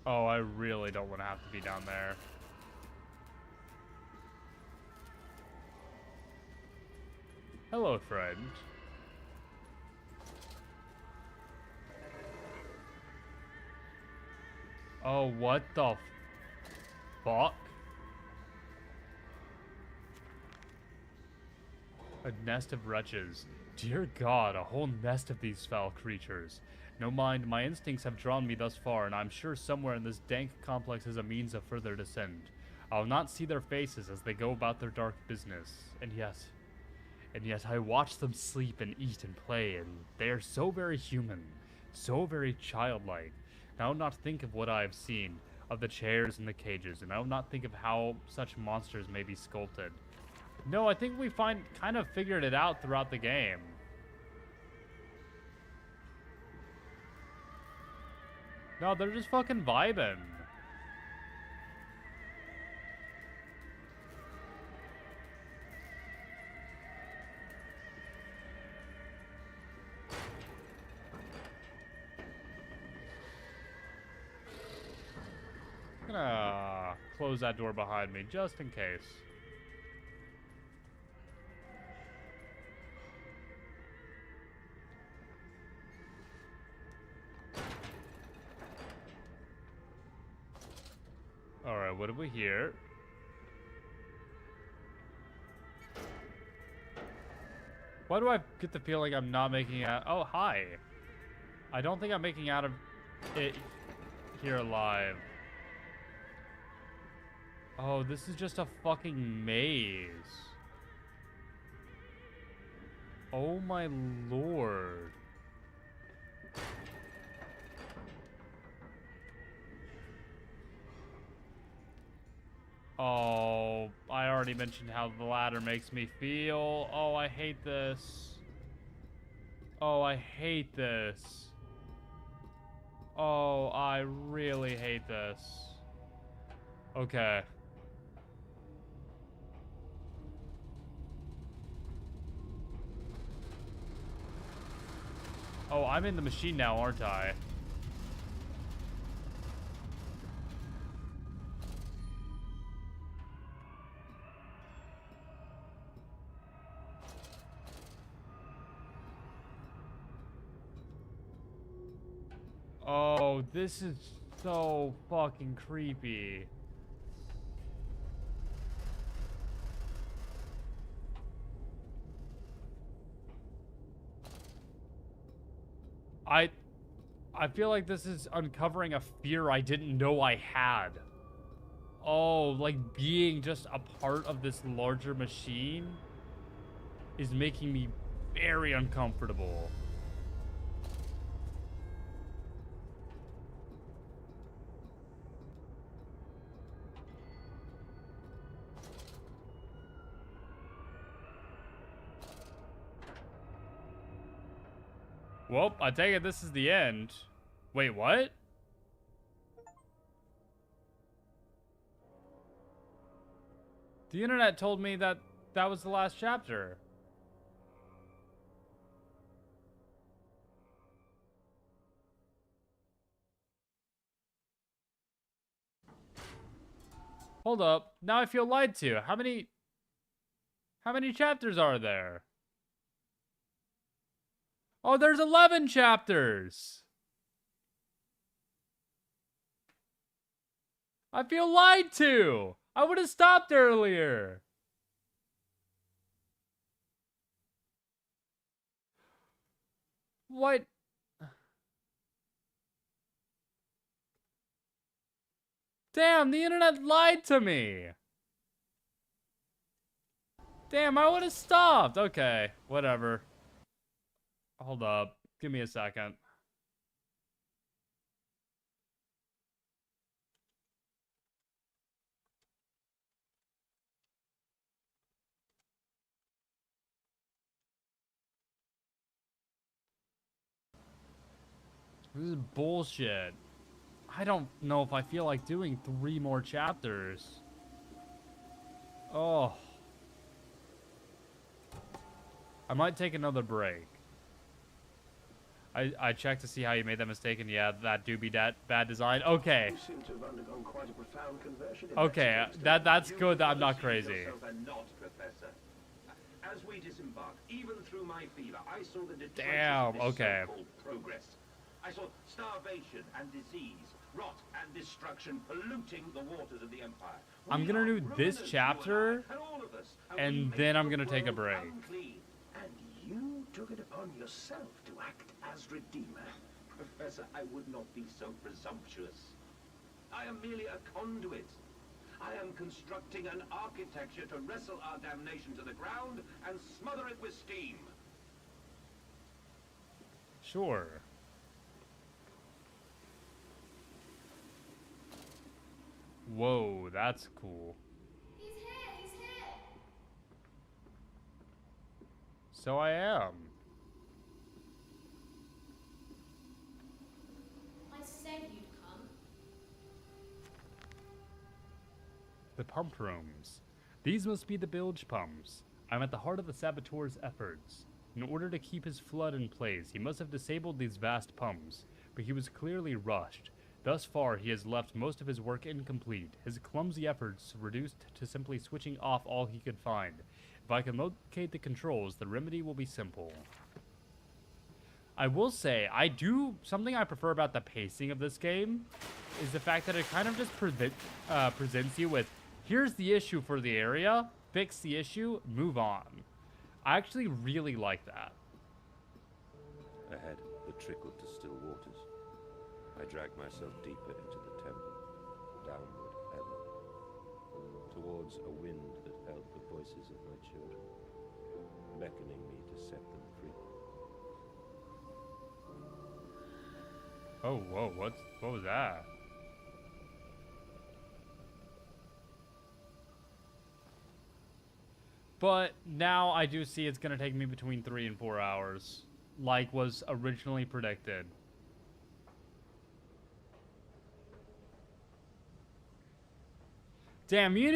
Oh, I really don't want to have to be down there. Hello, friend. Oh, what the fuck? A nest of wretches. Dear God, a whole nest of these foul creatures. No mind, my instincts have drawn me thus far, and I'm sure somewhere in this dank complex is a means of further descent. I'll not see their faces as they go about their dark business. And yet I watch them sleep and eat and play, and they are so very human, so very childlike. And I will not think of what I have seen, of the chairs and the cages, and I will not think of how such monsters may be sculpted. No, I think we kind of figured it out throughout the game. No, they're just fucking vibing. I'm gonna close that door behind me just in case. Alright, what do we hear? Why do I get the feeling I'm not making out? Oh, hi. I don't think I'm making out of it here alive. Oh, this is just a fucking maze. Oh my lord. Oh, I already mentioned how the ladder makes me feel. Oh, I hate this. Oh, I hate this. Oh, I really hate this. Okay. Oh, I'm in the machine now, aren't I? Oh, this is so fucking creepy. I feel like this is uncovering a fear I didn't know I had. Oh, like being just a part of this larger machine is making me very uncomfortable. Well, I take it this is the end. Wait, what? The internet told me that that was the last chapter. Hold up. Now I feel lied to. How many chapters are there? Oh, there's 11 chapters. I feel lied to. I would have stopped earlier. What? Damn, the internet lied to me. Damn, I would have stopped. Okay, whatever. Hold up. Give me a second. This is bullshit. I don't know if I feel like doing 3 more chapters. Oh. I might take another break. I checked to see how you made that mistake, and yeah, that do be bad design. Okay. You seem to have undergone quite a profound conversion. Okay, that's good that I'm not crazy. Yourself are not, Professor. As we disembarked, even through my fever, I saw the Damn, okay. so-called progress. I saw starvation and disease, rot and destruction polluting the waters of the Empire. I'm gonna do this chapter, and then I'm gonna take a break. And you took it upon yourself to act as Redeemer. Professor, I would not be so presumptuous. I am merely a conduit. I am constructing an architecture to wrestle our damnation to the ground and smother it with steam. Sure. Whoa, that's cool. He's here, he's here. So I am. I said you'd come. The pump rooms. These must be the bilge pumps. I'm at the heart of the saboteur's efforts. In order to keep his flood in place, he must have disabled these vast pumps, but he was clearly rushed. Thus far, he has left most of his work incomplete, his clumsy efforts reduced to simply switching off all he could find. If I can locate the controls, the remedy will be simple. I will say, something I prefer about the pacing of this game is the fact that it kind of just presents you with, here's the issue for the area, fix the issue, move on. I actually really like that. Ahead, the trickle to still waters. I dragged myself deeper into the temple, downward ever, towards a wind that held the voices of my children, beckoning me to set them free. Oh, whoa, what was that? But now I do see it's gonna take me between 3 and 4 hours, like was originally predicted. Damn, you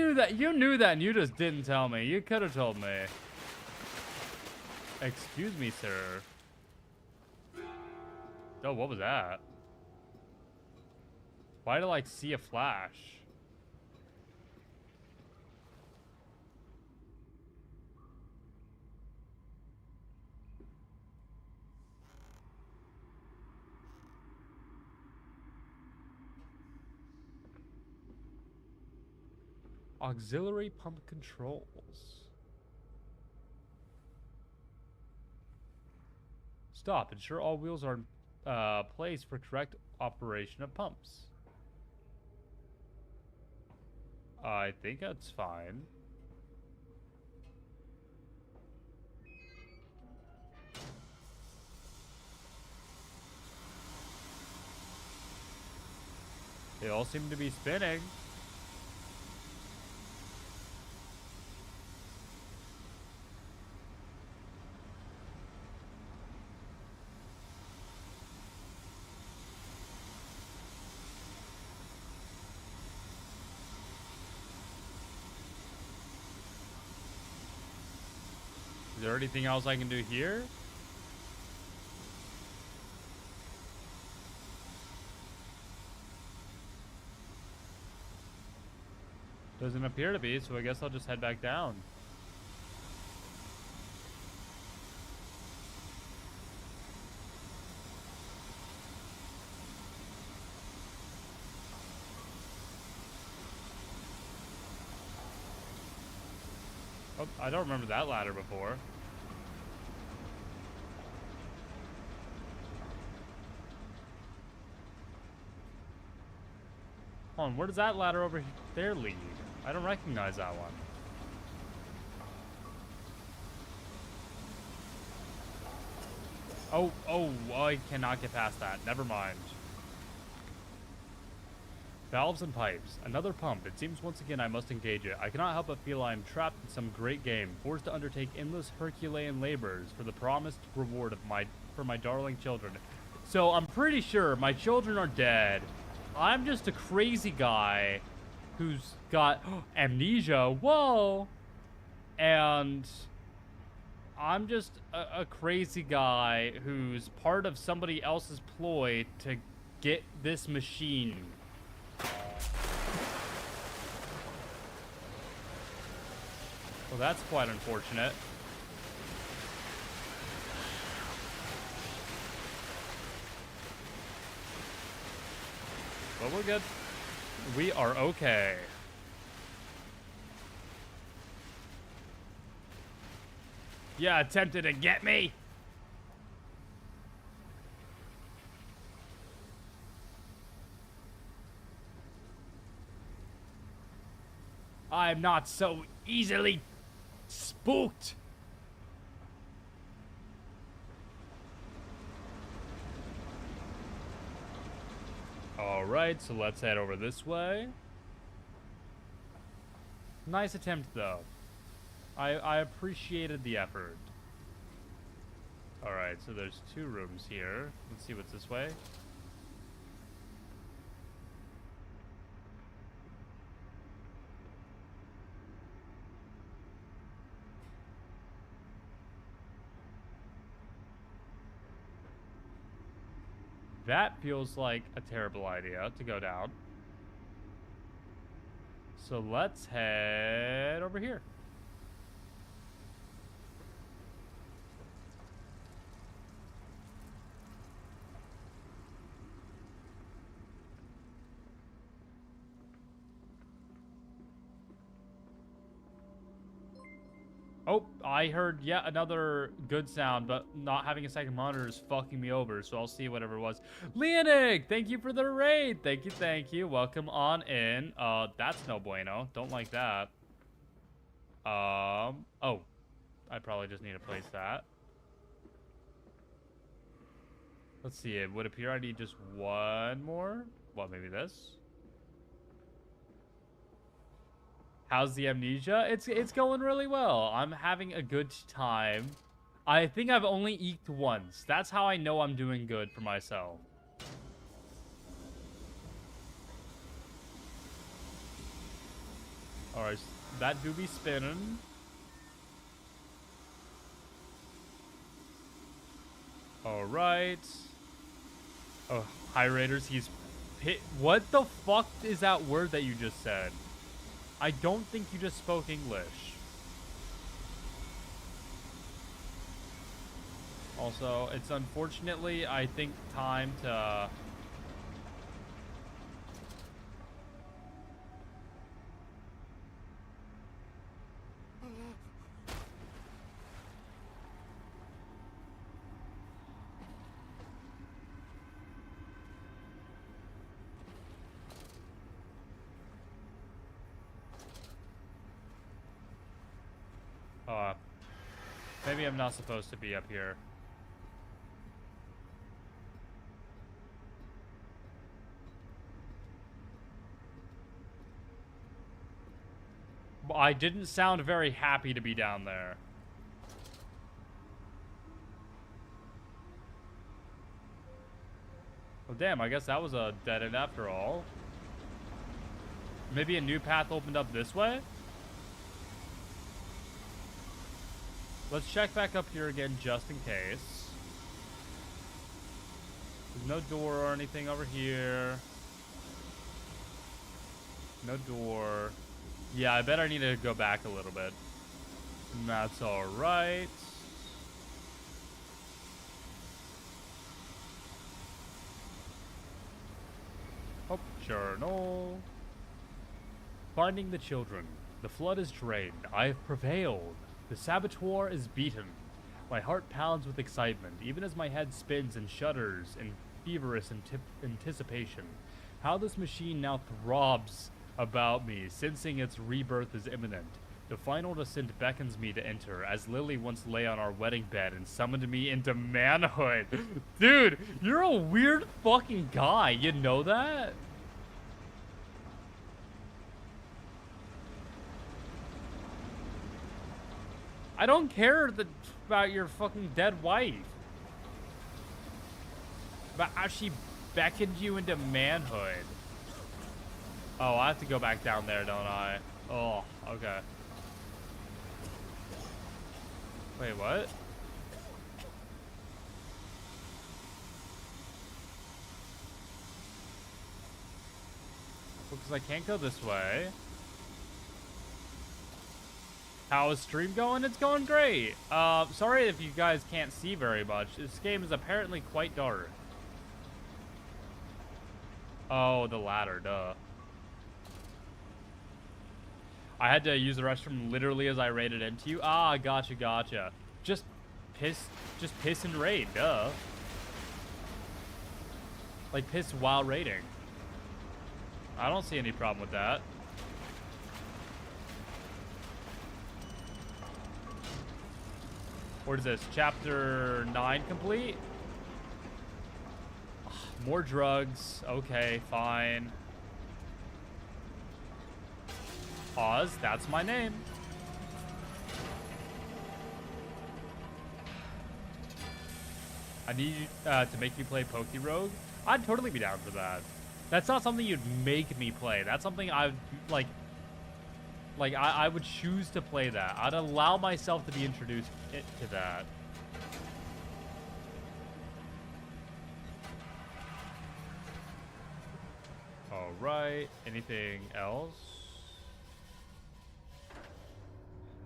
knew that and you just didn't tell me. You could have told me. Excuse me, sir. Oh, what was that? Why did I like see a flash? Auxiliary pump controls. Stop. Ensure all wheels are in place for correct operation of pumps. I think that's fine. They all seem to be spinning. Is there anything else I can do here? Doesn't appear to be, so I guess I'll just head back down. Oh, I don't remember that ladder before. Hold on, where does that ladder over there lead? I don't recognize that one. Oh, I cannot get past that. Never mind. Valves and pipes. Another pump. It seems once again I must engage it. I cannot help but feel I am trapped in some great game, forced to undertake endless Herculean labors for the promised reward of my darling children. So I'm pretty sure my children are dead. I'm just a crazy guy who's got amnesia. Whoa! And I'm just a crazy guy who's part of somebody else's ploy to get this machine. Well, that's quite unfortunate. But we're good. We are okay. Yeah, attempted to get me? I'm not so easily spooked. Alright, so let's head over this way. Nice attempt, though. I appreciated the effort. Alright, so there's 2 rooms here. Let's see what's this way. That feels like a terrible idea to go down. So let's head over here. Oh, I heard yet another good sound, but not having a second monitor is fucking me over, so I'll see whatever it was. Leonig, thank you for the raid. Thank you. Welcome on in. That's no bueno. Don't like that. Oh, I probably just need to place that. Let's see, it would appear I need just one more. Well, maybe this. How's the amnesia? It's going really well. I'm having a good time. I think I've only eked once. That's how I know I'm doing good for myself. Alright, that do be spinning. Alright. Oh, hi Raiders, he's pit. What the fuck is that word that you just said? I don't think you just spoke English. Also, it's unfortunately, I think, time to... maybe I'm not supposed to be up here. I didn't sound very happy to be down there. Well, damn, I guess that was a dead end after all. Maybe a new path opened up this way? Let's check back up here again just in case. There's no door or anything over here. No door. Yeah, I bet I need to go back a little bit. And that's alright. Oh, journal. Finding the children. The flood is drained. I have prevailed. The saboteur is beaten. My heart pounds with excitement, even as my head spins and shudders in feverish anticipation. How this machine now throbs about me, sensing its rebirth is imminent. The final descent beckons me to enter, as Lily once lay on our wedding bed and summoned me into manhood. Dude, you're a weird fucking guy. You know that? I don't care about your fucking dead wife. But how she beckoned you into manhood. Oh, I have to go back down there, don't I? Oh, okay. Wait, what? Because I can't go this way. How is stream going? It's going great. Sorry if you guys can't see very much. This game is apparently quite dark. Oh, the ladder, duh. I had to use the restroom literally as I raided into you. Ah, gotcha. Just piss and raid, duh. Like piss while raiding. I don't see any problem with that. What is this? Chapter 9 complete? Ugh, more drugs. Okay, fine. Oz, that's my name. I need to make you play Poke Rogue. I'd totally be down for that. That's not something you'd make me play. That's something I would I would choose to play that. I'd allow myself to be introduced to that. All right. Anything else?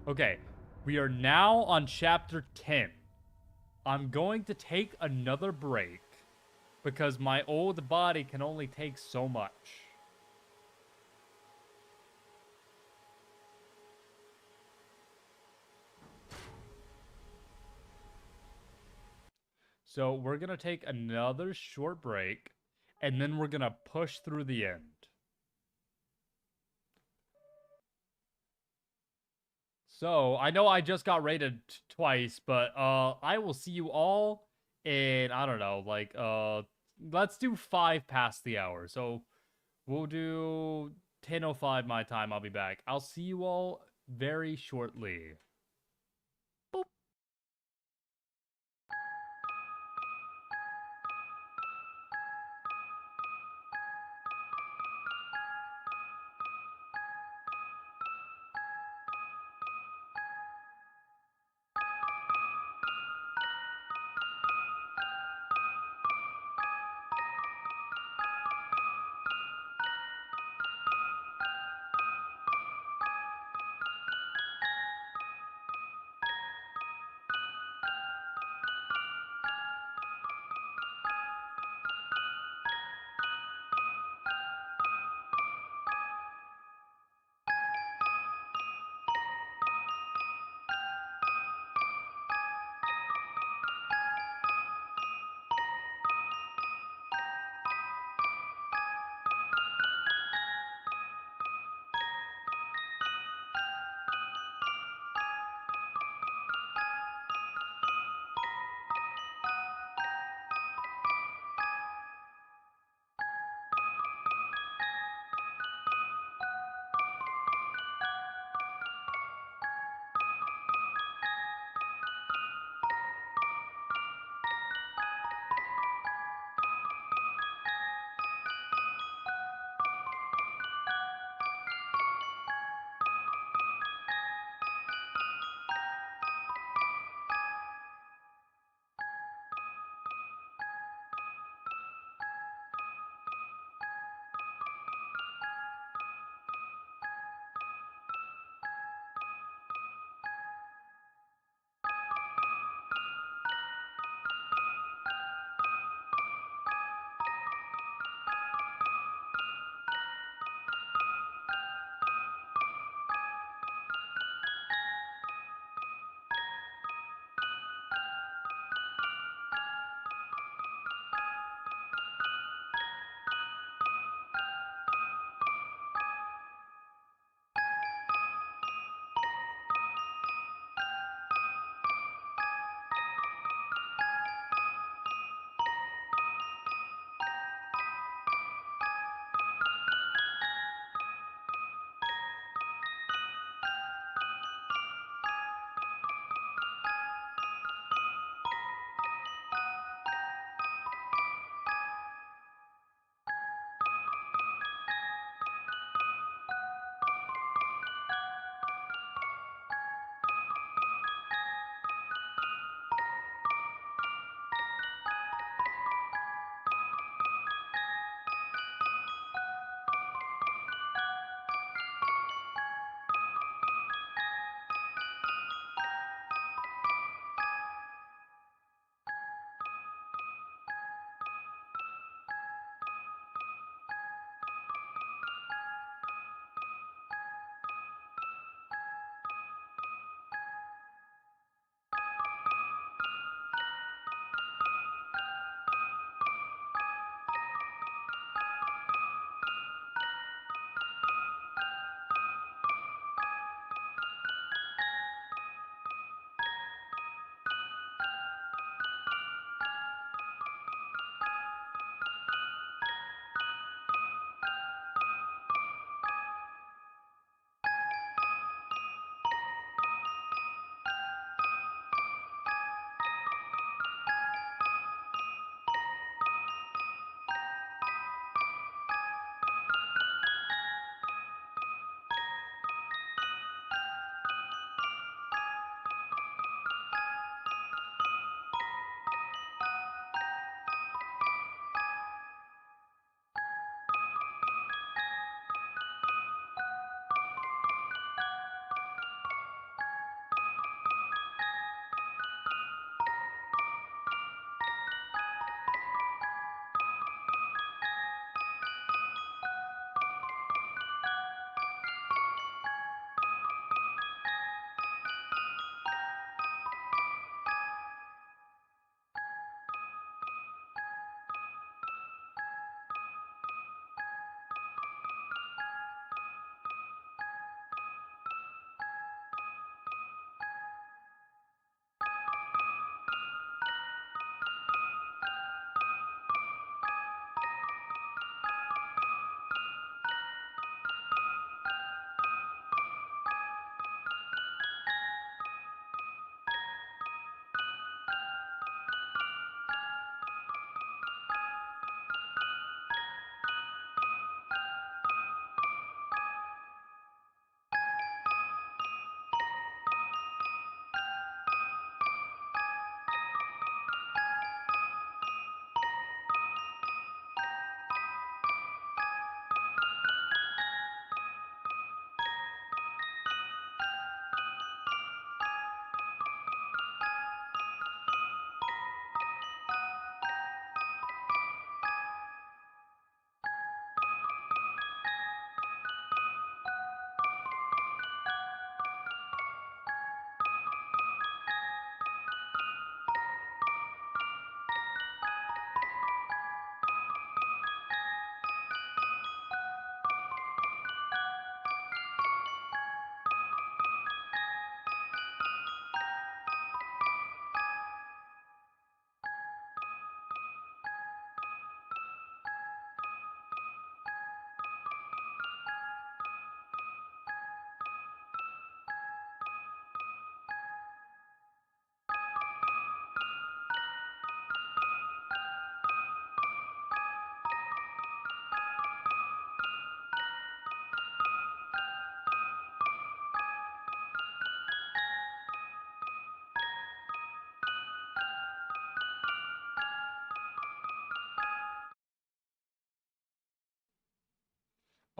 Okay. We are now on chapter 10. I'm going to take another break because my old body can only take so much. So we're going to take another short break, and then we're going to push through the end. So I know I just got rated twice, but I will see you all in, I don't know, like, let's do 5 past the hour. So we'll do 10:05 my time. I'll be back. I'll see you all very shortly. Boop.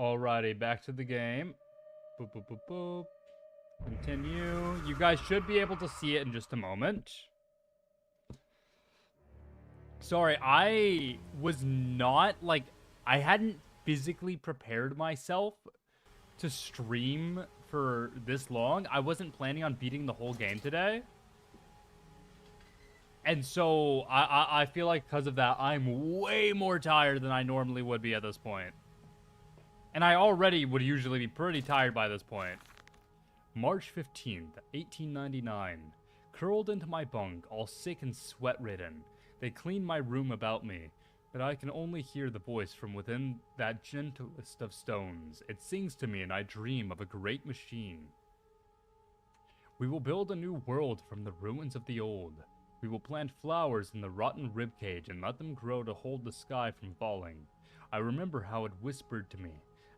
Alrighty, back to the game. Boop, boop, boop, boop. Continue. You guys should be able to see it in just a moment. Sorry, I was not, like, I hadn't physically prepared myself to stream for this long. I wasn't planning on beating the whole game today. And so, I feel like because of that, I'm way more tired than I normally would be at this point. And I already would usually be pretty tired by this point. March 15th, 1899. Curled into my bunk, all sick and sweat-ridden. They clean my room about me, but I can only hear the voice from within that gentlest of stones. It sings to me and I dream of a great machine. We will build a new world from the ruins of the old. We will plant flowers in the rotten ribcage and let them grow to hold the sky from falling. I remember how it whispered to me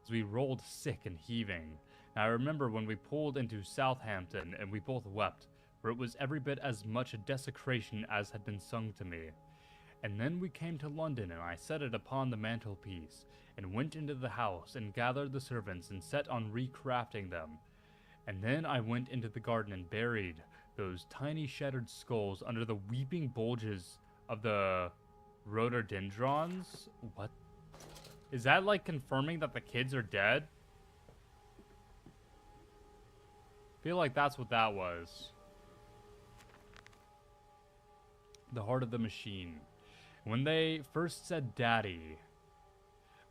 as we rolled sick and heaving. And I remember when we pulled into Southampton and we both wept, for it was every bit as much a desecration as had been sung to me. And then we came to London and I set it upon the mantelpiece, and went into the house and gathered the servants and set on recrafting them. And then I went into the garden and buried those tiny shattered skulls under the weeping bulges of the rhododendrons. What? Is that like confirming that the kids are dead? Feel like that's what that was. The heart of the machine. When they first said daddy,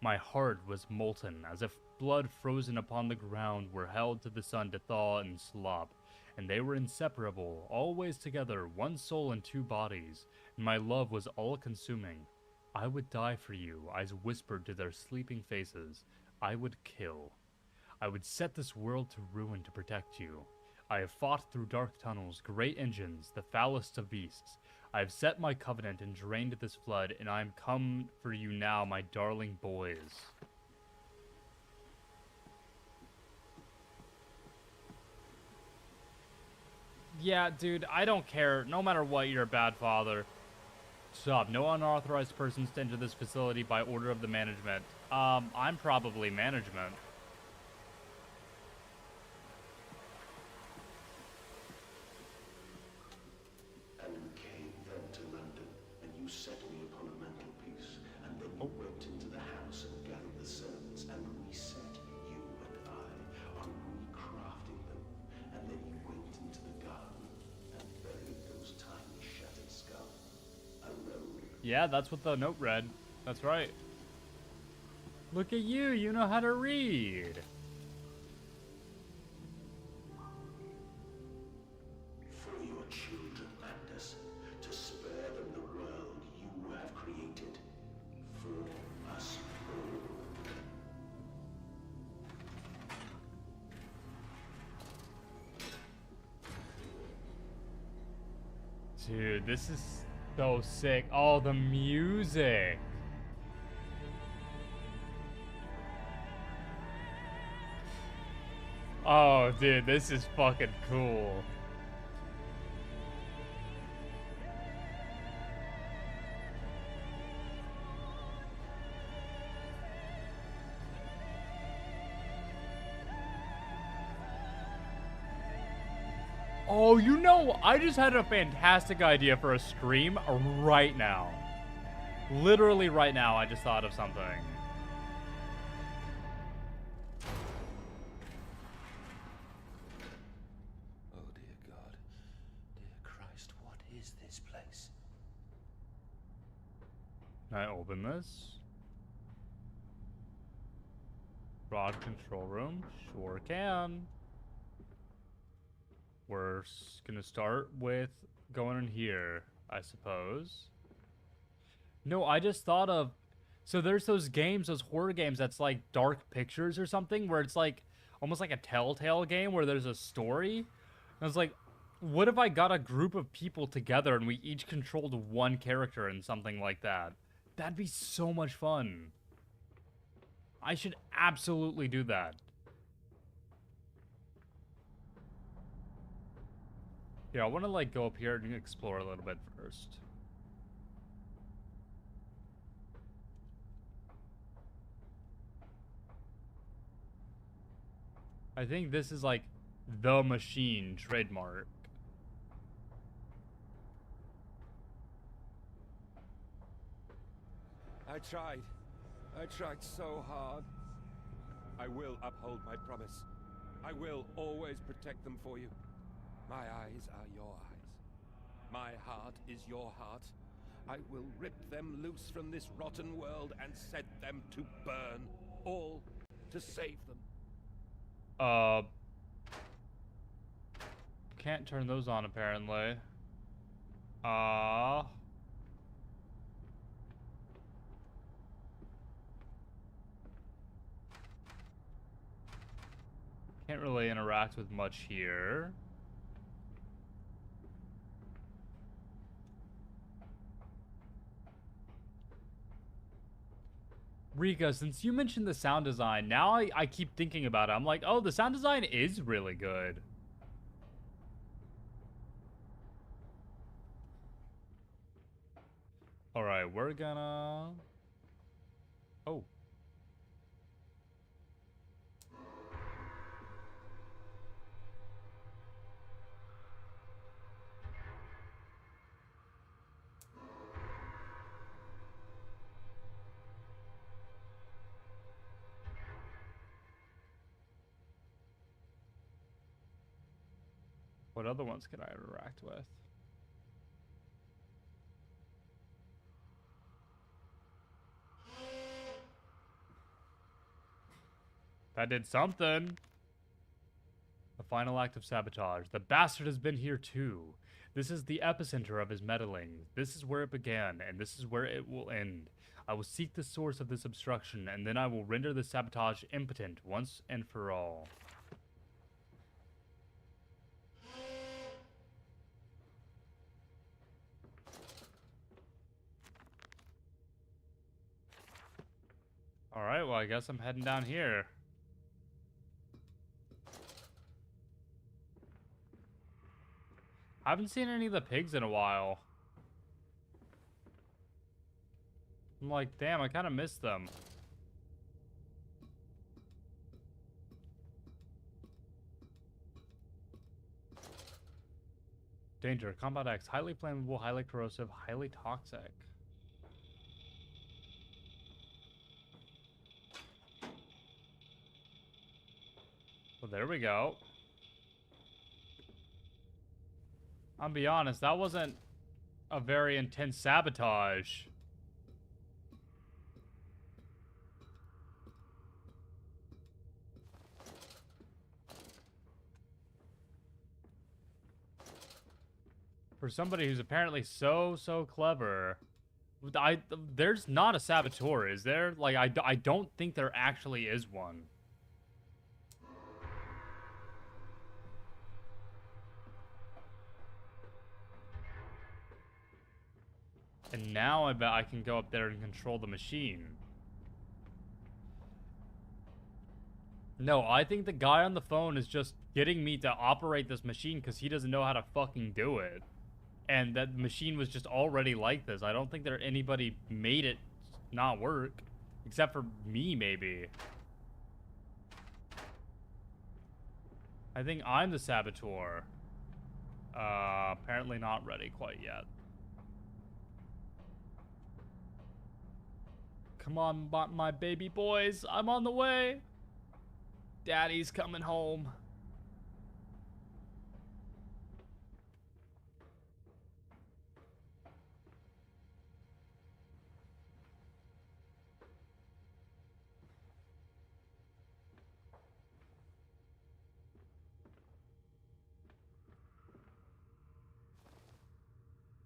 my heart was molten, as if blood frozen upon the ground were held to the sun to thaw and slop. And they were inseparable, always together, one soul and two bodies, and my love was all-consuming. I would die for you, eyes whispered to their sleeping faces. I would kill. I would set this world to ruin to protect you. I have fought through dark tunnels, great engines, the foulest of beasts. I have set my covenant and drained this flood, and I am come for you now, my darling boys. Yeah, dude, I don't care. No matter what, you're a bad father. Stop. No unauthorized persons to enter this facility by order of the management. I'm probably management. And you came then to London, and you set me upon a mantelpiece, and then you went into the house and gathered the servants, and we set, you and I, on recrafting them, and then you went into the garden and buried those tiny shattered skulls. Alone. Yeah, that's what the note read. That's right. Look at you, you know how to read. For your children, Anders, to spare them the world you have created. For us all. Dude, this is so sick. Oh, the music. Oh, dude, this is fucking cool. Oh, you know, I just had a fantastic idea for a stream right now. Literally right now, I just thought of something. Oh, dear God. Dear Christ, what is this place? Can I open this? Broad control room? Sure can. We're gonna start with going in here, I suppose. No, I just thought of... So there's those games, those horror games that's like Dark Pictures or something, where it's like almost like a Telltale game where there's a story. And I was like, what if I got a group of people together and we each controlled one character in something like that? That'd be so much fun. I should absolutely do that. Yeah, I want to like go up here and explore a little bit first. I think this is like the machine trademark. I tried. I tried so hard. I will uphold my promise. I will always protect them for you. My eyes are your eyes. My heart is your heart. I will rip them loose from this rotten world and set them to burn. All to save them. Can't turn those on apparently. Can't really interact with much here. Rika, since you mentioned the sound design, now I keep thinking about it. I'm like, oh, the sound design is really good. Alright, we're gonna... Oh. What other ones can I interact with? That did something. The final act of sabotage. The bastard has been here too. This is the epicenter of his meddling. This is where it began, and this is where it will end. I will seek the source of this obstruction, and then I will render the sabotage impotent once and for all. Alright, well, I guess I'm heading down here. I haven't seen any of the pigs in a while. I'm like, damn, I kind of missed them. Danger. Compound X. Highly flammable, highly corrosive, highly toxic. Well, there we go. I'll be honest, that wasn't a very intense sabotage. For somebody who's apparently so clever. There's not a saboteur, is there? Like, I don't think there actually is one. And now I bet I can go up there and control the machine. No, I think the guy on the phone is just getting me to operate this machine because he doesn't know how to fucking do it. And that machine was just already like this. I don't think anybody made it not work. Except for me, maybe. I think I'm the saboteur. Apparently not ready quite yet. Come on, my baby boys. I'm on the way. Daddy's coming home.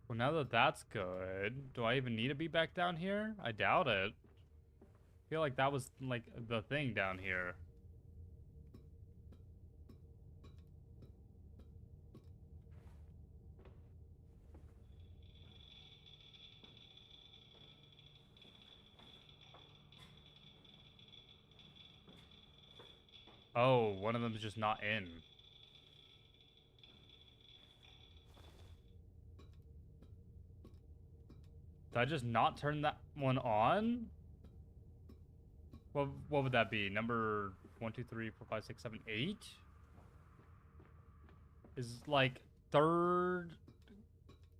Well, now that that's good, do I even need to be back down here? I doubt it. I feel like that was, like, the thing down here. Oh, one of them is just not in. Did I just not turn that one on? What would that be? Number 1, 2, 3, 4, 5, 6, 7, 8? Is like third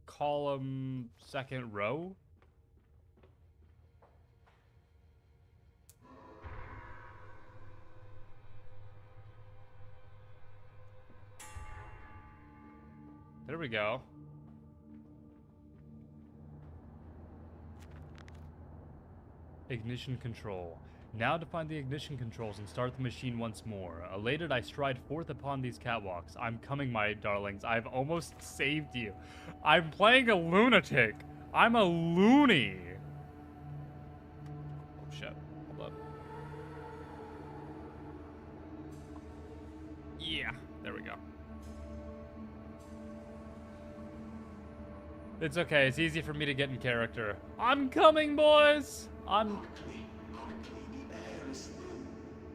column, second row? There we go. Ignition control. Now to find the ignition controls and start the machine once more. Elated, I stride forth upon these catwalks. I'm coming, my darlings. I've almost saved you. I'm playing a lunatic. I'm a loony. Oh shit. Hold up. Yeah, there we go. It's okay. It's easy for me to get in character. I'm coming, boys. I'm... Quickly, the air is thin.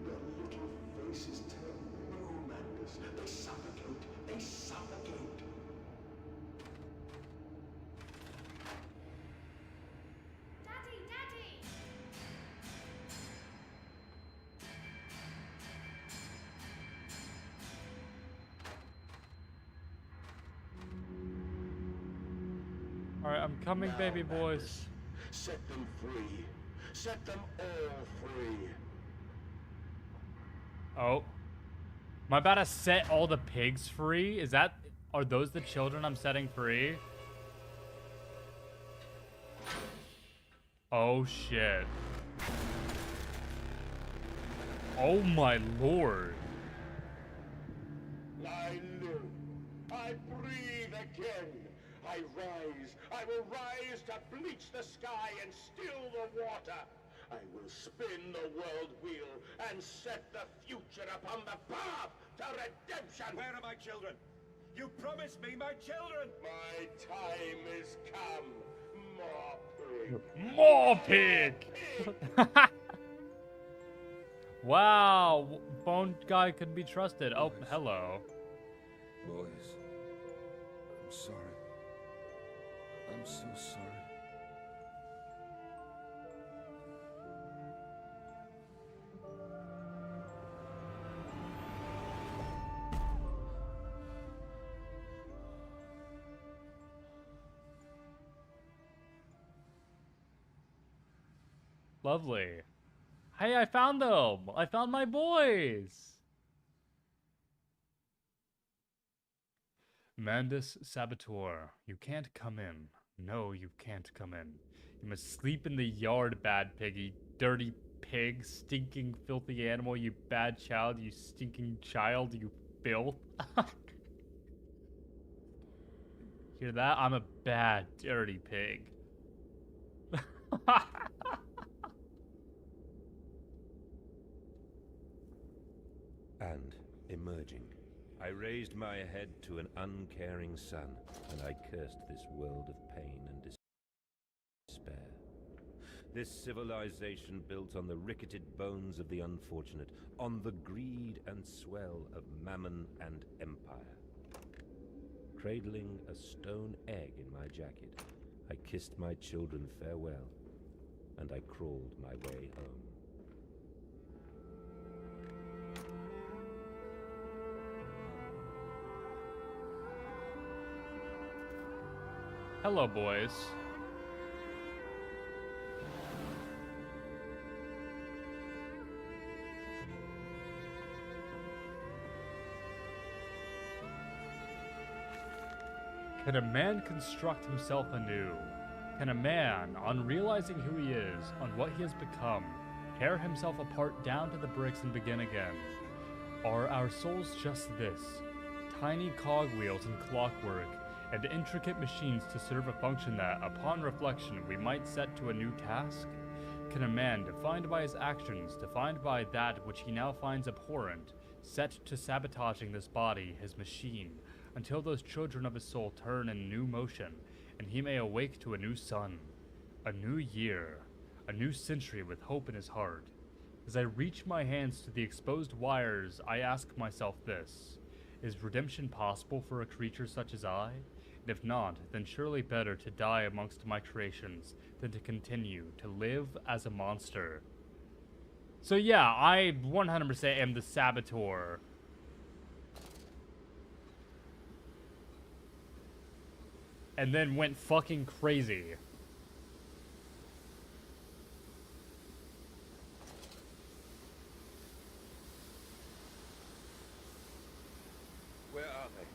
Their little faces tell no madness. They suffocate. They suffocate. Daddy, Daddy! Alright, I'm coming, Now, baby boys. madness. Set them free. Set them all free. Oh. Am I about to set all the pigs free? Is that... Are those the children I'm setting free? Oh, shit. Oh, my lord. I live. I breathe again. I rise. I will rise to bleach the sky and still the water. I will spin the world wheel and set the future upon the path to redemption. Where are my children? You promised me my children! My time is come. More More pig. pig! Pig. Wow. Phone guy could be trusted. Oh, hello. Boys, I'm sorry. I'm so sorry. Lovely. Hey, I found them! I found my boys! Mandus Saboteur, you can't come in. No, you can't come in. You must sleep in the yard, bad piggy. Dirty pig, stinking filthy animal, you bad child, you stinking child, you filth. Hear that? I'm a bad, dirty pig. And, emerging, I raised my head to an uncaring sun, and I cursed this world of pain and despair. This civilization built on the ricketed bones of the unfortunate, on the greed and swell of mammon and empire. Cradling a stone egg in my jacket, I kissed my children farewell, and I crawled my way home. Hello, boys. Can a man construct himself anew? Can a man, on realizing who he is, on what he has become, tear himself apart down to the bricks and begin again? Are our souls just this? Tiny cogwheels and clockwork, and intricate machines to serve a function that, upon reflection, we might set to a new task? Can a man, defined by his actions, defined by that which he now finds abhorrent, set to sabotaging this body, his machine, until those children of his soul turn in new motion, and he may awake to a new sun, a new year, a new century with hope in his heart? As I reach my hands to the exposed wires, I ask myself this: is redemption possible for a creature such as I? And if not, then surely better to die amongst my creations than to continue to live as a monster. So yeah, I 100% am the saboteur. And then went fucking crazy. Where are they?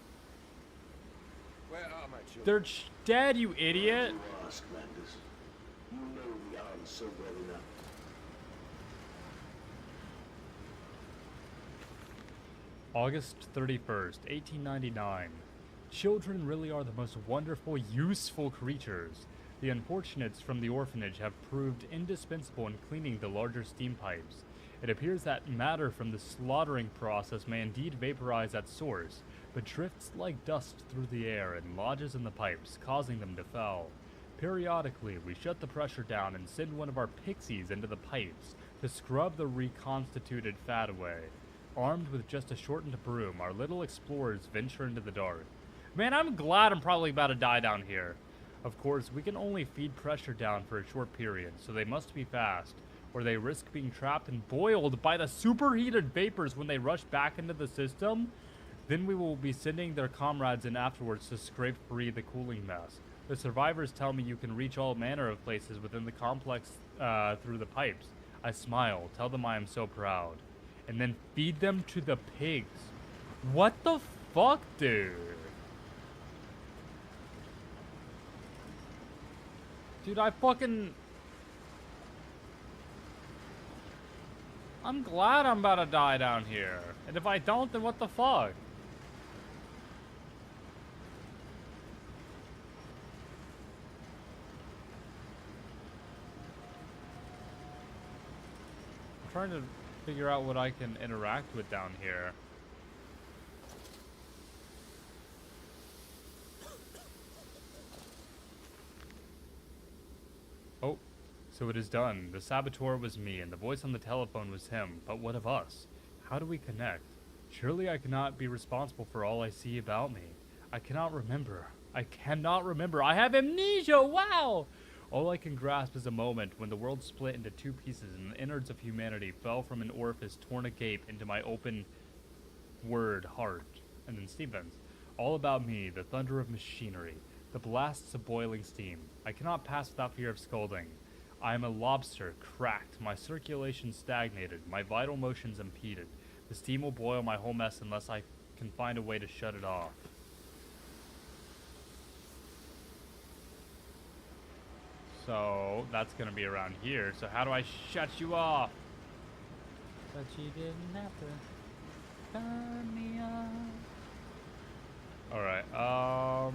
Where are my children? They're dead, you idiot. You ask, Mandus. You know the answer well enough. August 31st, 1899. Children really are the most wonderful, useful creatures. The unfortunates from the orphanage have proved indispensable in cleaning the larger steam pipes. It appears that matter from the slaughtering process may indeed vaporize at source, but drifts like dust through the air and lodges in the pipes, causing them to foul. Periodically, we shut the pressure down and send one of our pixies into the pipes to scrub the reconstituted fat away. Armed with just a shortened broom, our little explorers venture into the dark. Man, I'm glad I'm probably about to die down here. Of course, we can only feed pressure down for a short period, so they must be fast, or they risk being trapped and boiled by the superheated vapors when they rush back into the system. Then we will be sending their comrades in afterwards to scrape free the cooling mess. The survivors tell me you can reach all manner of places within the complex through the pipes. I smile, tell them I am so proud, and then feed them to the pigs. What the fuck, dude? Dude, I'm glad I'm about to die down here. And if I don't, then what the fuck? I'm trying to figure out what I can interact with down here. Oh, so it is done. The saboteur was me, and the voice on the telephone was him. But what of us? How do we connect? Surely I cannot be responsible for all I see about me. I cannot remember. I cannot remember. I have amnesia! Wow! All I can grasp is a moment when the world split into two pieces and the innards of humanity fell from an orifice torn agape into my open word heart. And then Stevens. All about me, the thunder of machinery, the blasts of boiling steam. I cannot pass without fear of scolding. I am a lobster, cracked, my circulation stagnated, my vital motions impeded. The steam will boil my whole mess unless I can find a way to shut it off. So, that's gonna be around here. So how do I shut you off? But you didn't have to turn me off. Alright, I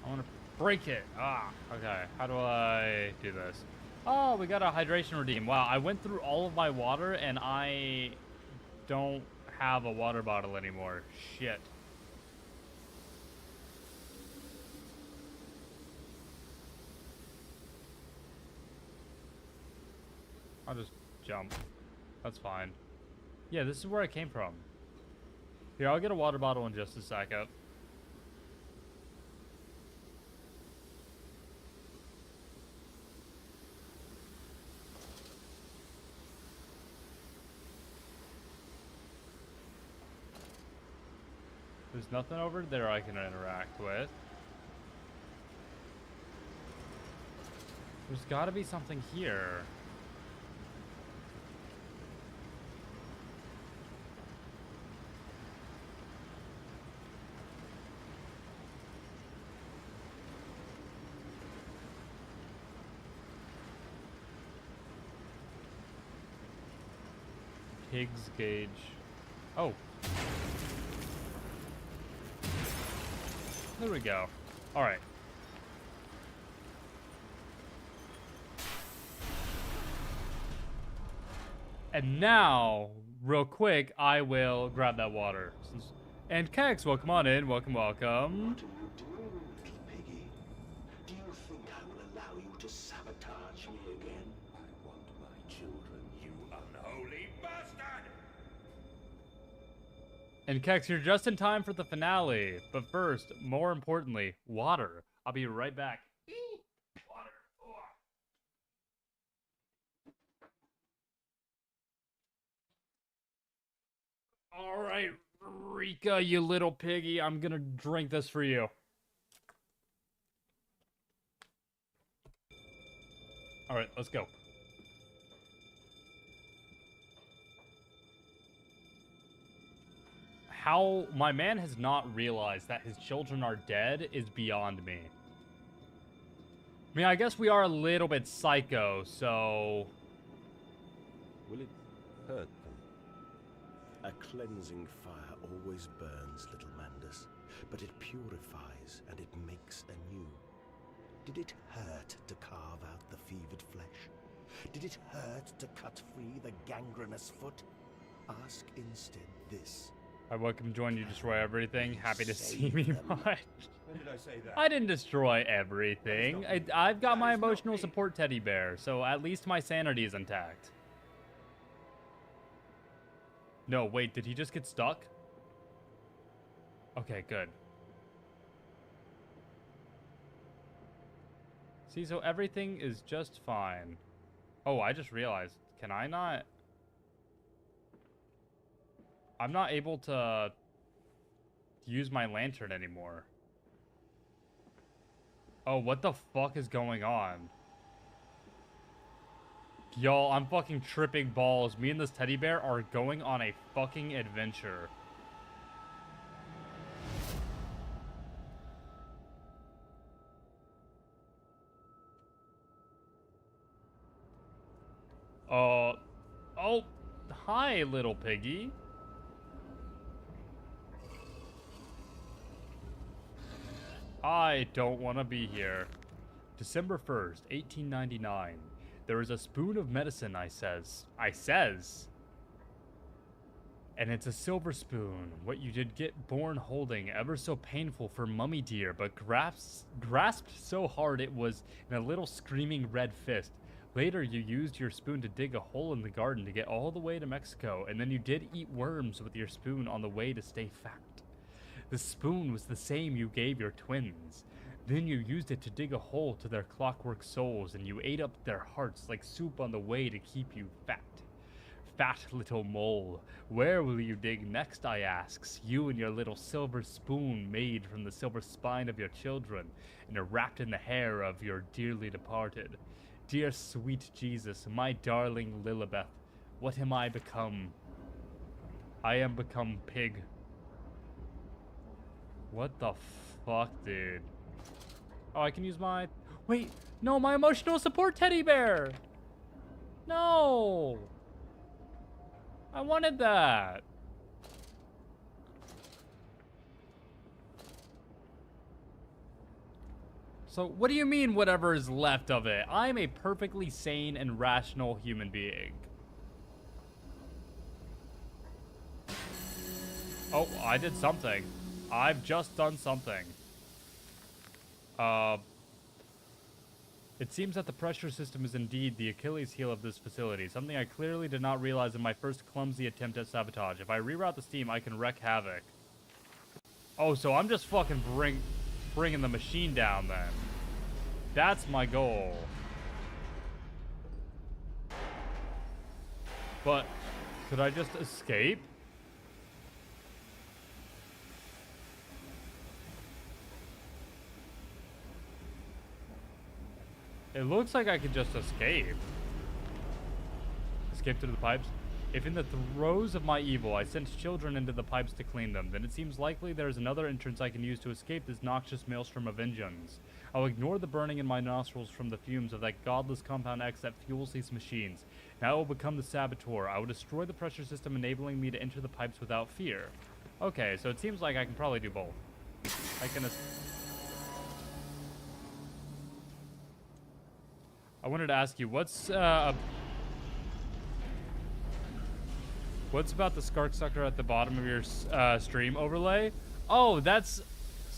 wanna break it. Ah, okay. How do I do this? Oh, we got a hydration redeem. Wow, I went through all of my water and I don't have a water bottle anymore. Shit. I'll just jump. That's fine. Yeah, this is where I came from. Here, I'll get a water bottle in just a second. There's nothing over there I can interact with. There's gotta be something here. Higgs gauge. Oh. There we go. Alright. And now, real quick, I will grab that water. And Kex, welcome on in. Welcome, welcome. What are you doing, little piggy? Do you think I will allow you to sabotage me again? I want my children. You And Kex, you're just in time for the finale. But first, more importantly, water. I'll be right back. Water. All right, Rika, you little piggy, I'm gonna drink this for you. All right, let's go. How my man has not realized that his children are dead is beyond me. I mean, I guess we are a little bit psycho, so... Will it hurt them? A cleansing fire always burns, little Mandus, but it purifies and it makes anew. Did it hurt to carve out the fevered flesh? Did it hurt to cut free the gangrenous foot? Ask instead this. I welcome join you destroy everything. Happy to see me much. When did I say that? I didn't destroy everything. I've got my emotional support teddy bear, so at least my sanity is intact. No, wait, did he just get stuck? Okay, good. See, so everything is just fine. Oh, I just realized. Can I not? I'm not able to use my lantern anymore. Oh, what the fuck is going on? Y'all, I'm fucking tripping balls. Me and this teddy bear are going on a fucking adventure. Oh, hi, little piggy. I don't want to be here. December 1st, 1899. There is a spoon of medicine, I says. And it's a silver spoon, what you did get born holding, ever so painful for mummy dear, but grasped so hard it was in a little screaming red fist. Later, you used your spoon to dig a hole in the garden to get all the way to Mexico, and then you did eat worms with your spoon on the way to stay fat. The spoon was the same you gave your twins. Then you used it to dig a hole to their clockwork souls, and you ate up their hearts like soup on the way to keep you fat. Fat little mole, where will you dig next, I asks, you and your little silver spoon made from the silver spine of your children, and are wrapped in the hair of your dearly departed. Dear sweet Jesus, my darling Lilibeth, what am I become? I am become pig. What the fuck, dude? Oh, I can use my... Wait, no, my emotional support teddy bear! No! I wanted that. So, what do you mean whatever is left of it? I'm a perfectly sane and rational human being. Oh, I did something. I've just done something. It seems that the pressure system is indeed the Achilles heel of this facility, something I clearly did not realize in my first clumsy attempt at sabotage. If I reroute the steam, I can wreak havoc. Oh, so I'm just fucking bringing the machine down then. That's my goal. But, could I just escape? It looks like I could just escape. Escape through the pipes? If in the throes of my evil I sent children into the pipes to clean them, then it seems likely there is another entrance I can use to escape this noxious maelstrom of engines. I'll ignore the burning in my nostrils from the fumes of that godless Compound X that fuels these machines. Now I will become the saboteur. I will destroy the pressure system, enabling me to enter the pipes without fear. Okay, so it seems like I can probably do both. I can... I wanted to ask you, what's about the Skark Sucker at the bottom of your stream overlay? Oh, that's...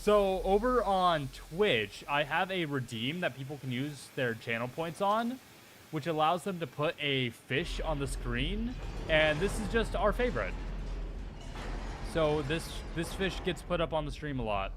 So, over on Twitch, I have a redeem that people can use their channel points on, which allows them to put a fish on the screen, and this is just our favorite. so this fish gets put up on the stream a lot.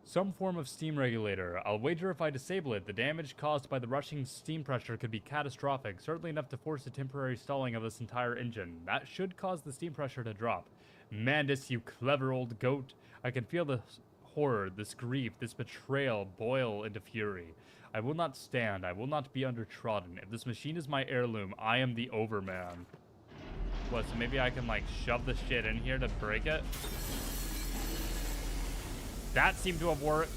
Some form of steam regulator. I'll wager if I disable it, the damage caused by the rushing steam pressure could be catastrophic, certainly enough to force a temporary stalling of this entire engine. That should cause the steam pressure to drop. Mandus, you clever old goat. I can feel this horror, this grief, this betrayal boil into fury. I will not stand. I will not be undertrodden. If this machine is my heirloom, I am the Overman. What, so maybe I can, like, shove the shit in here to break it? That seemed to have worked.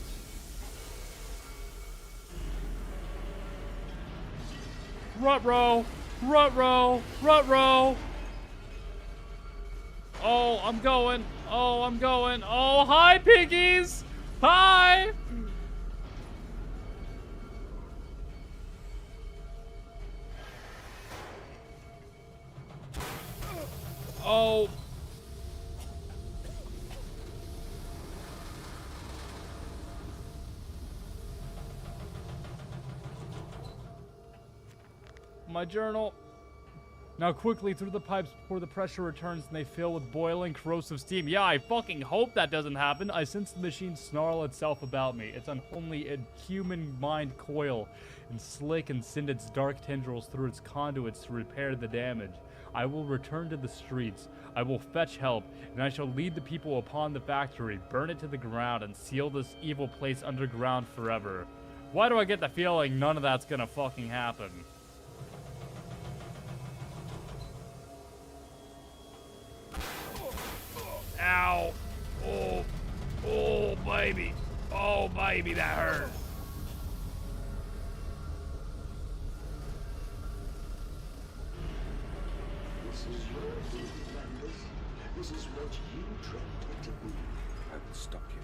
Ruh-roh! Ruh-roh! Ruh-roh! Oh, I'm going. Oh, I'm going. Oh, hi, piggies! Hi! Oh. My journal. Now quickly through the pipes before the pressure returns and they fill with boiling corrosive steam. Yeah, I fucking hope that doesn't happen. I sense the machine snarl itself about me. Its unholy and human mind coil and slick and send its dark tendrils through its conduits to repair the damage. I will return to the streets. I will fetch help, and I shall lead the people upon the factory, burn it to the ground, and seal this evil place underground forever. Why do I get the feeling none of that's gonna fucking happen? Ow. Oh. Oh, baby. Oh, baby, that hurt. This is your doing, Landis. This is what you trained it to be. I will stop you.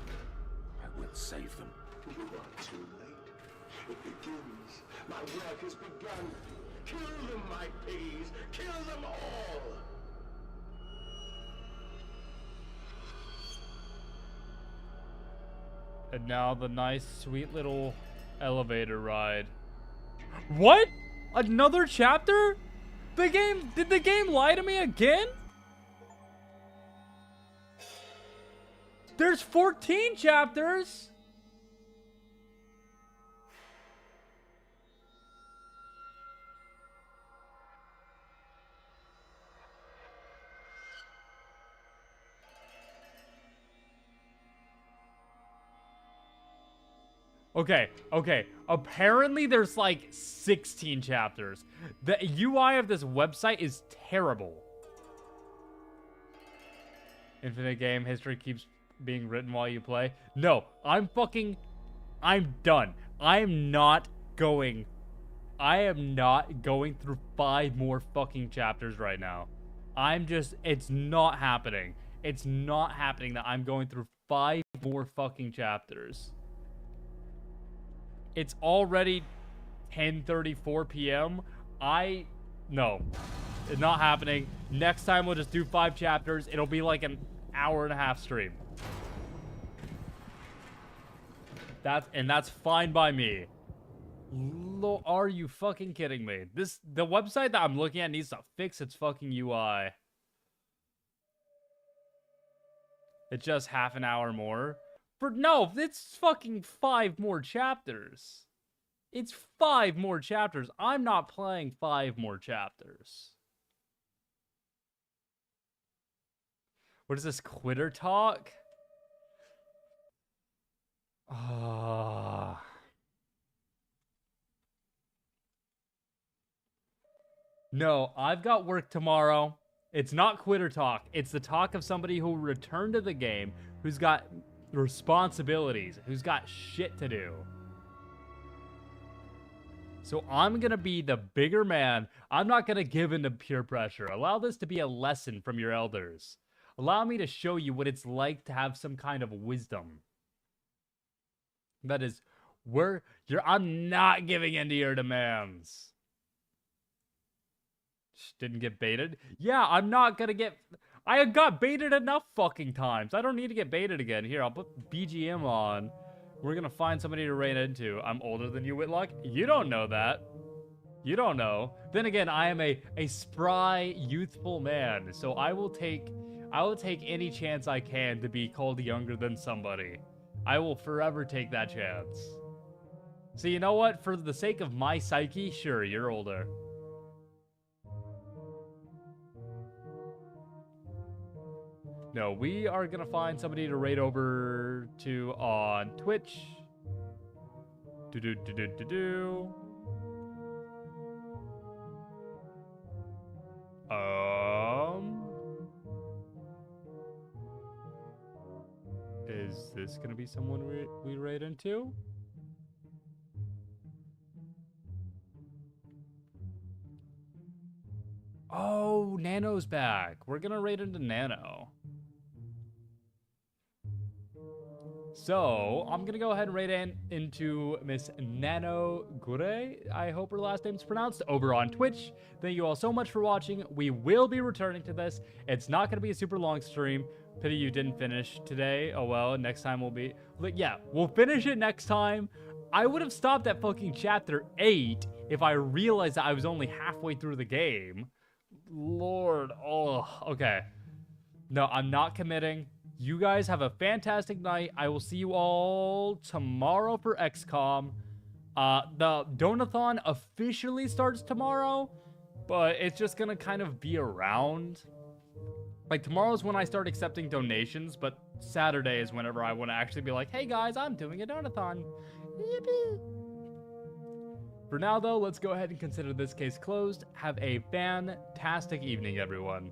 I will save them. You are too late. It begins. My work has begun. Kill them, my piggies. Kill them all. And now the nice, sweet little elevator ride. What? Another chapter? Did the game lie to me again? There's 14 chapters! Okay. Apparently there's like 16 chapters. The UI of this website is terrible. Infinite game history keeps being written while you play. No, I'm done. I am not going through 5 more fucking chapters right now. It's not happening. It's not happening that I'm going through 5 more fucking chapters. It's already 10:34 p.m. No, it's not happening. Next time we'll just do 5 chapters. It'll be like an hour and a half stream. That's fine by me. Are you fucking kidding me? The website that I'm looking at needs to fix its fucking UI. It's just half an hour more. No, it's fucking 5 more chapters. It's 5 more chapters. I'm not playing 5 more chapters. What is this, quitter talk? No, I've got work tomorrow. It's not quitter talk. It's the talk of somebody who returned to the game, who's got responsibilities, who's got shit to do. So I'm gonna be the bigger man. I'm not gonna give in to peer pressure. Allow this to be a lesson from your elders. Allow me to show you what it's like to have some kind of wisdom. That is, I'm not giving in to your demands. Didn't get baited? Yeah, I'm not gonna get... I got baited enough fucking times. I don't need to get baited again. Here, I'll put BGM on. We're gonna find somebody to rain into. I'm older than you, Whitlock. You don't know that. You don't know. Then again, I am a spry, youthful man, so I will take any chance I can to be called younger than somebody. I will forever take that chance. So you know what? For the sake of my psyche, sure, you're older. No, we are gonna find somebody to raid over to on Twitch. Do. Is this gonna be someone we raid into? Oh, Nano's back. We're gonna raid into Nano. So, I'm gonna go ahead and raid into Miss Nano Gure, I hope her last name's pronounced, over on Twitch. Thank you all so much for watching. We will be returning to this. It's not gonna be a super long stream. Pity you didn't finish today. Oh well, next time we'll be... Yeah, we'll finish it next time. I would have stopped at fucking chapter 8 if I realized that I was only halfway through the game. Lord, oh, okay. No, I'm not committing. You guys have a fantastic night. I will see you all tomorrow for XCOM. The Donathon officially starts tomorrow, but it's just gonna kind of be around. Like, tomorrow's when I start accepting donations, but Saturday is whenever I want to actually be like, hey guys, I'm doing a Donathon. Yippee. For now, though, let's go ahead and consider this case closed. Have a fantastic evening, everyone.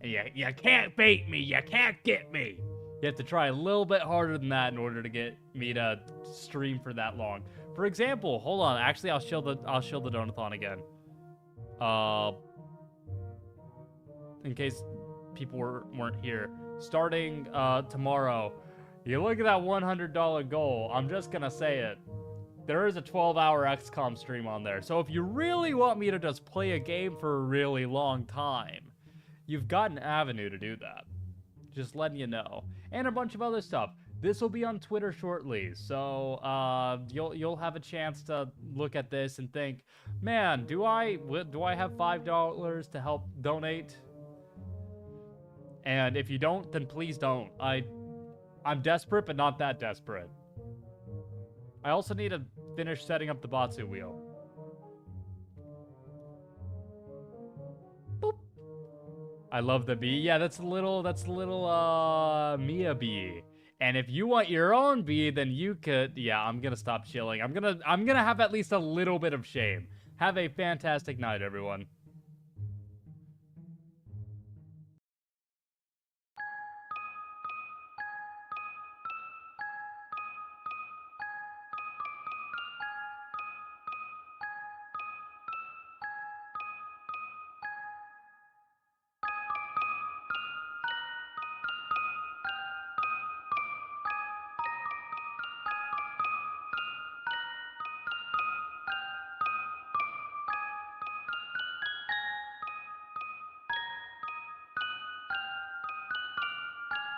And you can't bait me. You can't get me. You have to try a little bit harder than that in order to get me to stream for that long. For example, hold on. Actually, I'll show the Donathon again. In case people weren't here. Starting tomorrow, you look at that $100 goal. I'm just gonna say it. There is a 12-hour XCOM stream on there. So if you really want me to just play a game for a really long time, you've got an avenue to do that. Just letting you know. And a bunch of other stuff. This will be on Twitter shortly. So you'll have a chance to look at this and think, man, do I have $5 to help donate? And if you don't, then please don't. I'm desperate, but not that desperate. I also need to finish setting up the Batsu wheel. Boop. I love the bee. Yeah, that's a little Mia bee. And if you want your own bee, then you could. Yeah, I'm gonna stop chilling. I'm gonna have at least a little bit of shame. Have a fantastic night, everyone.